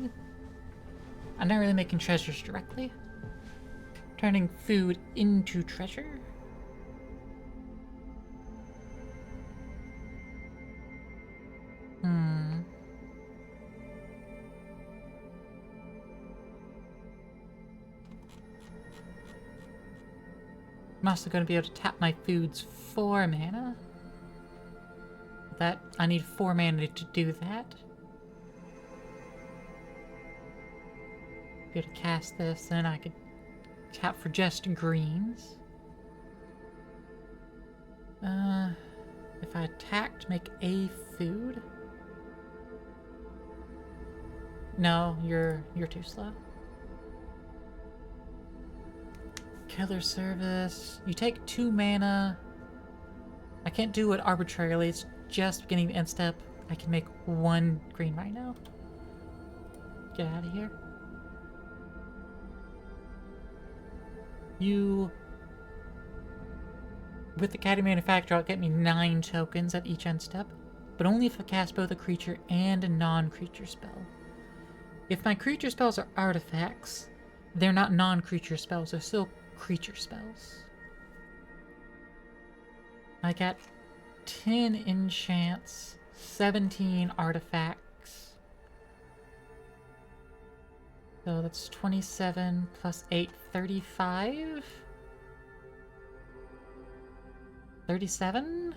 I'm not really making treasures directly. Turning food into treasure. I'm also going to be able to tap my foods 4 mana. That I need 4 mana to do that. Be able to cast this, then I could tap for just greens. If I attacked, make a food. No, you're too slow. Killer Service. You take 2 mana. I can't do it arbitrarily. It's just beginning the end step. I can make 1 green right now. Get out of here. You... With the Caddy Manufacturer, it'll get me 9 tokens at each end step, but only if I cast both a creature and a non-creature spell. If my creature spells are artifacts, they're not non-creature spells, they're still creature spells. I got 10 enchants, 17 artifacts. So that's 27 plus 8, 35? 37?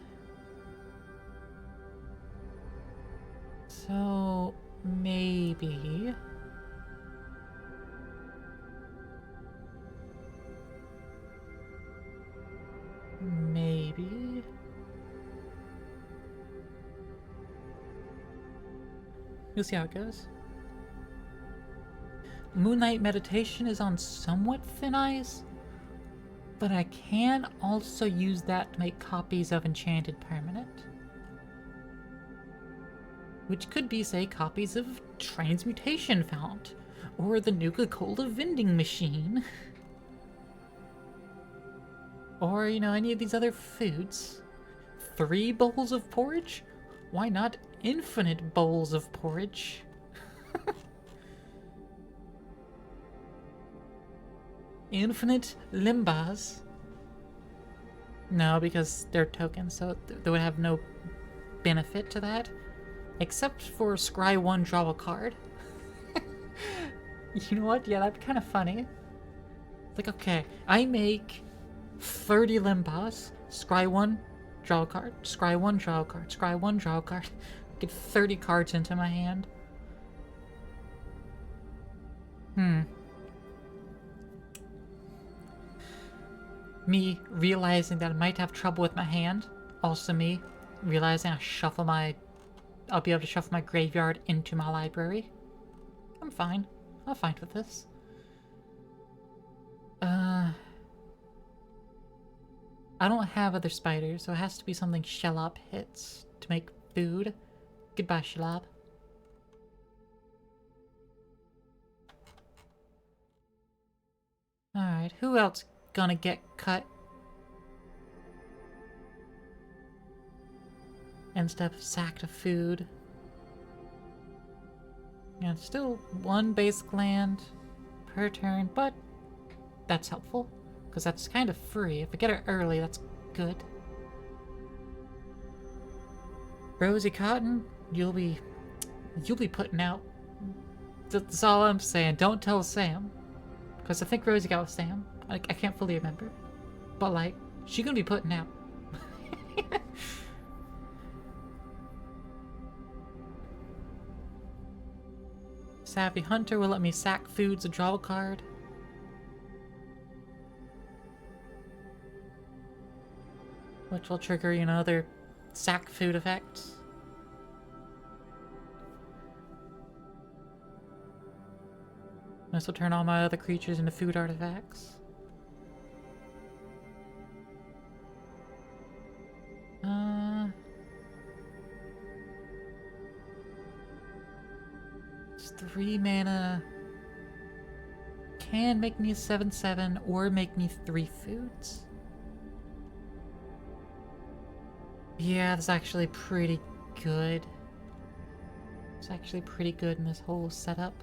So maybe... Maybe... You'll see how it goes. Moonlight Meditation is on somewhat thin ice, but I can also use that to make copies of Enchanted Permanent. Which could be, say, copies of Transmutation Fount, or the Nuka-Cola vending machine. Or, you know, any of these other foods. 3 bowls of porridge? Why not infinite bowls of porridge? Infinite limbas? No, because they're tokens, so they would have no benefit to that. Except for scry 1, draw a card. You know what? Yeah, that'd be kind of funny. Like, okay, I make 30 limbas, scry 1, draw a card, scry 1, draw a card, scry 1, draw a card. Get 30 cards into my hand. Me realizing that I might have trouble with my hand. Also me realizing I'll be able to shuffle my graveyard into my library. I'm fine. I'm fine with this. I don't have other spiders, so it has to be something Shelob hits to make food. Goodbye, Shelob. Alright, who else gonna get cut? Instead of sacked of food. Yeah, still 1 basic land per turn, but that's helpful. Because that's kind of free. If I get it early, that's good. Rosie Cotton, you'll be putting out. That's all I'm saying. Don't tell Sam. Because I think Rosie got with Sam. I can't fully remember. But, like, she's gonna be putting out. Savvy Hunter will let me sack foods and draw a card. Which will trigger, you know, other sack food effects. This will turn all my other creatures into food artifacts. It's 3 mana. Can make me a 7/7 or make me 3 foods. Yeah, that's actually pretty good. It's actually pretty good in this whole setup.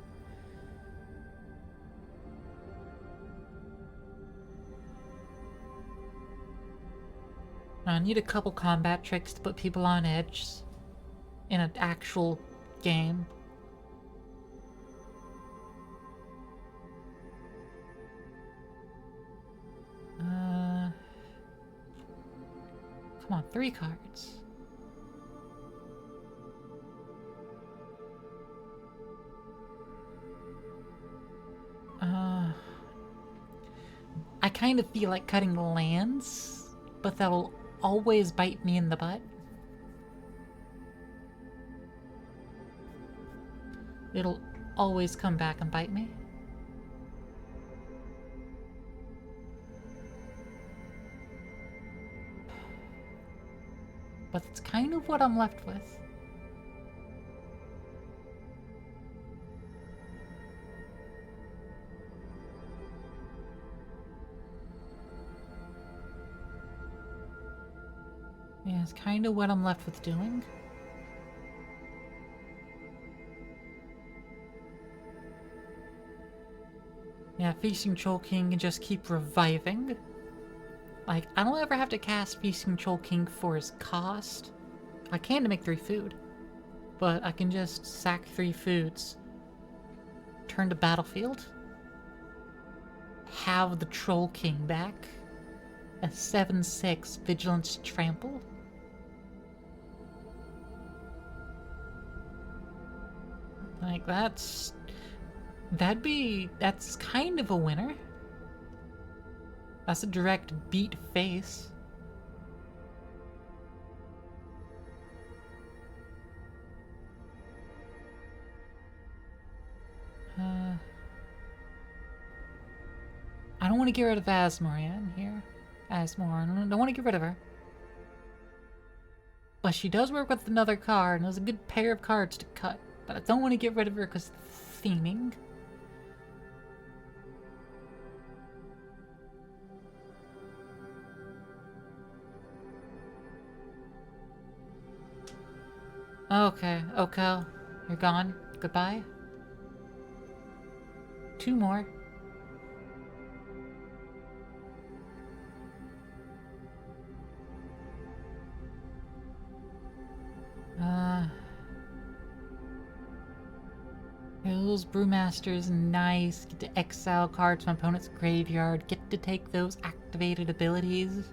I need a couple combat tricks to put people on edge in an actual game. Come on, 3 cards. I kind of feel like cutting lands, but that'll always bite me in the butt. It'll always come back and bite me. But it's kind of what I'm left with. Yeah, it's kind of what I'm left with doing. Yeah, Feasting Troll King can just keep reviving. Like, I don't ever have to cast Feasting Troll King for his cost. I can to make 3 food. But I can just sack 3 foods. return to battlefield. Have the Troll King back. A 7/6 Vigilance Trample. Like, that's kind of a winner. That's a direct beat face. I don't want to get rid of Asmoran here. Asmoran, I don't want to get rid of her. But she does work with another card, and there's a good pair of cards to cut. But I don't want to get rid of her because of the theming. Okay, Oko, you're gone. Goodbye. 2 more. Those Brewmasters, nice. Get to exile cards from opponent's graveyard. Get to take those activated abilities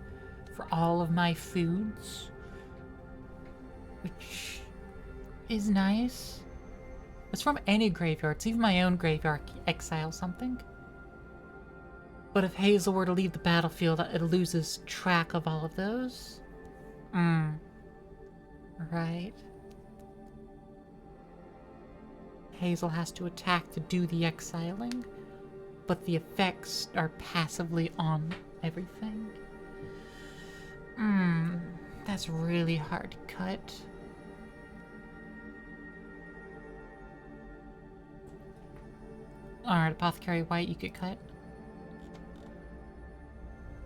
for all of my foods. Which is nice. It's from any graveyard. It's even my own graveyard. Exile something. But if Hazel were to leave the battlefield, it loses track of all of those. Right. Hazel has to attack to do the exiling, but the effects are passively on everything. That's really hard to cut. Alright, Apothecary White, you could cut.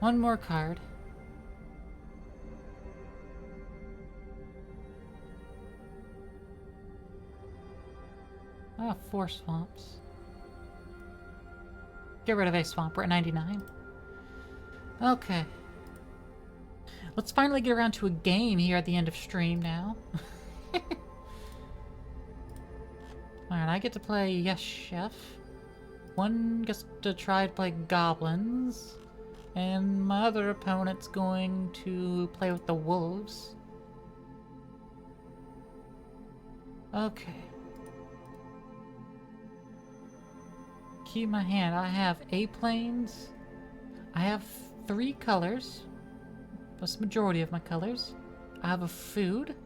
1 more card. Oh, 4 swamps. Get rid of a swamp. We're at 99. Okay. Let's finally get around to a game here at the end of stream now. Alright, I get to play Yes Chef. One gets to try to play Goblins. And my other opponent's going to play with the Wolves. Okay. Keep my hand. I have A-planes. I have 3 colors. That's the majority of my colors. I have a food.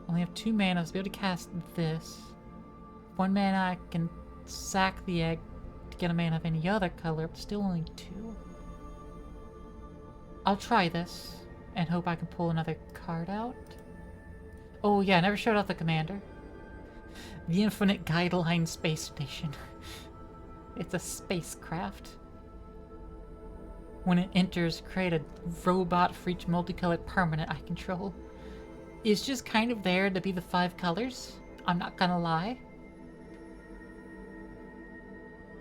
Only have 2 mana, so I'll be able to cast this. 1 mana, I can sack the egg to get a mana of any other color, but still only 2. I'll try this and hope I can pull another card out. Oh yeah, I never showed off the commander. The Infinite Guideline Space Station. It's a spacecraft. When it enters, create a robot for each multicolored permanent I control. It's just kind of there to be the 5 colors. I'm not gonna lie.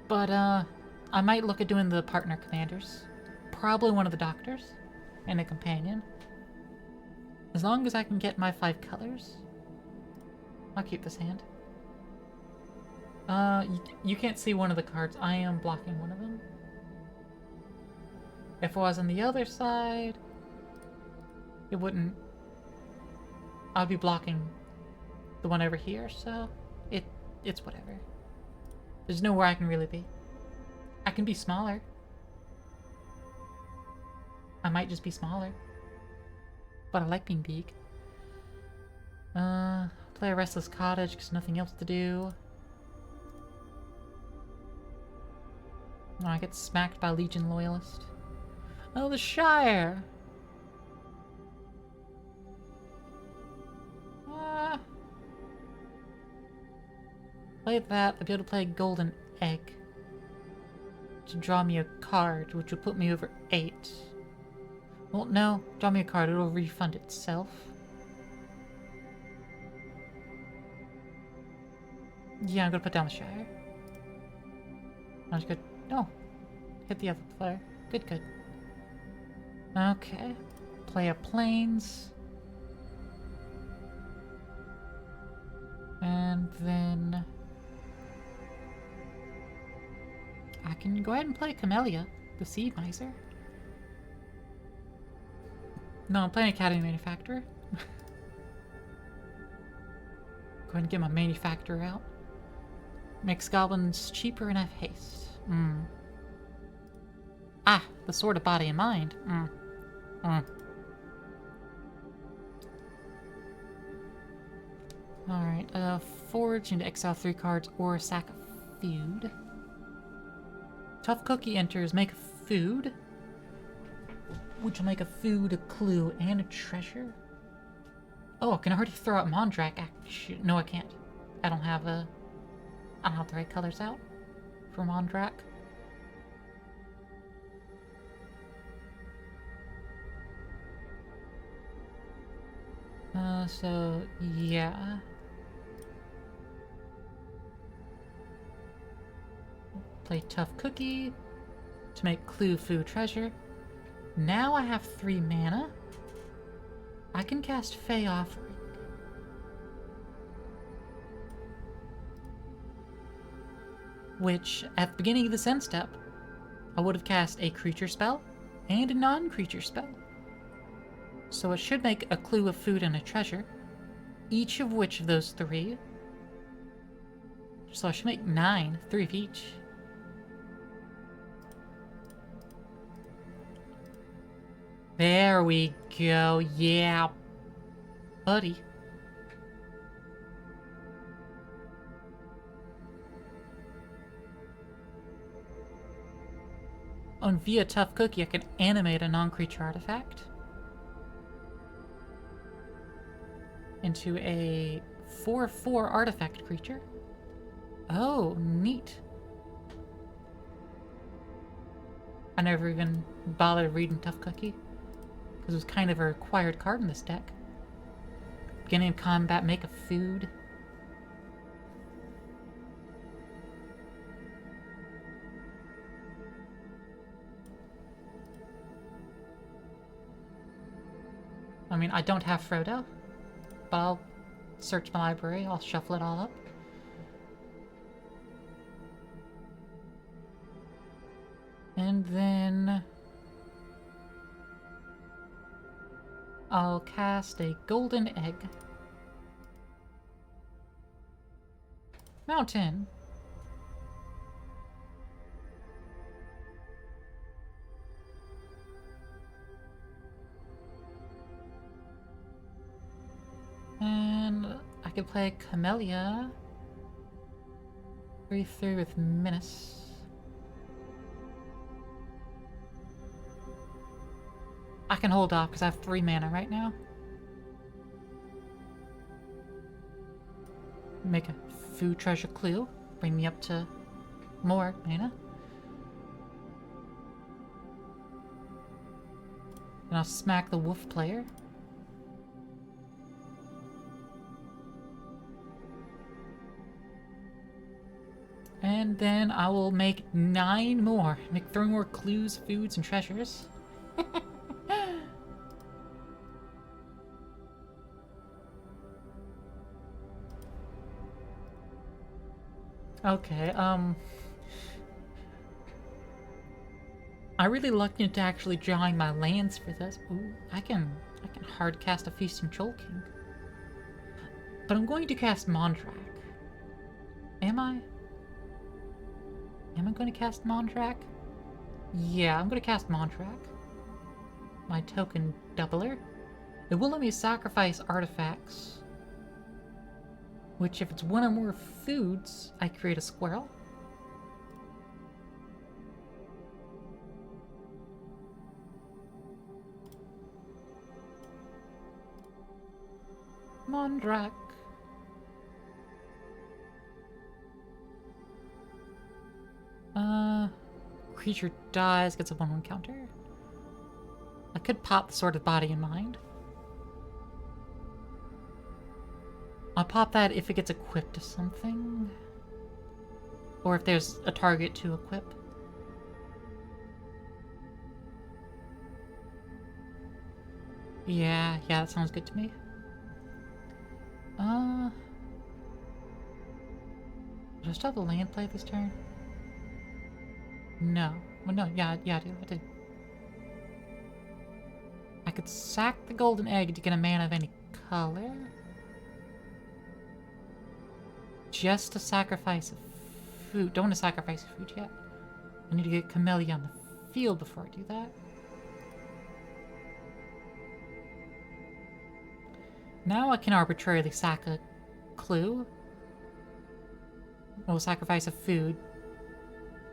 But, I might look at doing the partner commanders. Probably one of the doctors. And a companion. As long as I can get my 5 colors. I'll keep this hand. You can't see one of the cards. I am blocking one of them. If I was on the other side, it wouldn't. I'd be blocking the one over here, so it's whatever. There's nowhere I can really be. I can be smaller. I might just be smaller. But I like being big. Play a Restless Cottage because nothing else to do. Oh, I get smacked by Legion Loyalist. Oh, the Shire! Play that, I'll be able to play a Golden Egg. To draw me a card, which will put me over 8. Well, no, draw me a card, it'll refund itself. Yeah, I'm gonna put down the Shire. That was good. No. Hit the other player. Good, good. Okay. Play a Plains. And then I can go ahead and play Camellia, the Seed Miser. No, I'm playing Academy Manufacturer. Go ahead and get my Manufacturer out. Makes goblins cheaper and have haste. Ah, the Sword of Body and Mind. Alright, forge and exile 3 cards or sack a food. Tough Cookie enters, make a food. Which will make a food, a clue, and a treasure. Oh, I can already throw out Mondrak. No, I can't. I don't have the right colors out for Mondrak. So yeah. Play Tough Cookie to make clue, food, treasure. Now I have 3 mana. I can cast Fey Offering. Which, at the beginning of this end step, I would have cast a creature spell and a non-creature spell. So it should make a clue, a food, and a treasure. Each of which of those 3. So I should make 9, 3 of each. There we go, yeah, buddy. Oh, and via Tough Cookie, I can animate a non-creature artifact into a 4/4 artifact creature. Oh, neat. I never even bothered reading Tough Cookie, because it was kind of a required card in this deck. Beginning of combat, make a food. I mean, I don't have Frodo, but I'll search my library, I'll shuffle it all up. And then I'll cast a golden egg. Mountain. And I could play Camellia. 3/3 with Menace. I can hold off because I have 3 mana right now. Make a food treasure clue. Bring me up to more mana. And I'll smack the wolf player. And then I will make 9 more. Make 3 more clues, foods, and treasures. Okay, I really lucked into actually drawing my lands for this. Ooh, I can hard cast a Feasting Troll King. But I'm going to cast Mondrak. Am I? Am I going to cast Mondrak? Yeah, I'm going to cast Mondrak. My token doubler. It will let me sacrifice artifacts. Which, if it's 1 or more foods, I create a squirrel. Mondrak. Creature dies, gets a 1/1 counter. I could pop the Sword of Body and Mind. I'll pop that if it gets equipped to something. Or if there's a target to equip. Yeah, that sounds good to me. Do I still have a land play this turn? No. Well, no, yeah, I do. I could sack the golden egg to get a mana of any color. Just to sacrifice a food. Don't want to sacrifice a food yet. I need to get Camellia on the field before I do that. Now I can arbitrarily sack a clue. We'll sacrifice a food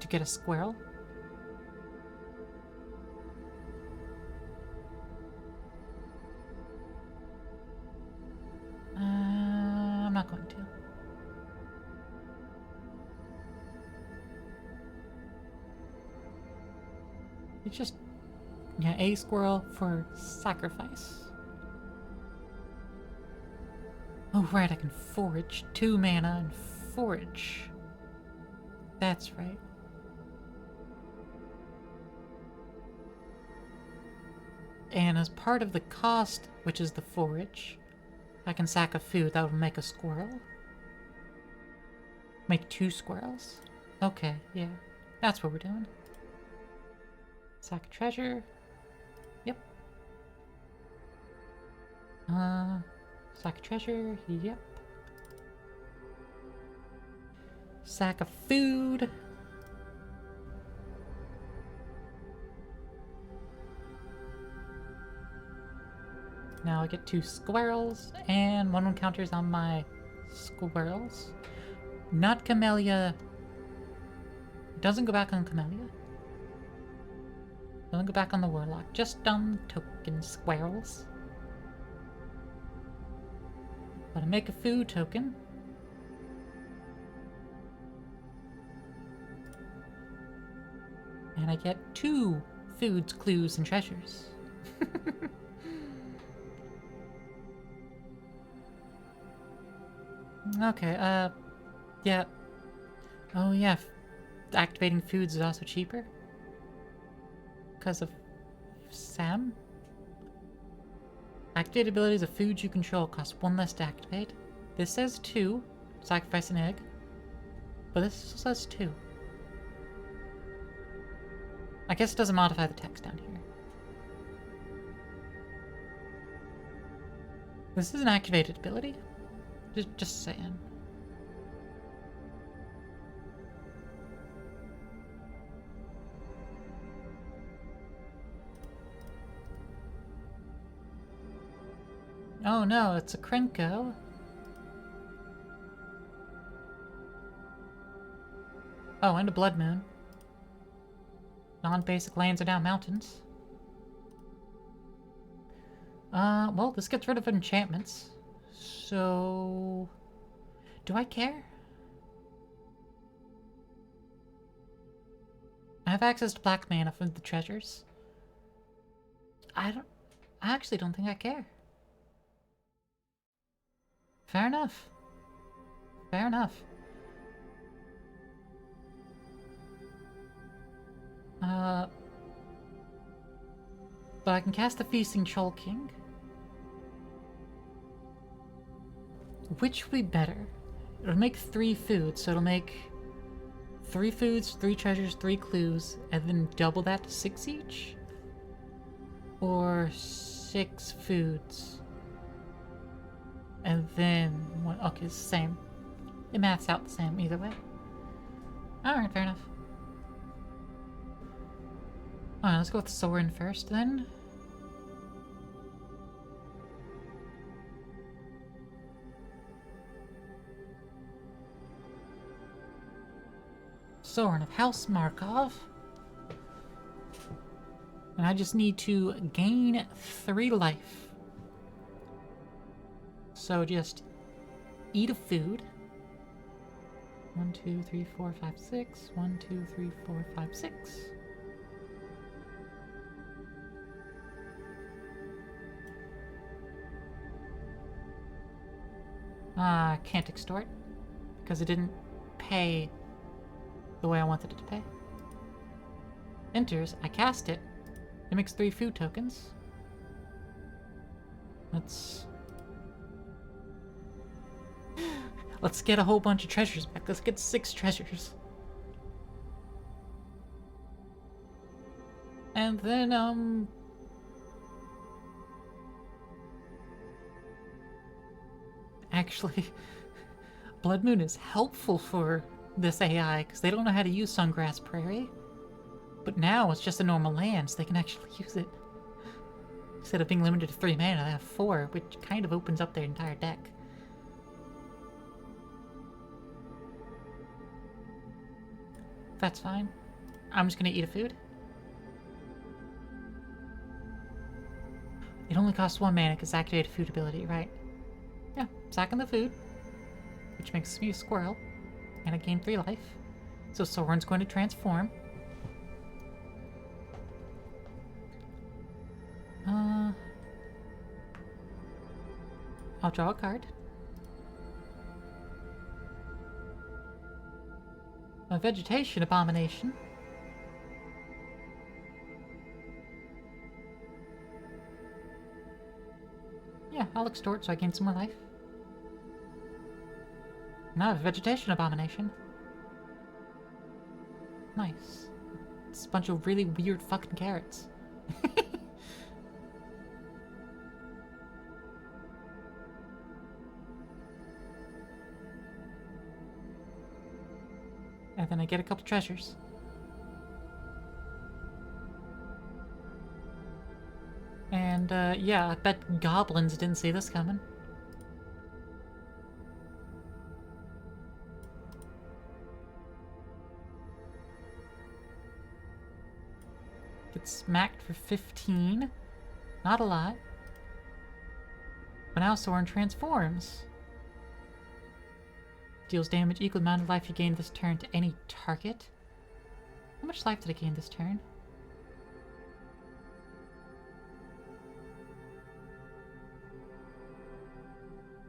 to get a squirrel. I'm not going to. It's just, yeah, a squirrel for sacrifice. Oh right, I can forage. 2 mana and forage. That's right. And as part of the cost, which is the forage, I can sack a food that would make a squirrel. Make 2 squirrels? Okay, yeah. That's what we're doing. Sack a treasure. Yep. Sack a treasure. Yep. Sack of food. Now I get 2 squirrels, and 1 counters on my squirrels. Not Camellia. Doesn't go back on Camellia. Doesn't go back on the Warlock. Just on token squirrels. But I make a food token. And I get 2 foods, clues, and treasures. Okay, yeah. Oh yeah, activating foods is also cheaper. Because of Sam? Activate abilities of foods you control cost 1 less to activate. This says 2, sacrifice an egg. But this says 2. I guess it doesn't modify the text down here. This is an activated ability. Just saying. Oh no, it's a Krenko. Oh, and a Blood Moon. Non-basic lands are now mountains. Well, this gets rid of enchantments. So... do I care? I have access to black mana from the treasures. I actually don't think I care. Fair enough. Fair enough. But I can cast the Feasting Troll King. Which would be better? It'll make 3 foods, so it'll make 3 foods, 3 treasures, 3 clues, and then double that to 6 each? Or 6 foods. And then one. Okay, it's the same. It maths out the same either way. Alright, fair enough. Alright, let's go with Sorin first then. Sorin of House Markov. And I just need to gain 3 life. So just eat a food. 1, 2, 3, 4, 5, 6. 1, 2, 3, 4, 5, 6. Can't extort because it didn't pay the way I wanted it to pay. Enters, I cast it. It makes 3 food tokens. Let's get a whole bunch of treasures back. Let's get 6 treasures. And then, actually, Blood Moon is helpful for this AI, because they don't know how to use Sungrass Prairie. But now it's just a normal land, so they can actually use it. Instead of being limited to 3 mana, they have 4, which kind of opens up their entire deck. That's fine. I'm just gonna eat a food. It only costs 1 mana because activate a food ability, right? Yeah, sacking the food, which makes me a squirrel, and I gain 3 life. So Soren's going to transform. I'll draw a card. A vegetation abomination. Yeah, I'll extort so I gain some more life. Now I have a vegetation abomination. Nice. It's a bunch of really weird fucking carrots. And then I get a couple treasures. And, yeah, I bet goblins didn't see this coming. Get smacked for 15. Not a lot. But now Soren transforms. Deals damage equal amount of life you gain this turn to any target. How much life did I gain this turn?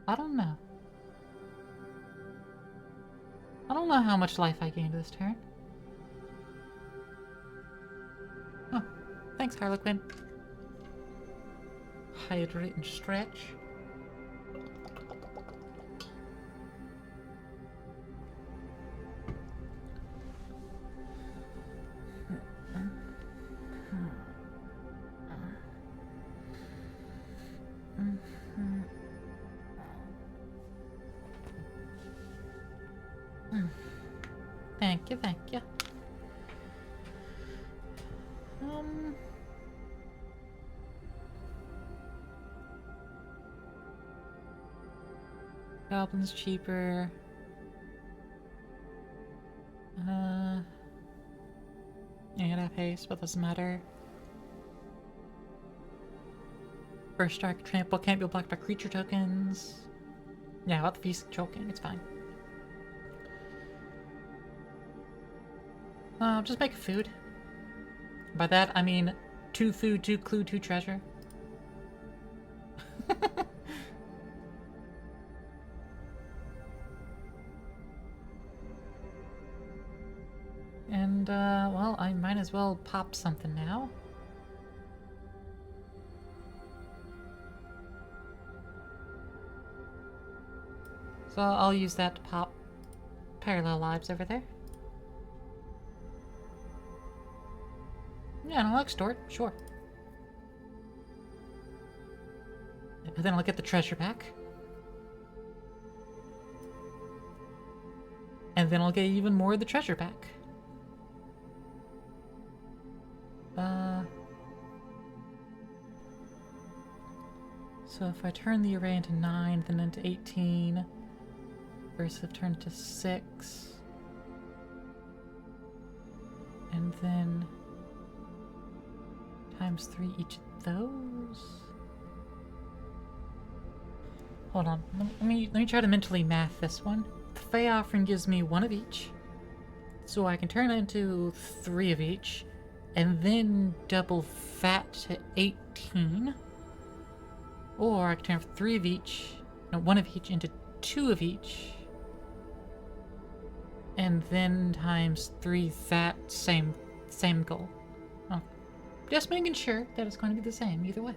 I don't know. I don't know how much life I gained this turn. Oh, thanks, Harlequin. Hydrate and stretch. Thank you, thank you. Goblin's cheaper. And I have haste, but doesn't matter. First strike, trample can't be blocked by creature tokens. Yeah, about the feast choking, it's fine. Just make food. By that, I mean 2 food, 2 clue, 2 treasure. And, well, I might as well pop something now. So I'll use that to pop parallel lives over there. Yeah, and I'll extort, sure. And then I'll get the treasure back. And then I'll get even more of the treasure back. So if I turn the array into 9, then into 18, versus turn to 6, and then times 3 each of those. Hold on, let me try to mentally math this one. The Fey Offering gives me 1 of each, so I can turn it into 3 of each, and then double that to 18. Or I can turn 3 of each, no, 1 of each into 2 of each. And then times 3 that same goal. Oh. Just making sure that it's going to be the same either way.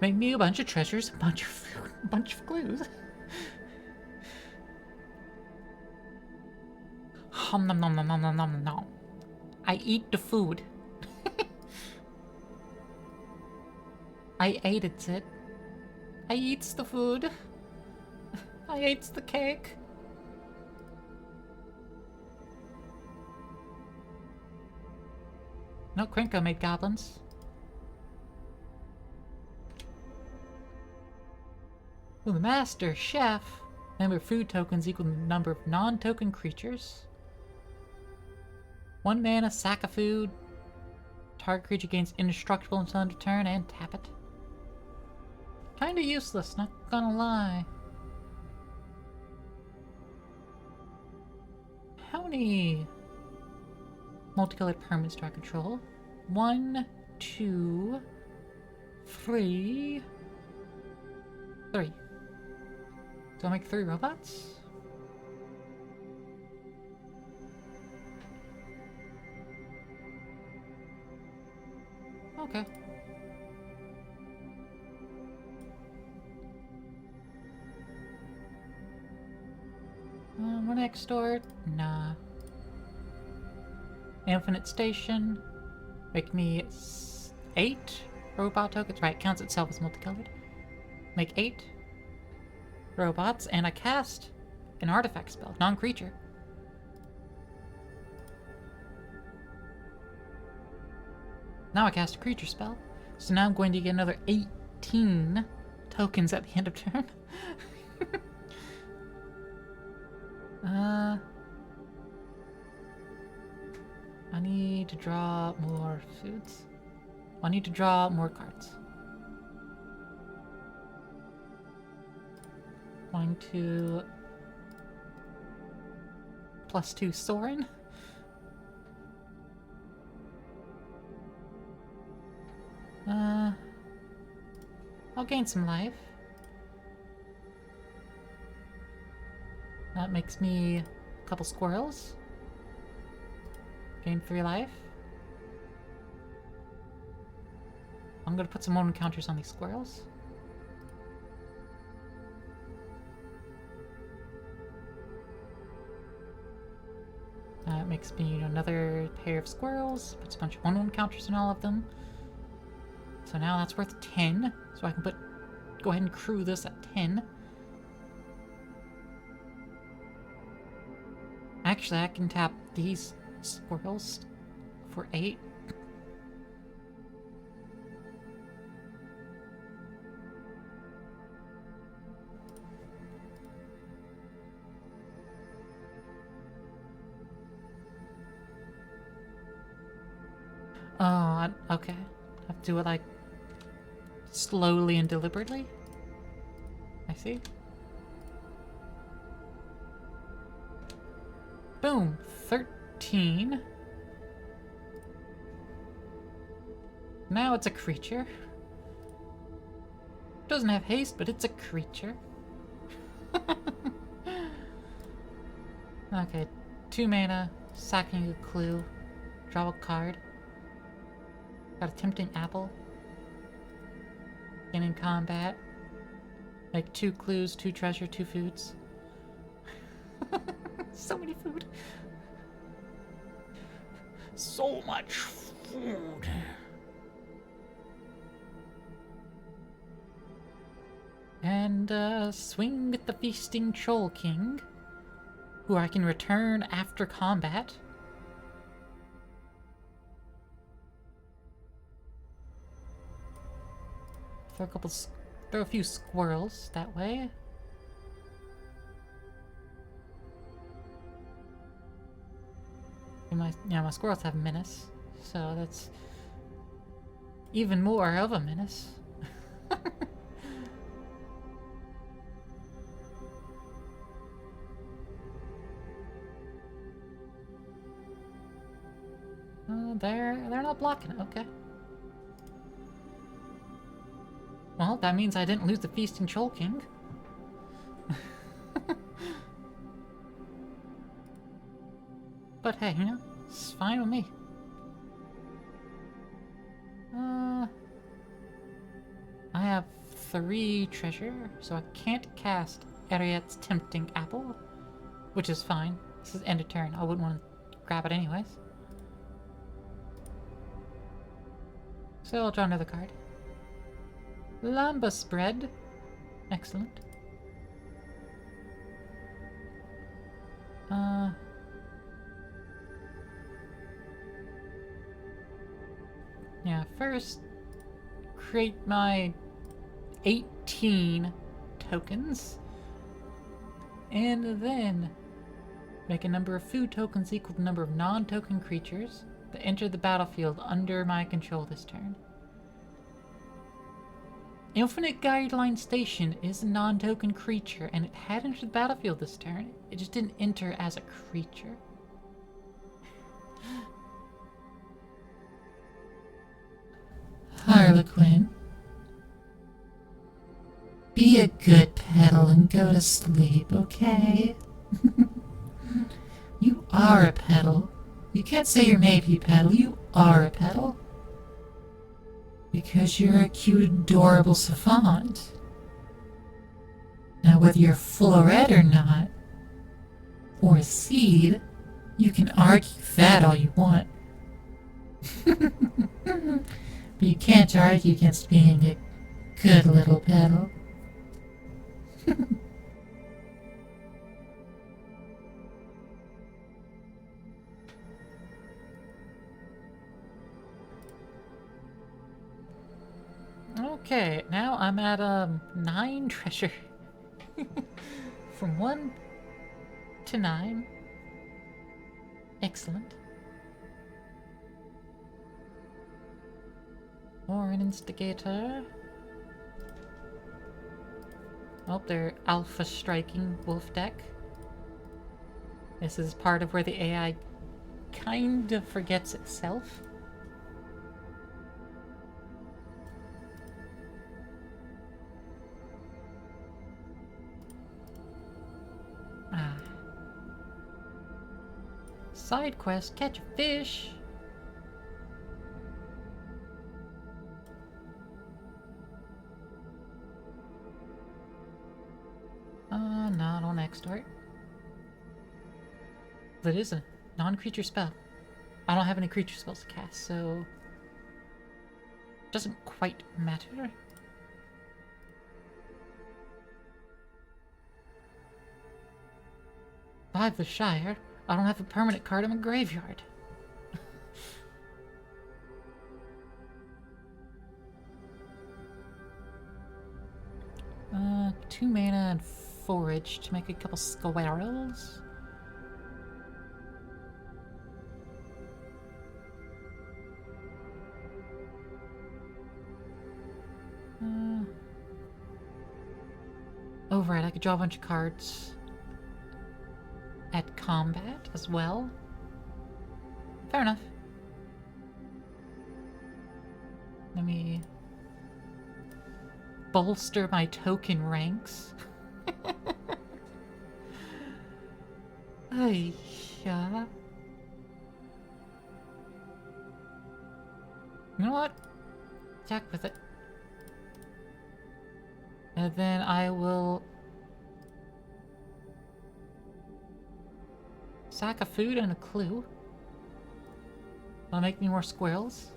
Make me a bunch of treasures, a bunch of clues. Hum nom nom nom nom nom nom nom. I eat the food. I ate it. I eats the food. I eats the cake. No, Krinko made goblins. Well, the master chef. Number of food tokens equal to the number of non-token creatures. 1 mana, sack of food. Target creature gains indestructible until end of turn, and tap it. Kinda useless, not gonna lie. How many multicolored permanents do I control? 1, 2, 3. 3. Do I make 3 robots? Okay. One next door? Nah. Infinite Station. Make me 8 robot tokens. Right, counts itself as multicolored. Make 8 robots, and I cast an artifact spell, non-creature. Now I cast a creature spell. So now I'm going to get another 18 tokens at the end of turn. I need to draw more foods. I need to draw more cards. Going to +2 Sorin. I'll gain some life. That makes me a couple squirrels. Gain 3 life. I'm gonna put some more encounters on these squirrels. That makes me another pair of squirrels. Puts a bunch of 1/1 counters in all of them. So now that's worth 10. So I can go ahead and crew this at 10. Actually, I can tap these squirrels for 8. Oh, okay. I have to do it like slowly and deliberately. I see. Boom! 13. Now it's a creature. Doesn't have haste, but it's a creature. Okay, 2 mana, sacking a clue, draw a card. Got a tempting apple. And in combat, make 2 clues, 2 treasure, 2 foods. So many food. So much food. And swing with the Feasting Troll King, who I can return after combat. Throw a few squirrels that way. And my squirrels have menace, so that's even more of a menace. They're not blocking it. Okay. Well, that means I didn't lose the Feasting Troll King. But hey, you know, it's fine with me. I have 3 treasure, so I can't cast Ariet's Tempting Apple, which is fine. This is end of turn. I wouldn't want to grab it anyways. So I'll draw another card. Lambus bread. Excellent. Yeah, first, create my 18 tokens, and then make a number of food tokens equal to the number of non-token creatures that enter the battlefield under my control this turn. Infinite Guideline Station is a non-token creature, and it had entered the battlefield this turn. It just didn't enter as a creature. Harlequin, be a good petal and go to sleep, okay? You are a petal. You can't say you're maybe a petal. You are a petal. Because you're a cute, adorable savant. Now, whether you're a floret or not, or a seed, you can argue that all you want. But you can't argue against being a good little petal. Okay, now I'm at 9 treasure. From 1 to 9. Excellent. Or an instigator. Oh, they're alpha striking wolf deck. This is part of where the AI kind of forgets itself. Side quest, catch a fish. No, I don't export. That is a non-creature spell. I don't have any creature spells to cast, so it doesn't quite matter. By the Shire, I don't have a permanent card in my graveyard. 2 mana and forage to make a couple squirrels. Oh right, I could draw a bunch of cards at combat as well. Fair enough. Let me bolster my token ranks. Ay, yeah. You know what? Attack with it. And then I will sack a food and a clue. That'll make me more squirrels.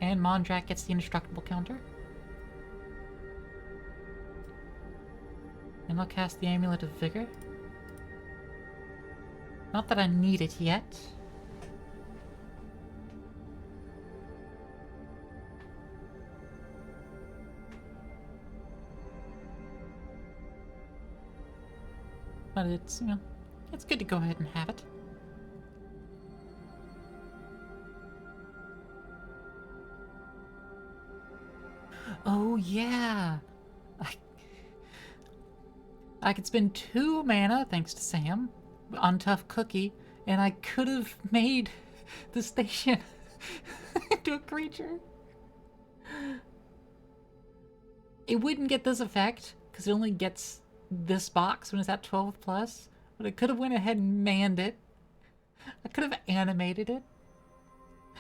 And Mondrak gets the indestructible counter. And I'll cast the Amulet of Vigor. Not that I need it yet. But it's, you know, it's good to go ahead and have it. Oh yeah! I could spend 2 mana, thanks to Sam, on Tough Cookie, and I could have made the station into a creature. It wouldn't get this effect, because it only gets this box when it's at 12 plus, but I could have went ahead and manned it. I could have animated it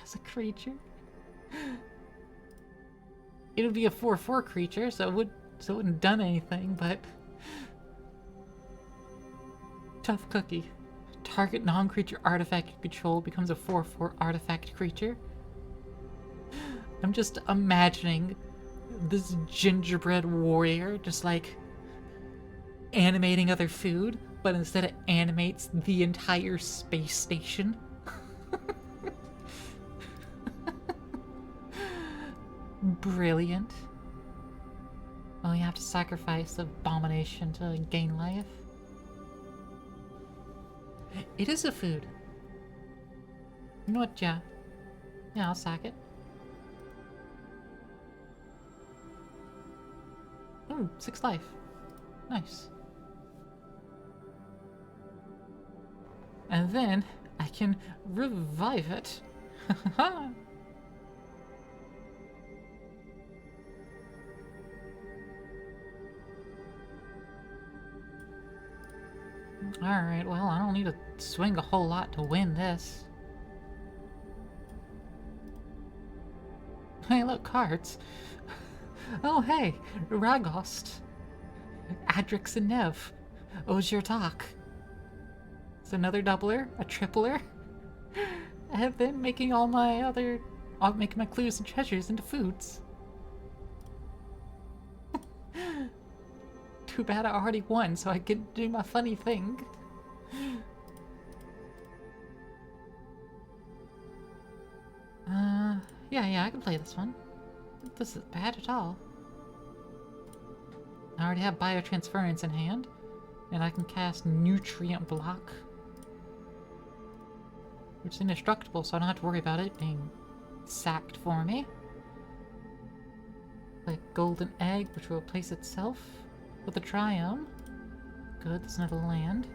as a creature. It would be a 4/4 creature, so it wouldn't have done anything, but Tough Cookie. Target non-creature artifact you control becomes a 4/4 artifact creature. I'm just imagining this gingerbread warrior just like animating other food, but instead it animates the entire space station. Brilliant. Oh, you have to sacrifice abomination to gain life. It is a food. You know what, yeah. Yeah, I'll sack it. Ooh, 6 life. Nice. And then I can revive it. Alright, well, I don't need to swing a whole lot to win this. Hey, look, cards. Oh, hey, Ragost. Adrix and Nev. Osier Talk. It's another doubler, a tripler. And then making all my other... I'll make my clues and treasures into foods. Too bad I already won, so I can do my funny thing. Yeah, I can play this one. This isn't bad at all. I already have biotransference in hand, and I can cast Nutrient Block, which is indestructible, so I don't have to worry about it being sacked for me. Like Golden Egg, which will replace itself with a Triome. Good, that's another land.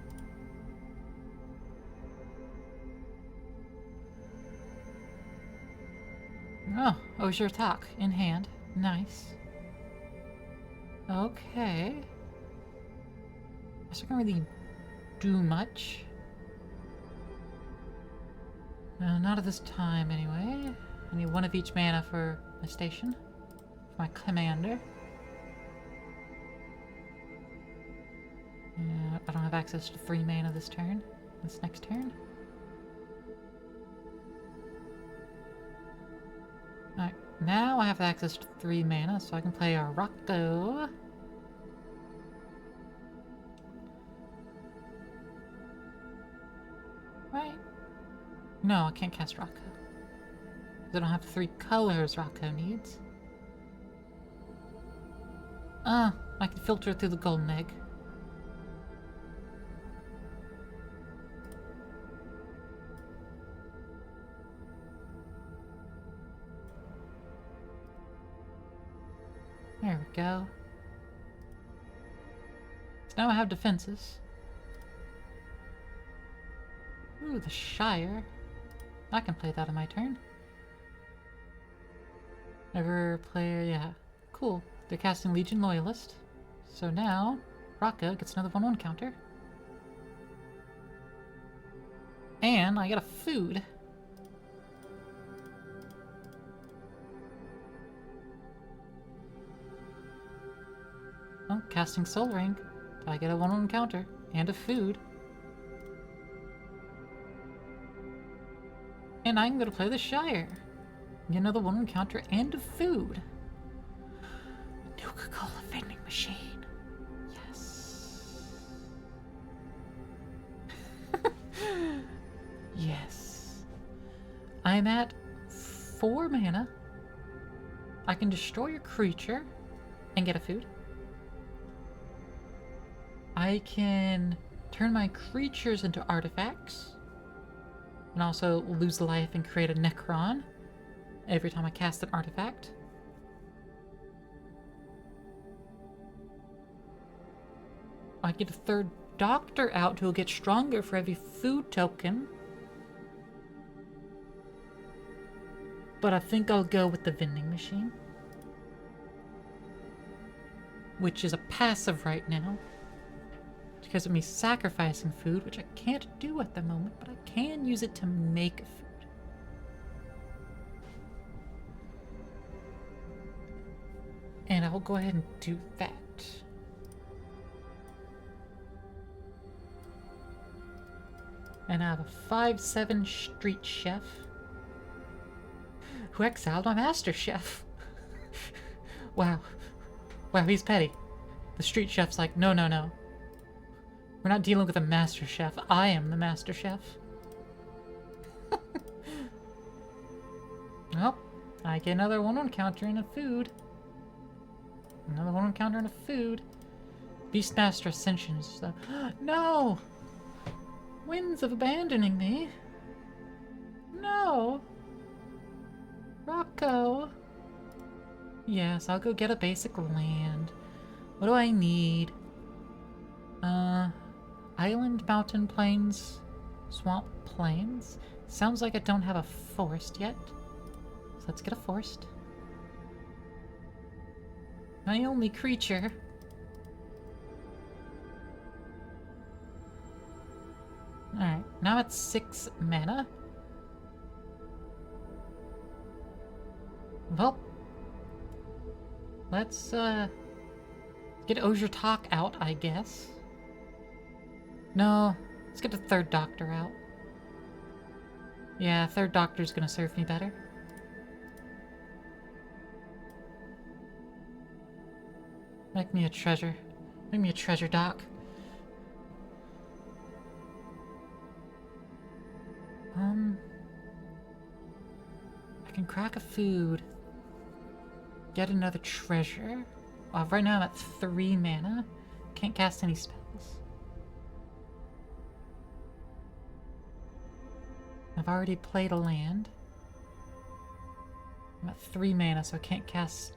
Oh, Osier Talk in hand. Nice. Okay. Guess I can't really do much. Not at this time, anyway. I need 1 of each mana for my station. For my commander. Yeah, I don't have access to 3 mana this turn. This next turn. Alright, now I have access to 3 mana, so I can play a Rocco. Right? No, I can't cast Rocco. I don't have 3 colors Rocco needs. I can filter it through the Golden Egg. There we go. So now I have defenses. Ooh, the Shire. I can play that on my turn. Never player, yeah. Cool. They're casting Legion Loyalist. So now, Rocco gets another 1/1 counter. And I get a food. Oh, casting Soul Ring. I get a 1/1 counter and a food. And I'm gonna play the Shire. Get another 1/1 counter and a food. Nuka-Cola vending machine. Yes. Yes. I'm at 4 mana. I can destroy a creature and get a food. I can turn my creatures into artifacts. And also lose life and create a Necron every time I cast an artifact. I get a 3rd Doctor out who will get stronger for every food token. But I think I'll go with the vending machine, which is a passive right now. Because of me sacrificing food, which I can't do at the moment, but I can use it to make food. And I will go ahead and do that. And I have a 5/7 Street Chef, Who exiled my master chef? Wow. Wow, he's petty. The street chef's like, no, no, no. We're not dealing with a master chef. I am the master chef. Well, I get another 1-1 counter and a food. Another 1-1 counter and a food. Beastmaster Ascension. So, no! Winds of abandoning me. No! Rocco. Yes, I'll go get a basic land. What do I need? Island, mountain, plains, swamp, plains. Sounds like I don't have a forest yet. So let's get a forest. My only creature. Alright, now it's 6 mana. Well, let's get Osier Talk out, I guess. No, let's get the third doctor out. Yeah, third doctor's gonna serve me better. Make me a treasure. Make me a treasure doc. I can crack a food. Get another treasure. Right now I'm at 3 mana. Can't cast any spells. I've already played a land. I'm at 3 mana, so I can't cast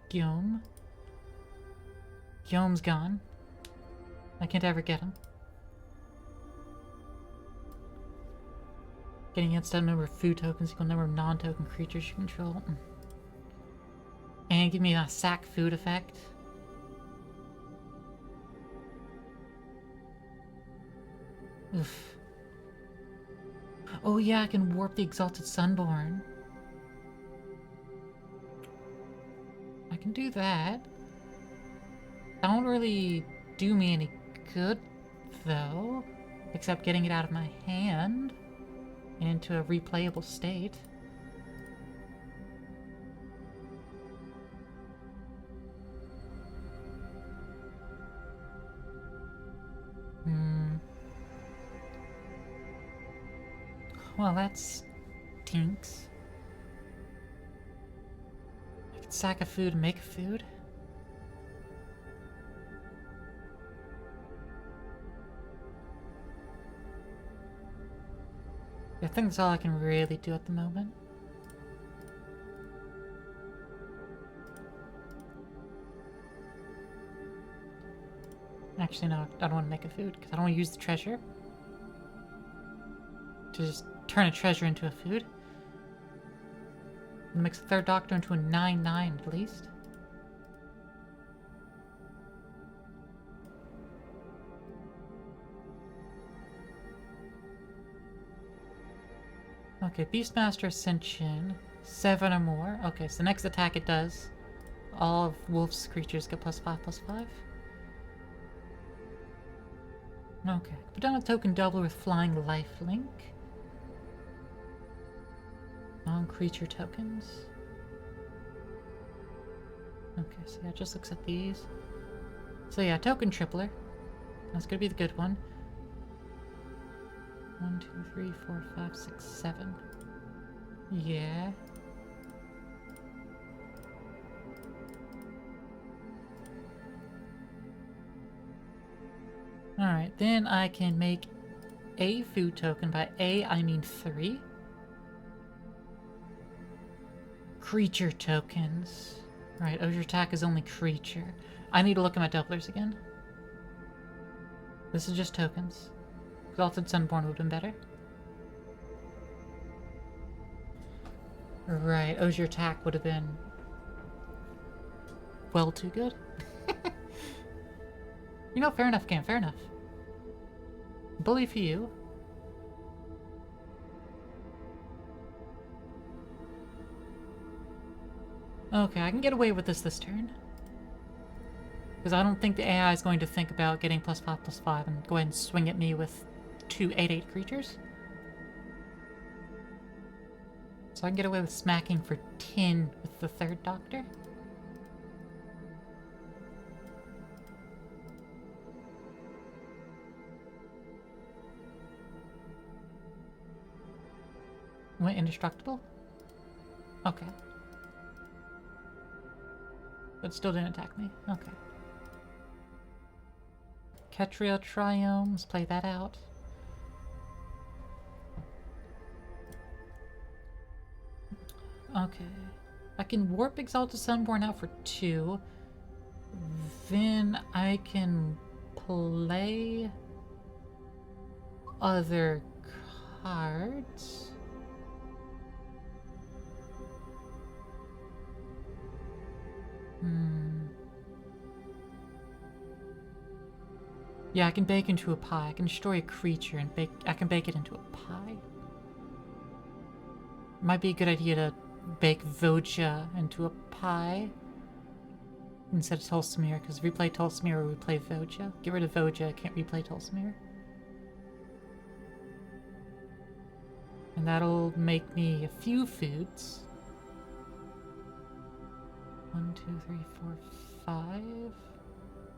Guillaume. Guillaume's gone. I can't ever get him. Getting instant number of food tokens equal number of non-token creatures you control. And give me a sack food effect. Oof. Oh yeah, I can warp the Exalted Sunborn. I can do that. That won't really do me any good, though. Except getting it out of my hand and into a replayable state. Well, that's stinks. I could sack a food and make a food. I think that's all I can really do at the moment. Actually, no, I don't want to make a food because I don't want to use the treasure to just turn a treasure into a food. It makes the third doctor into a 9/9 at least. Okay, Beastmaster Ascension, 7 or more. Okay, so the next attack it does, all of Wolf's creatures get +5/+5. Okay, put down a token doubler with Flying Lifelink. Non-creature tokens. Okay, so yeah, it just looks at these. So yeah, token tripler. That's gonna be the good one. 1, 2, 3, 4, 5, 6, 7. Yeah. Alright, then I can make a food token. By A, I mean 3. Creature tokens. Right, Osier Attack is only creature. I need to look at my doublers again. This is just tokens. Exalted Sunborn would have been better. Right, Osier Attack would have been well too good. You know, fair enough, game, fair enough. Bully for you. Okay, I can get away with this turn. Because I don't think the AI is going to think about getting +5/+5 and go ahead and swing at me with 2 8/8 creatures. so I can get away with smacking for 10 with the third doctor. Went indestructible? Okay. But still didn't attack me. Okay. Ketria Triome, let's play that out. Okay. I can warp Exalted Sunborn out for 2. Then I can play other cards. Yeah, I can bake into a pie. I can destroy a creature and I can bake it into a pie. Might be a good idea to bake Voja into a pie instead of Tolsimir, because if we play Tolsimir, we play Voja. Get rid of Voja, can't replay Tolsimir. And that'll make me a few foods. 1, 2, 3, 4, 5. 1,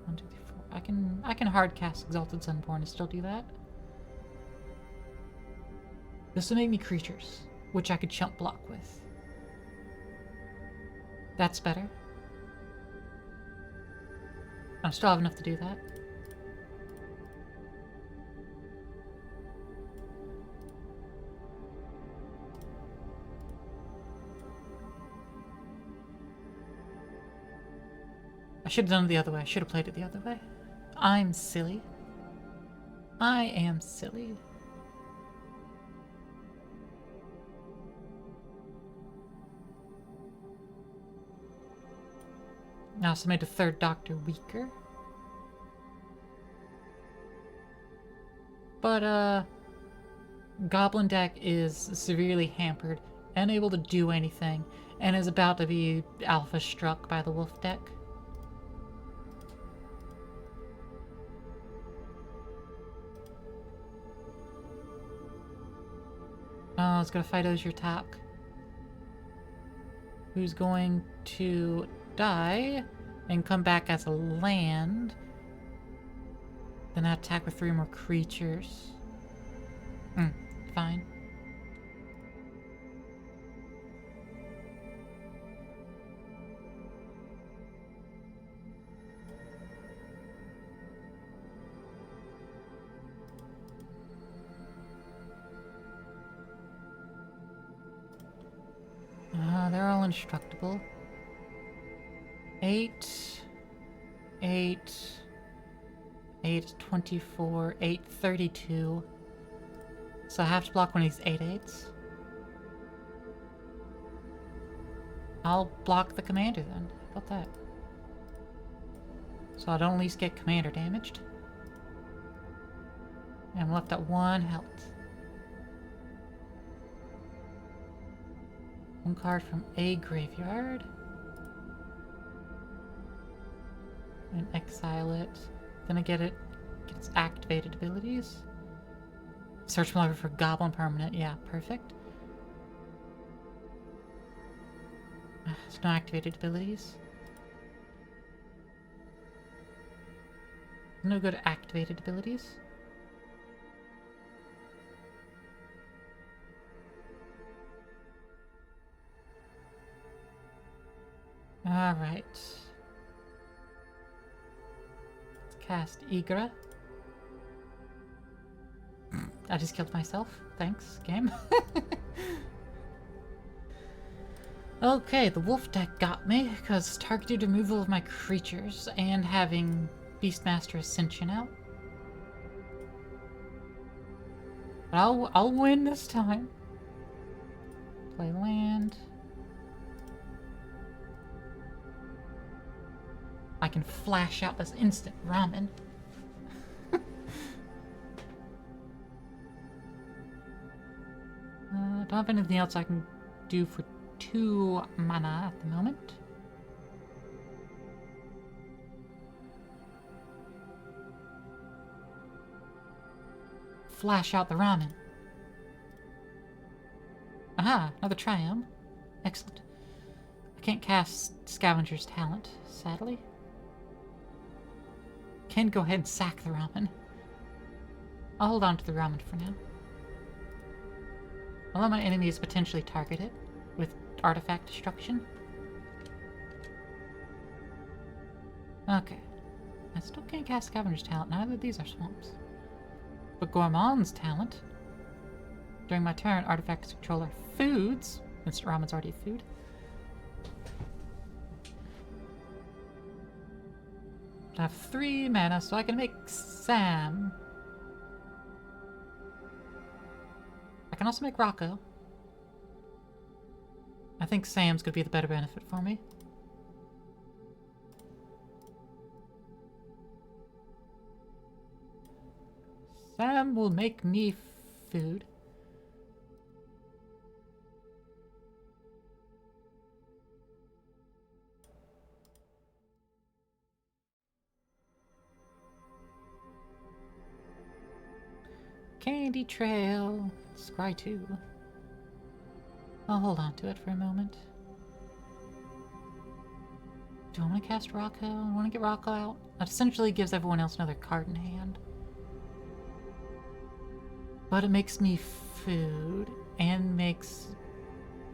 2, 3, 4. I can hard cast Exalted Sunborn and still do that. This will make me creatures, which I could chump block with. That's better. I still have enough to do that. I should have done it the other way. I should have played it the other way. I'm silly. I am silly. I also made the third doctor weaker. But, Goblin deck is severely hampered, unable to do anything, and is about to be alpha struck by the wolf deck. Oh, it's gonna fight Osier Talk. Who's going to die and come back as a land. Then I attack with 3 more creatures. Fine. They're all indestructible. 8, 8, 8, 24, 8, 32. So I have to block one of these 8/8s. I'll block the commander then. How about that? So I don't at least get commander damaged. And I'm left at 1 health. 1 card from a graveyard. And exile it. Then I get its activated abilities. Search my library for Goblin permanent. Yeah, perfect. There's no activated abilities. No good activated abilities. Alright. Let's cast Igra. I just killed myself. Thanks, game. Okay, the wolf deck got me because targeted removal of my creatures and having Beastmaster Ascension out. But I'll win this time. Play land. I can flash out this instant ramen. Don't have anything else I can do for 2 mana at the moment. Flash out the ramen. Ah, another triumph. Excellent. I can't cast Scavenger's Talent, sadly. Can go ahead and sack the ramen. I'll hold on to the ramen for now. Allow my enemies potentially target it with artifact destruction. Okay. I still can't cast Scavenger's Talent. Neither of these are swamps. But Gourmand's Talent. During my turn, artifacts controller foods. Instant ramen's already food. I have 3 mana, so I can make Sam. I can also make Rocco. I think Sam's gonna be the better benefit for me. Sam will make me food. Candy Trail. Scry 2. I'll hold on to it for a moment. Do I want to cast Rocco? I want to get Rocco out. That essentially gives everyone else another card in hand. But it makes me food and makes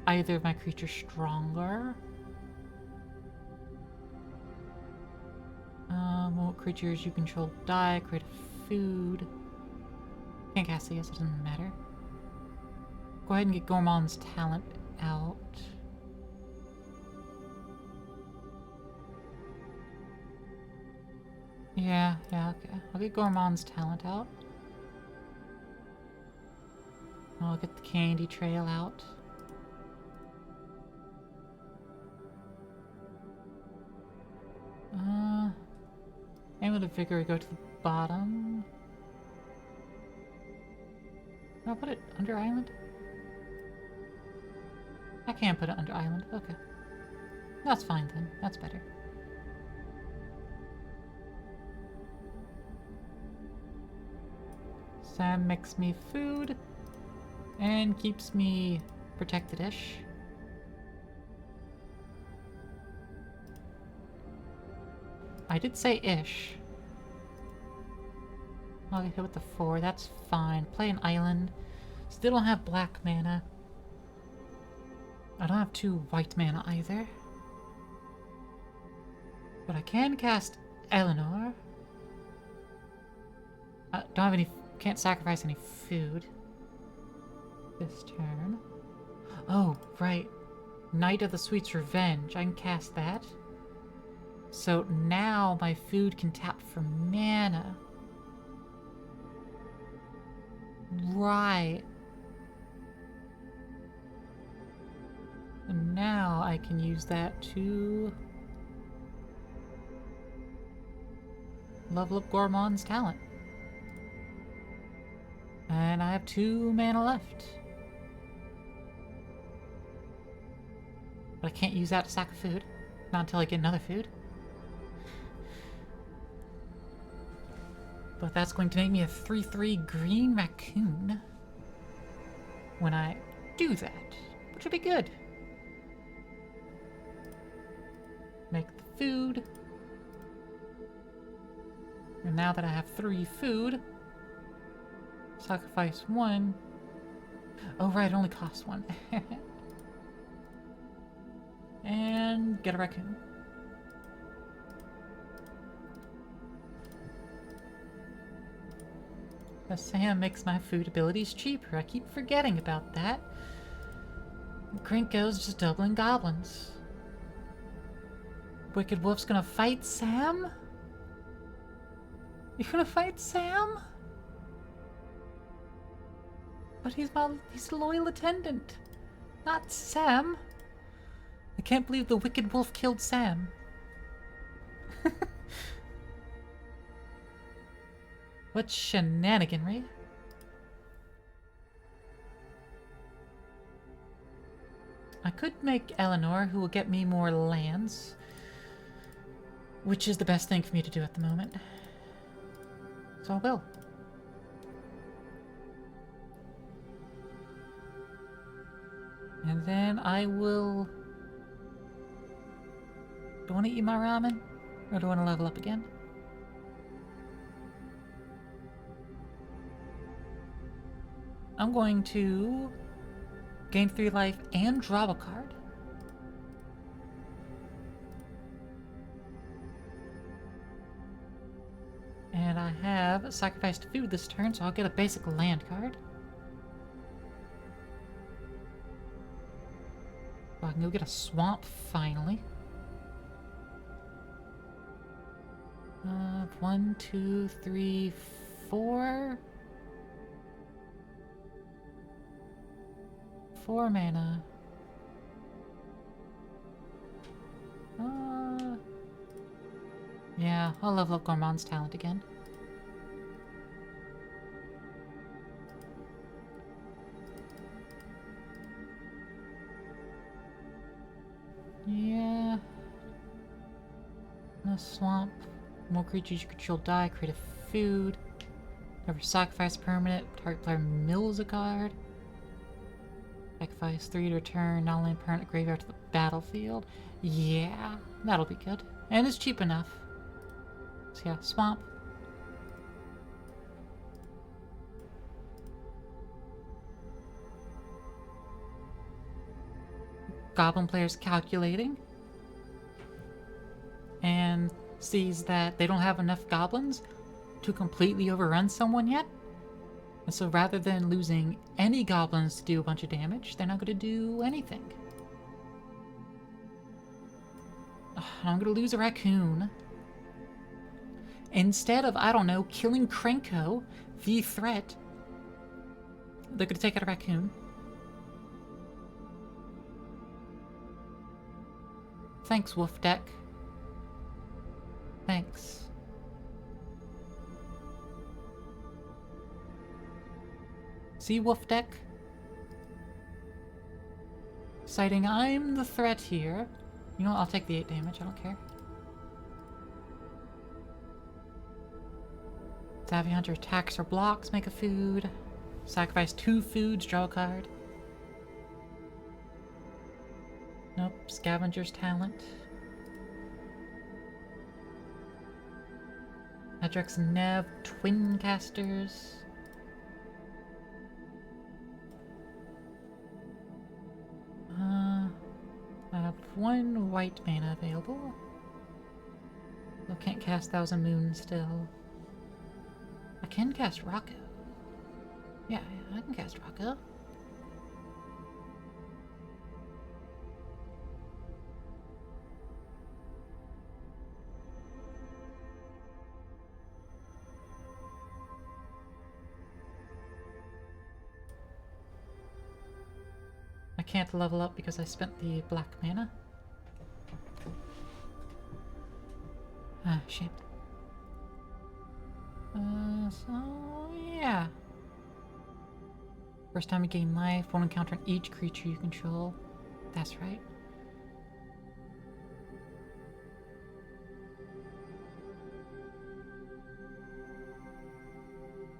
either of my creatures stronger. What creatures you control die, create a food. Can't cast it, yes, it doesn't matter. Go ahead and get Gourmand's Talent out. Yeah, okay. I'll get Gourmand's Talent out. I'll get the Candy Trail out. Aim with a Vigor, go to the bottom. I'll put it under island. I can't put it under island. Okay. That's fine then. That's better. Sam makes me food and keeps me protected-ish. I did say ish. I'll get hit with the 4. That's fine. Play an island. Still don't have black mana. I don't have 2 white mana either. But I can cast Eleanor. I don't have any... Can't sacrifice any food this turn. Oh, right. Knight of the Sweet's Revenge. I can cast that. So now my food can tap for mana. Right. And now I can use that to level up Gourmand's Talent. And I have 2 mana left. But I can't use that to sack a food. Not until I get another food. But that's going to make me a 3/3 green raccoon when I do that, which would be good. Make the food. And now that I have 3 food, sacrifice 1. Oh right, it only costs 1. And get a raccoon. Sam makes my food abilities cheaper. I keep forgetting about that. Grinko's just doubling goblins. Wicked Wolf's gonna fight Sam? You're gonna fight Sam? But he's a loyal attendant, not Sam. I can't believe the Wicked Wolf killed Sam. What shenaniganry? I could make Eleanor, who will get me more lands, which is the best thing for me to do at the moment. So I will. And then I will... Do I want to eat my ramen? Or do I want to level up again? I'm going to gain 3 life and draw a card. And I have sacrificed food this turn, so I'll get a basic land card. So I can go get a swamp finally. 1, 2, 3, 4. 4 mana. Yeah, I'll level up Gourmand's talent again. Yeah. No swamp. More creatures you control die. Create a food. Never sacrifice permanent. Target player mills a card. Sacrifice 3 to return non-land permanent graveyard to the battlefield. Yeah, that'll be good. And it's cheap enough. So yeah, swamp. Goblin player's calculating. And sees that they don't have enough goblins to completely overrun someone yet. And so rather than losing any goblins to do a bunch of damage, they're not going to do anything. I'm going to lose a raccoon. Instead of, I don't know, killing Krenko, the threat, they're going to take out a raccoon. Thanks, Wolf Deck. Thanks. See, Wolf Deck? Citing I'm the threat here. You know what, I'll take the 8 damage, I don't care. Savvy Hunter attacks or blocks, make a food. Sacrifice 2 foods, draw a card. Nope, Scavenger's Talent. Edrex Nev, Twin Casters. I have 1 white mana available. I can't cast Thousand Moons still. I can cast Rocco. Yeah, I can cast Rocco. I can't level up because I spent the black mana. Ah, shit. So, yeah. First time you gain life, won't encounter each creature you control. That's right.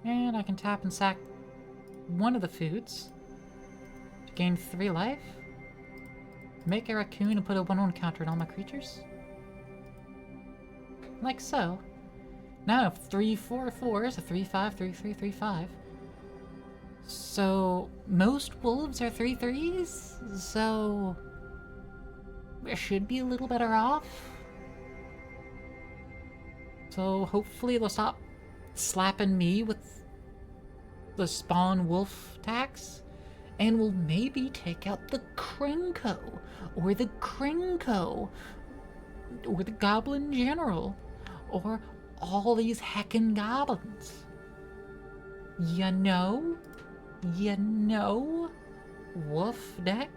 And I can tap and sack one of the foods. Gain 3 life. Make a raccoon and put a 1/1 counter on all my creatures. Like so. Now I have 3 4/4s, a 3/5, 3/3, 3/5. So most wolves are 3/3s, so I should be a little better off. So hopefully they'll stop slapping me with the spawn wolf tax. And we'll maybe take out the Krenko, or the Krenko, or the Goblin General, or all these heckin' goblins. You know? You know? Wolf Deck?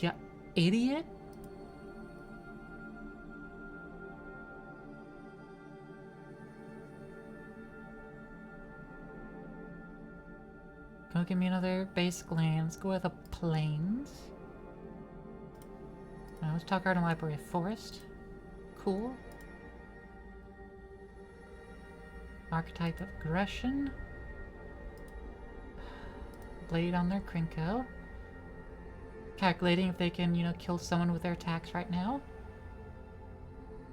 You idiot? Go give me another basic land. Let's go with a plains. Let's talk Garden Library of Forest. Cool. Archetype of Aggression. Blade on their Krenko. calculating if they can, you know, kill someone with their attacks right now.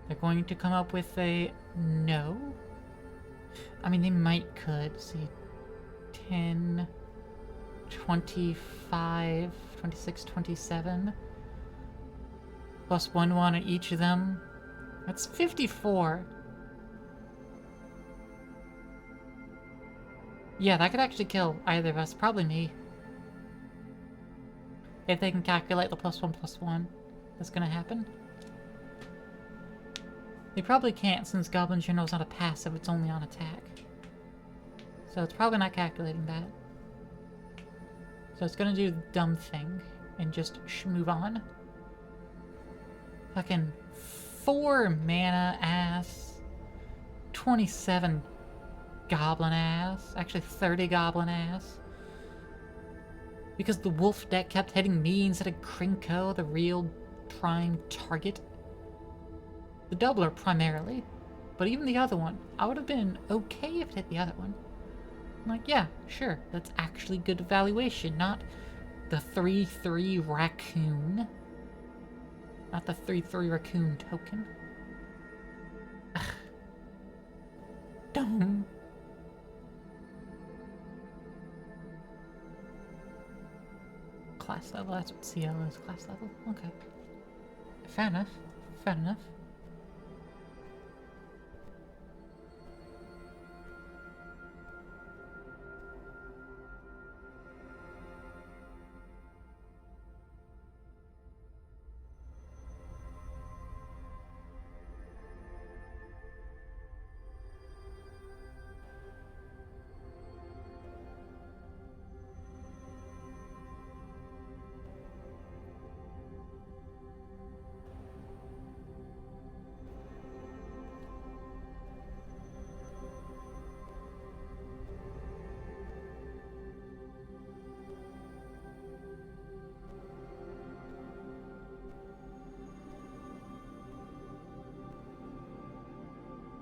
They're going to come up with a no. I mean, they might could. See, 10, 25, 26, 27. Plus 1 on each of them. That's 54. Yeah, that could actually kill either of us. Probably me. If they can calculate the +1/+1 that's gonna happen. They probably can't, since Goblin General's not a passive, it's only on attack. So it's probably not calculating that. So it's gonna do the dumb thing and just move on. Fucking 4 mana ass. 27 goblin ass. Actually 30 goblin ass. Because the wolf deck kept hitting me instead of Krinko, the real prime target. The doubler primarily. But even the other one, I would have been okay if it hit the other one. I'm like, yeah, sure, that's actually good evaluation, not the 3/3 raccoon. Not the 3/3 raccoon token. Ugh. Dumb. Class level, that's what CL is, class level. Okay. Fair enough. Fair enough.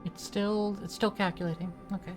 It's still calculating. Okay.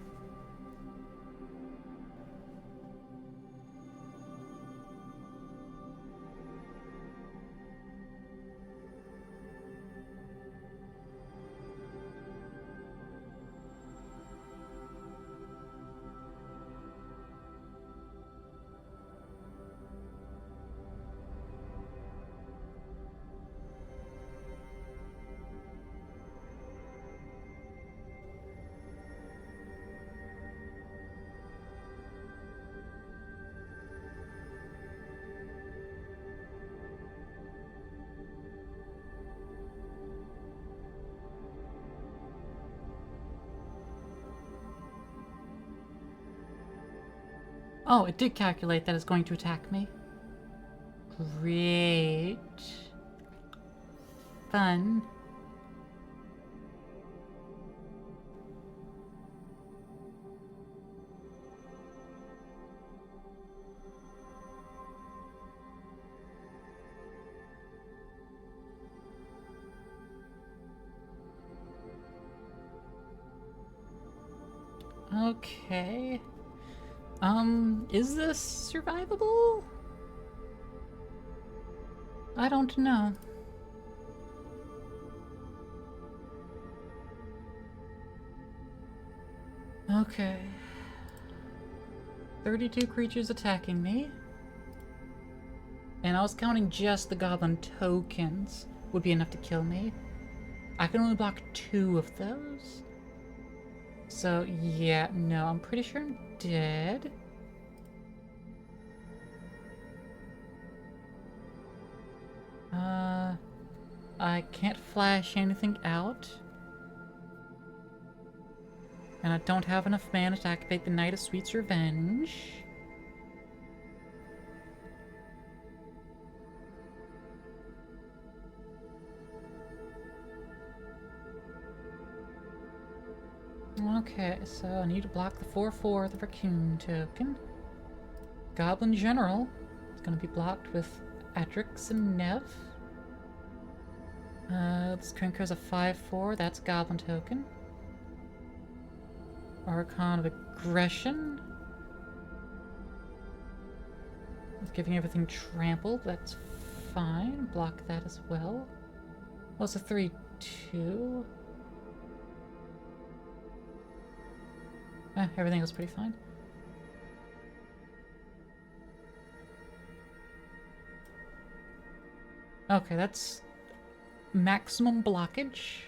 Oh, it did calculate that it's going to attack me. Great. Fun. Okay. Is this survivable? I don't know. Okay. 32 creatures attacking me. And I was counting just the goblin tokens would be enough to kill me. I can only block 2 of those. So, yeah, no, I'm pretty sure I'm dead. I can't flash anything out. And I don't have enough mana to activate the Night of Sweet's Revenge. Okay, so I need to block the 4/4 of the Raccoon token. Goblin General is going to be blocked with Adrix and Nev. This Krinko's a 5/4, that's Goblin token. Archon of Aggression. Giving everything trampled, that's fine. Block that as well. Well, it's a 3-2. Everything was pretty fine. Okay, that's maximum blockage.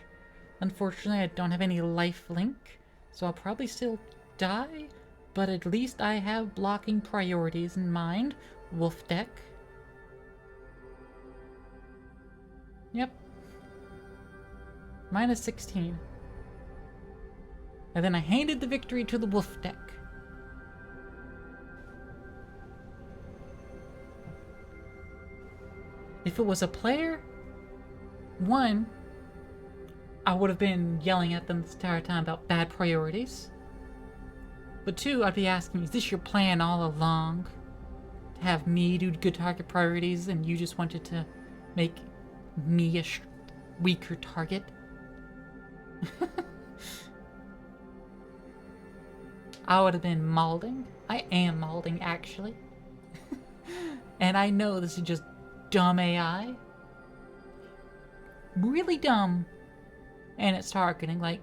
Unfortunately, I don't have any life link, so I'll probably still die, but at least I have blocking priorities in mind. Wolf deck. Yep. Minus 16. And then I handed the victory to the wolf deck. If it was a player, one, I would have been yelling at them this entire time about bad priorities. But two, I'd be asking, is this your plan all along? To have me do good target priorities and you just wanted to make me a weaker target? I would have been malding. I am malding, actually. And I know this is just dumb AI. Really dumb. And it's targeting, like,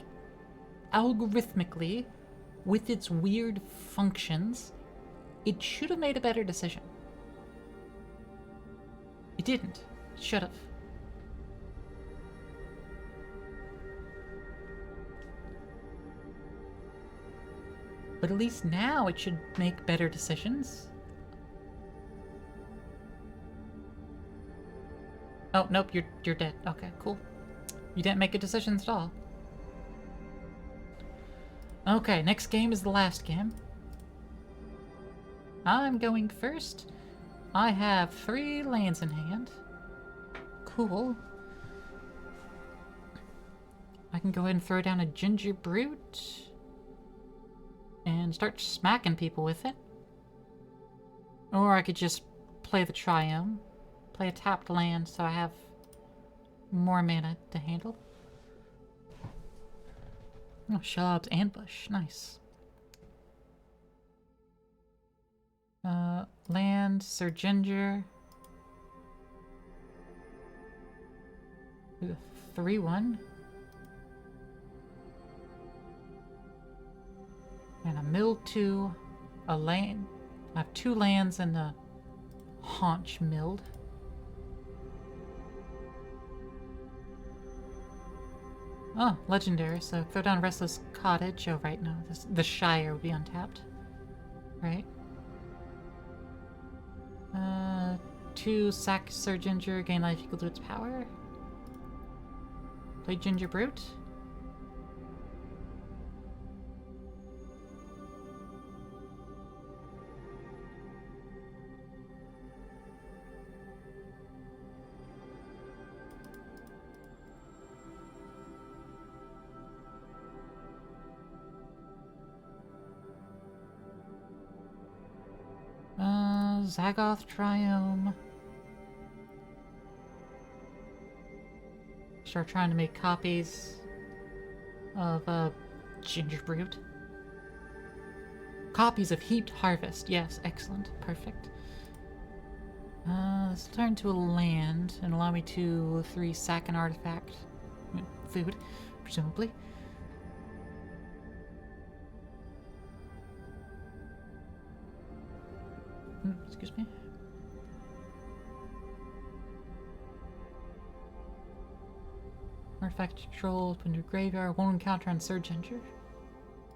algorithmically, with its weird functions, it should have made a better decision. It didn't. It should have. But at least now it should make better decisions. Oh, nope, you're dead. Okay, cool. You didn't make a decision at all. Okay, next game is the last game. I'm going first. I have 3 lands in hand. Cool. I can go ahead and throw down a Ginger Brute and start smacking people with it. Or I could just play the Triome, play a tapped land so I have more mana to handle. Oh, Shellab's Ambush, nice. Land, Sir Ginger. 3-1. And a mill 2, a land. I have 2 lands and a haunch milled. Oh, legendary. So throw down Restless Cottage. Oh, right, no. The Shire would be untapped. Right. 2 sack Sir Ginger, gain life equal to its power. Play Ginger Brute. Zagoth Triome. Start trying to make copies of Ginger Brute. Copies of Heaped Harvest. Yes, excellent. Perfect. Let's turn to a land and allow me to 3 sack an artifact. Food, presumably. Excuse me. Artifact control, open your graveyard, won't encounter on Sir Ginger.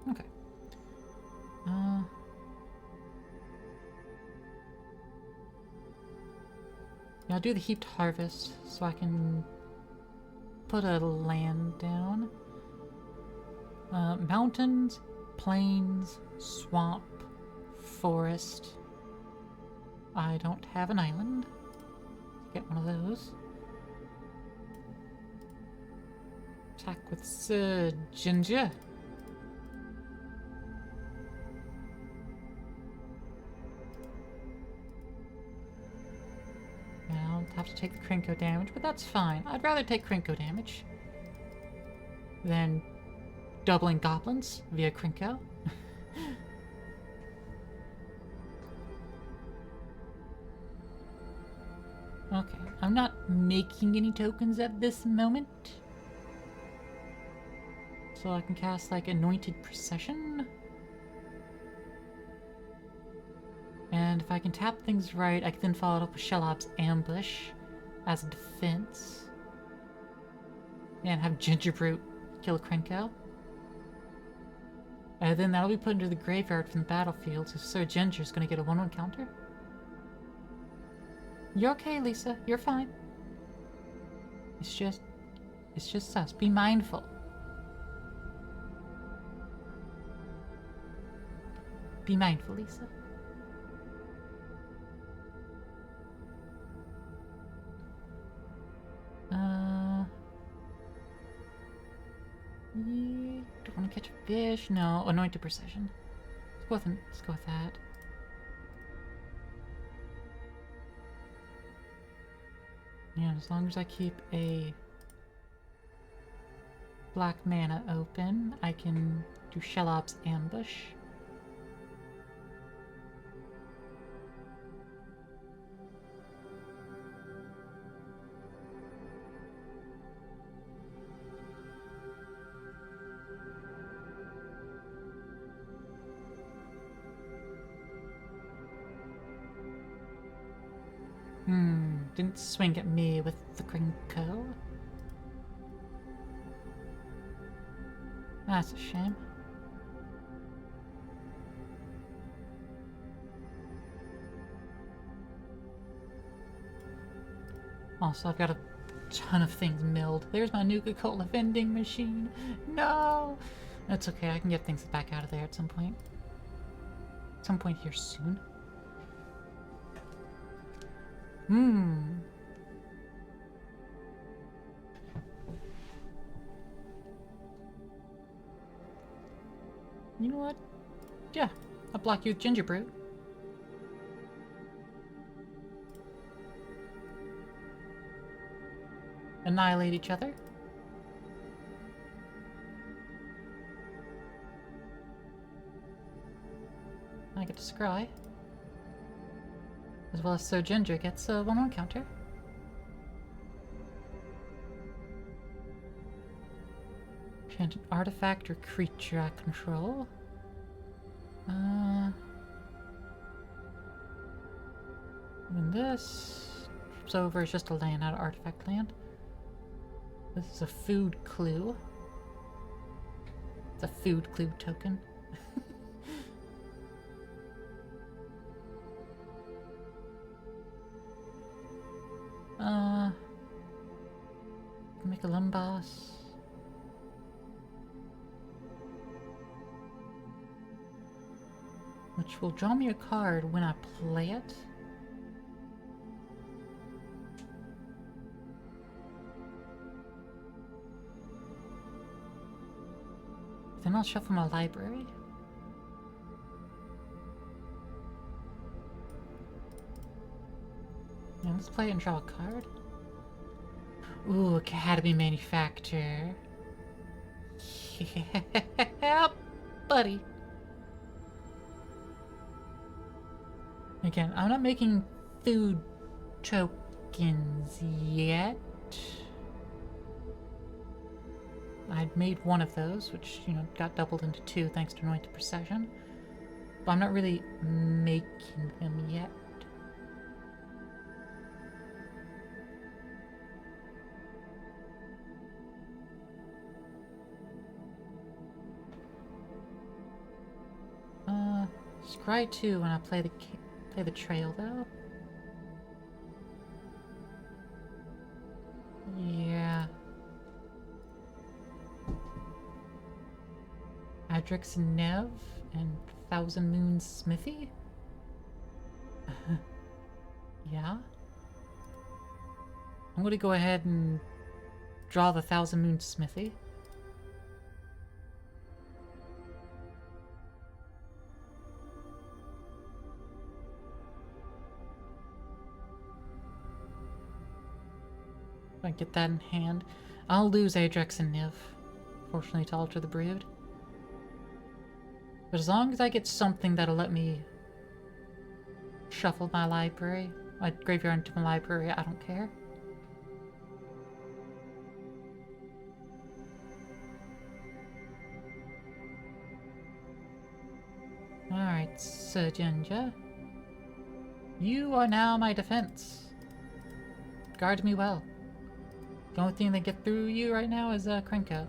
Okay. Yeah, I'll do the Heaped Harvest so I can put a land down. Mountains, plains, swamp, forest. I don't have an island. Get one of those. Attack with Sir Ginger. Now I'll have to take the Krinko damage, but that's fine. I'd rather take Krinko damage than doubling goblins via Krinko. Okay, I'm not making any tokens at this moment. So I can cast like Anointed Procession. And if I can tap things right, I can then follow it up with Shellop's Ambush as a defense. And have Gingerbrute kill Krenko. And then that'll be put into the graveyard from the battlefield, so Sir Ginger's gonna get a 1/1 counter. You're okay, Lisa. You're fine. It's just us. Be mindful. Be mindful, Lisa. Yeah, don't want to catch a fish. No, Anointed Procession. Let's go with that. Yeah, as long as I keep a black mana open, I can do Shellop's Ambush. Didn't swing at me with the Krenko. That's a shame. Also, I've got a ton of things milled. There's my Nuka-Cola vending machine. No! That's okay, I can get things back out of there at some point. At some point here soon. You know what? Yeah, I'll block you with Gingerbrute. Annihilate each other. I get to scry. As well as Sir Ginger gets a 1/1 counter. Chant an artifact or creature I control. And this flips over is just a land, not an artifact land. This is a food clue. It's a food clue token. Make a Lumbos. Which will draw me a card when I play it. Then I'll shuffle my library. Yeah, let's play it and draw a card. Ooh, Academy Manufacturer. Yeah, buddy. Again, I'm not making food tokens yet. I'd made one of those, which, you know, got doubled into 2 thanks to Anointed Procession. But I'm not really making them yet. Scry 2 when I play the trail, though. Yeah. Adrix Nev and Thousand Moons Smithy? Yeah. I'm gonna go ahead and draw the Thousand Moons Smithy. If I get that in hand, I'll lose Adrix and Niv, fortunately, to Alter the Brood. But as long as I get something that'll let me shuffle my library, A graveyard into my library, I don't care. Alright, Sir Ginger. You are now my defense. Guard me well. The only thing that get through you right now is Krenko.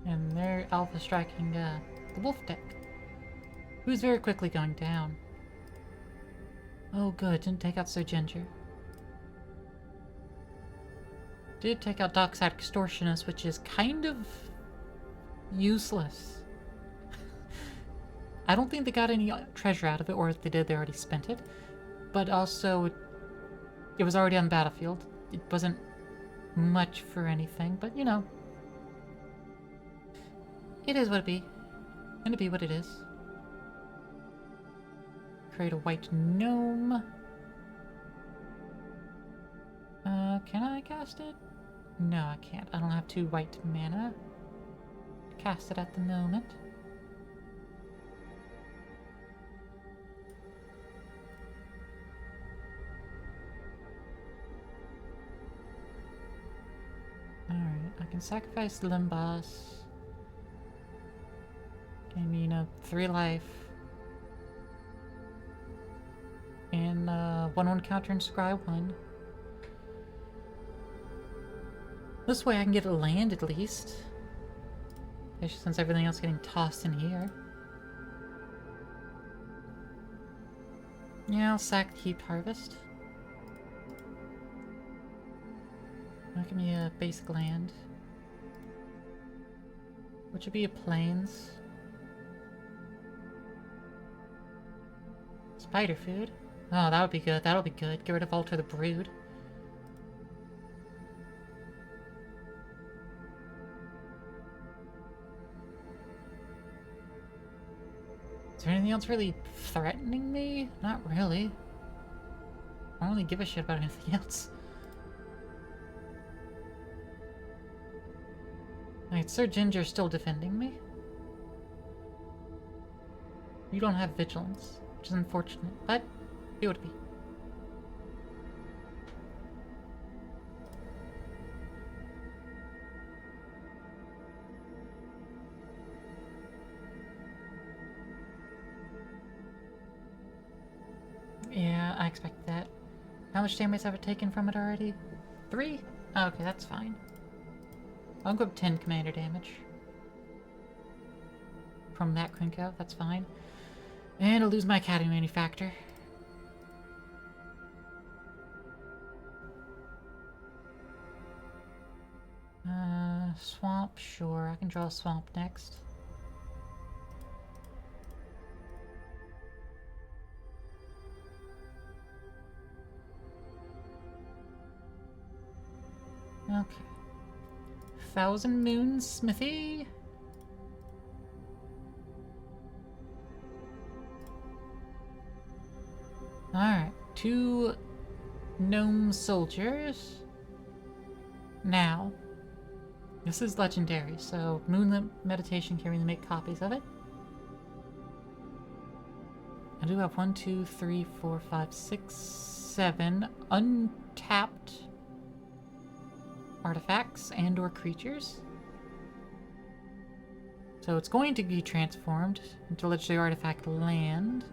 And they're alpha striking the wolf deck. Who's very quickly going down. Oh good, didn't take out Sir Ginger. Did take out Dockside Extortionist, which is kind of useless. I don't think they got any treasure out of it, or if they did, they already spent it. But also, it was already on the battlefield. It wasn't much for anything, but you know. It is what it be. Gonna be what it is. Create a white gnome. Can I cast it? No, I can't. I don't have 2 white mana. Cast it at the moment. Alright, I can sacrifice the Limbas. I mean, 3 life. And 1/1 counter and scry 1. This way I can get a land at least. Especially since everything else is getting tossed in here. Yeah, I'll sack the Heaped Harvest. Give me a basic land. Which would be a plains. Spider food. Oh, that would be good. That'll be good. Get rid of Alter the Brood. Is there anything else really threatening me? Not really. I don't really give a shit about anything else. Alright, Sir Ginger's still defending me. You don't have vigilance, which is unfortunate, but it would be. Yeah, I expect that. How much damage have I taken from it already? 3? Oh, okay, that's fine. I'll go up 10 commander damage. From that Krenko, that's fine. And I'll lose my Academy Manufactor. Swamp, sure. I can draw a swamp next. Okay. Thousand Moons Smithy. Alright, 2 gnome soldiers. Now, this is legendary, so Moonlit Meditation can really make copies of it. I do have 1, 2, 3, 4, 5, 6, 7 untapped artifacts and or creatures. So it's going to be transformed into legendary artifact land.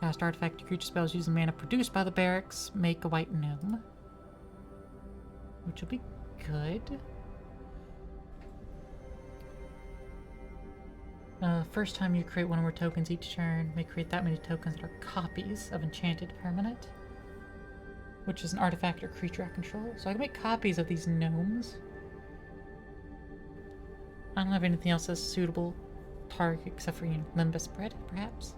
Cast artifact creature spells using mana produced by the barracks. Make a white gnome. Which will be good. First time you create 1 or more tokens each turn, may create that many tokens that are copies of enchanted permanent. Which is an artifact or creature I control. So I can make copies of these gnomes. I don't have anything else that's suitable target except for, you know, Limbus Bread, perhaps.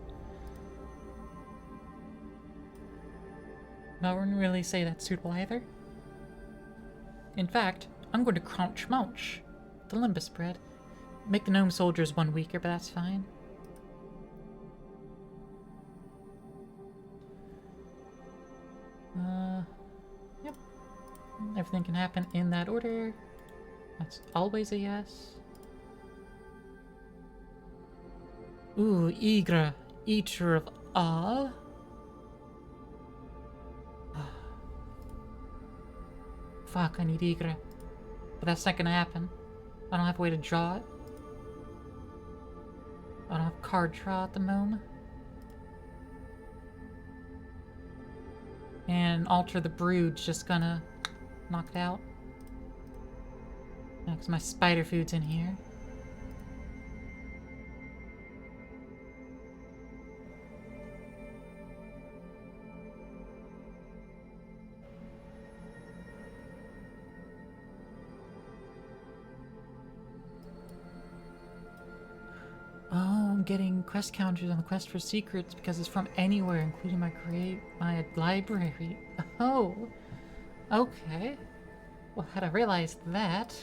No, I wouldn't really say that's suitable either. In fact, I'm going to Crunch Munch the Limbus Bread. Make the gnome soldiers 1 weaker, but that's fine. Yep. Everything can happen in that order. That's always a yes. Ooh, Igra, eater of all. Fuck, I need Igra. But that's not gonna happen. I don't have a way to draw it. I don't have card draw at the moment. And Alter the Brood's just gonna knock it out. Because my spider food's in here. Oh, I'm getting quest counters on the quest for secrets because it's from anywhere, including my library. Oh, okay. Well, had I realized that...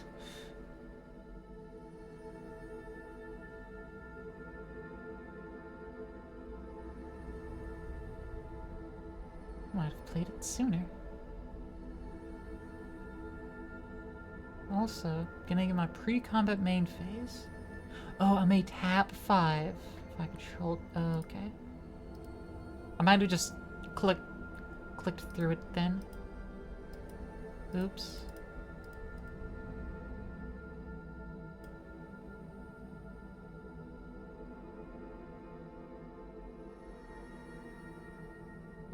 might have played it sooner. Also, gonna get my pre-combat main phase. Oh, I may tap 5 if I control. Okay. I might have just clicked through it then. Oops.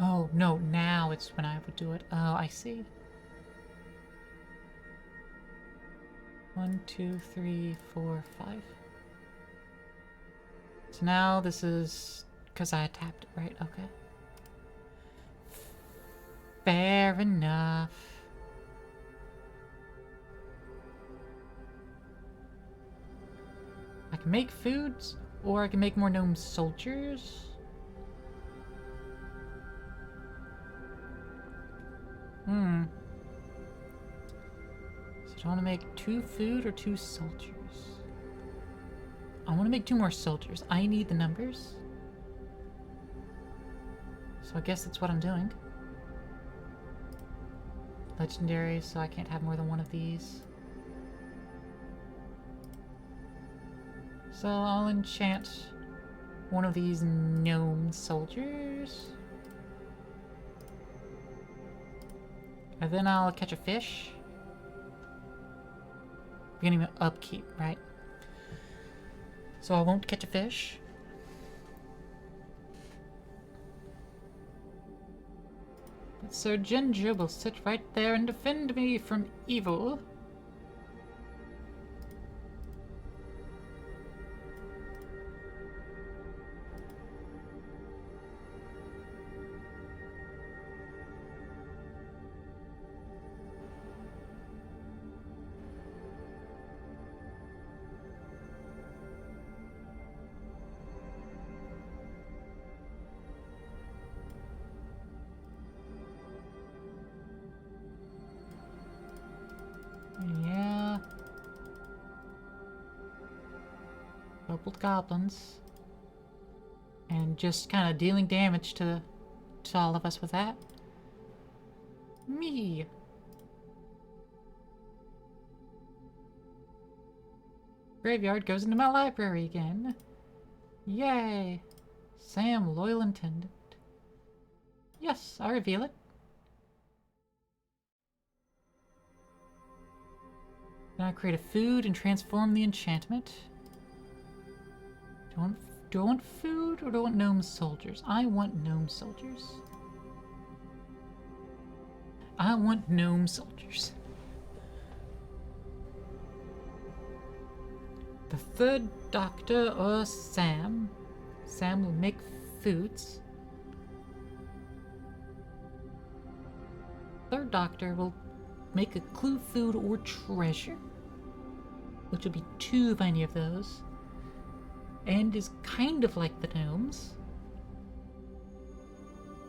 Oh, no, now it's when I would do it. Oh, I see. 1, 2, 3, 4, 5. So now this is because I tapped it, right? Okay. Fair enough. I can make foods, or I can make more gnome soldiers. So do I want to make 2 food or 2 soldiers? I want to make 2 more soldiers. I need the numbers. So I guess that's what I'm doing. Legendary, so I can't have more than one of these. So I'll enchant one of these gnome soldiers. And then I'll catch a fish. Beginning of upkeep, right? So I won't catch a fish. But Sir Ginger will sit right there and defend me from evil. Yeah. Doubled goblins. And just kind of dealing damage to all of us with that. Me. Graveyard goes into my library again. Yay. Sam, loyal attendant. Yes, I reveal it. Now create a food and transform the enchantment. Do I want food or do I want gnome soldiers? I want gnome soldiers. I want gnome soldiers. The third doctor or Sam. Sam will make foods. Third doctor will make a clue food or treasure, which will be 2 of any of those, and is kind of like the gnomes.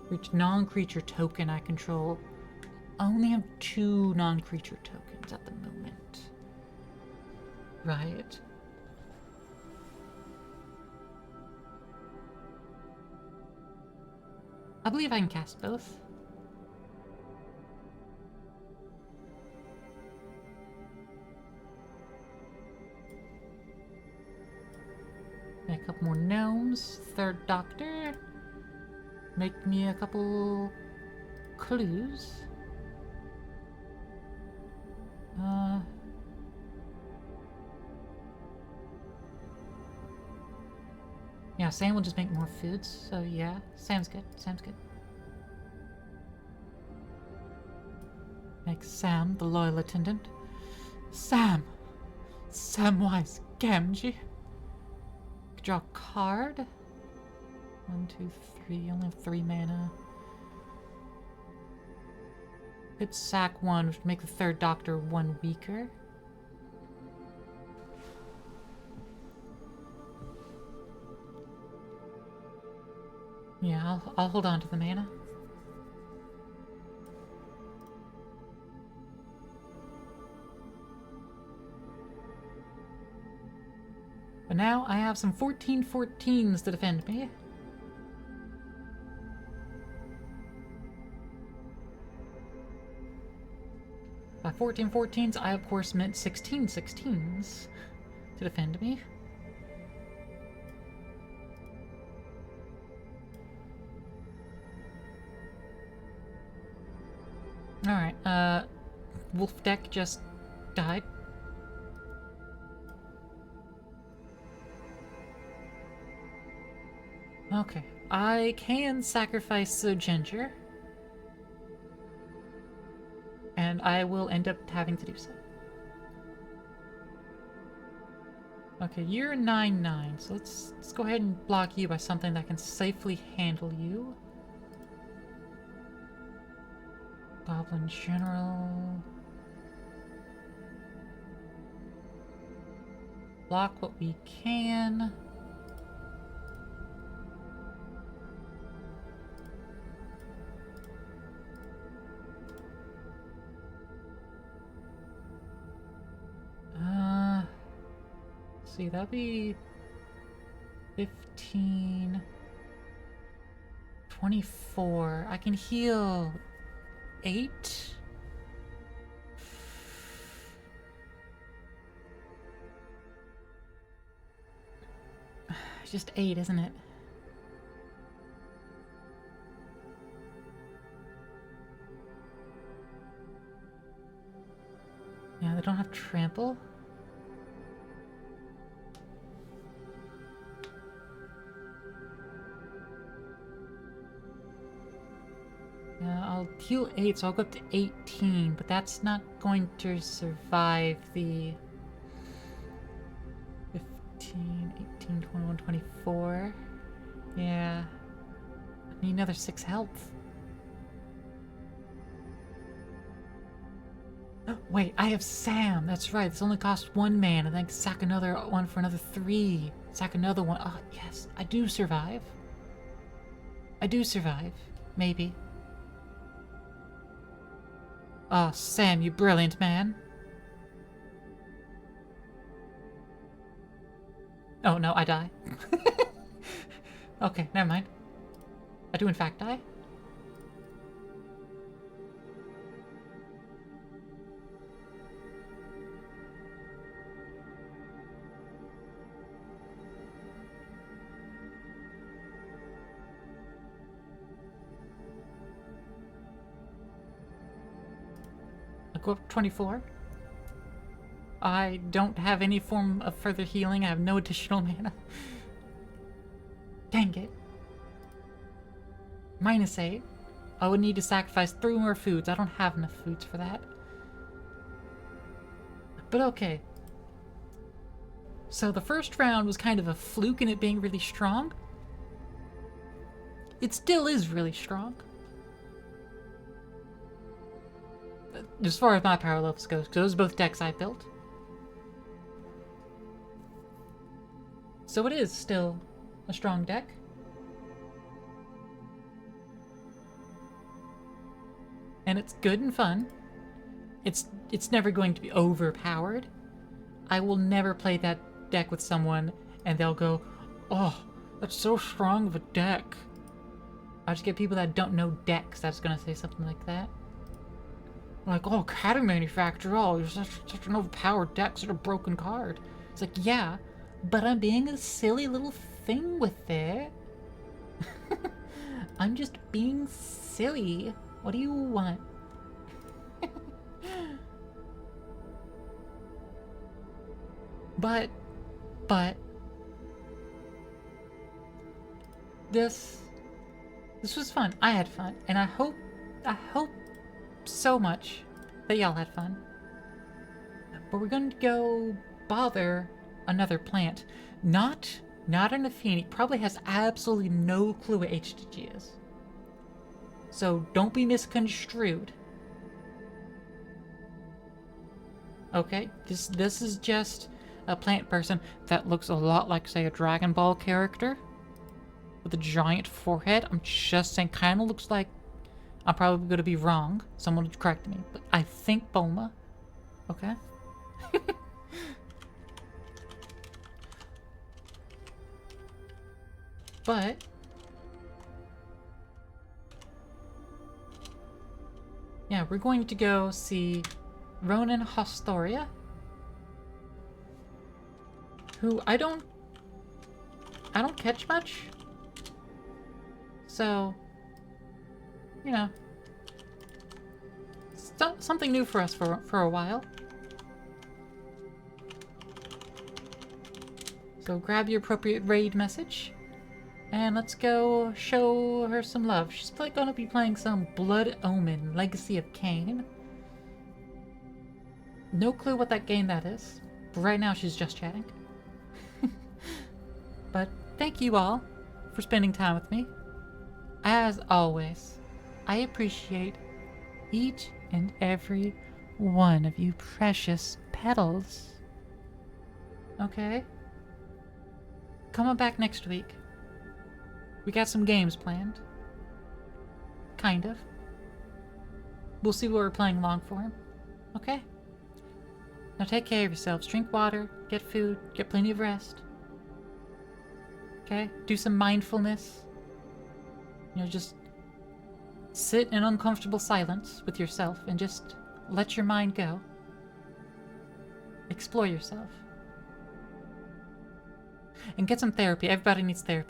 Which non-creature token I control. I only have 2 non-creature tokens at the moment. Right. I believe I can cast both. a couple more gnomes. Third doctor. Make me a couple clues. Yeah, Sam will just make more foods, so yeah. Sam's good, Sam's good. Make Sam the loyal attendant. Sam! Samwise Gamgee. Draw a card. 1, 2, 3. You only have 3 mana. Could sack 1, which would make the third doctor 1 weaker. Yeah, I'll hold on to the mana. But now I have some 14/14s to defend me. By 14/14s, I of course meant 16/16s to defend me. Alright, Wolf deck just died. Okay, I can sacrifice the ginger. And I will end up having to do so. Okay, you're 9/9, so let's go ahead and block you by something that can safely handle you. Goblin General. Block what we can. See, that'd be 15, 24. I can heal 8. Just 8, isn't it? Yeah, they don't have trample. I'll heal 8, so I'll go up to 18, but that's not going to survive the 15, 18, 21, 24. Yeah. I need another 6 health. Oh, wait, I have Sam. That's right. This only costs 1 mana, and then sack another one for another 3. Sack another one. Oh, yes. I do survive. I do survive. Maybe. Oh, Sam, you brilliant man. Oh, no, I die. Okay, never mind. I do in fact die. Go up 24. I don't have any form of further healing. I have no additional mana. Dang it. -8. I would need to sacrifice 3 more foods. I don't have enough foods for that. But okay. So the first round was kind of a fluke in it being really strong. It still is really strong. As far as my power levels goes, because those are both decks I built. So it is still a strong deck. And it's good and fun. It's never going to be overpowered. I will never play that deck with someone and they'll go, "Oh, that's so strong of a deck." I just get people that don't know decks that's gonna say something like that. Like, "Oh, Caddy Manufacturer, oh, you're such an overpowered deck, such a broken card." It's like, yeah, but I'm being a silly little thing with it. I'm just being silly. What do you want? But this was fun. I had fun, and I hope so much that y'all had fun. But we're going to go bother another plant. Not an Athene. Probably has absolutely no clue what HDG is. So don't be misconstrued. Okay, this is just a plant person that looks a lot like, say, a Dragon Ball character with a giant forehead. I'm just saying, kind of looks like. I'm probably going to be wrong. Someone would correct me, but I think Bulma. Okay. But yeah, we're going to go see Ronan Hostoria, who I don't catch much. So, you know, something new for us for a while. So grab your appropriate raid message, and let's go show her some love. She's gonna be playing some Blood Omen, Legacy of Kain. No clue what that game that is. But right now she's just chatting. But thank you all for spending time with me. As always, I appreciate each and every one of you precious petals. Okay? Come on back next week. We got some games planned. Kind of. We'll see what we're playing along for him. Okay? Now take care of yourselves. Drink water, get food, get plenty of rest. Okay? Do some mindfulness. You know, just sit in uncomfortable silence with yourself and just let your mind go. Explore yourself. And get some therapy. Everybody needs therapy.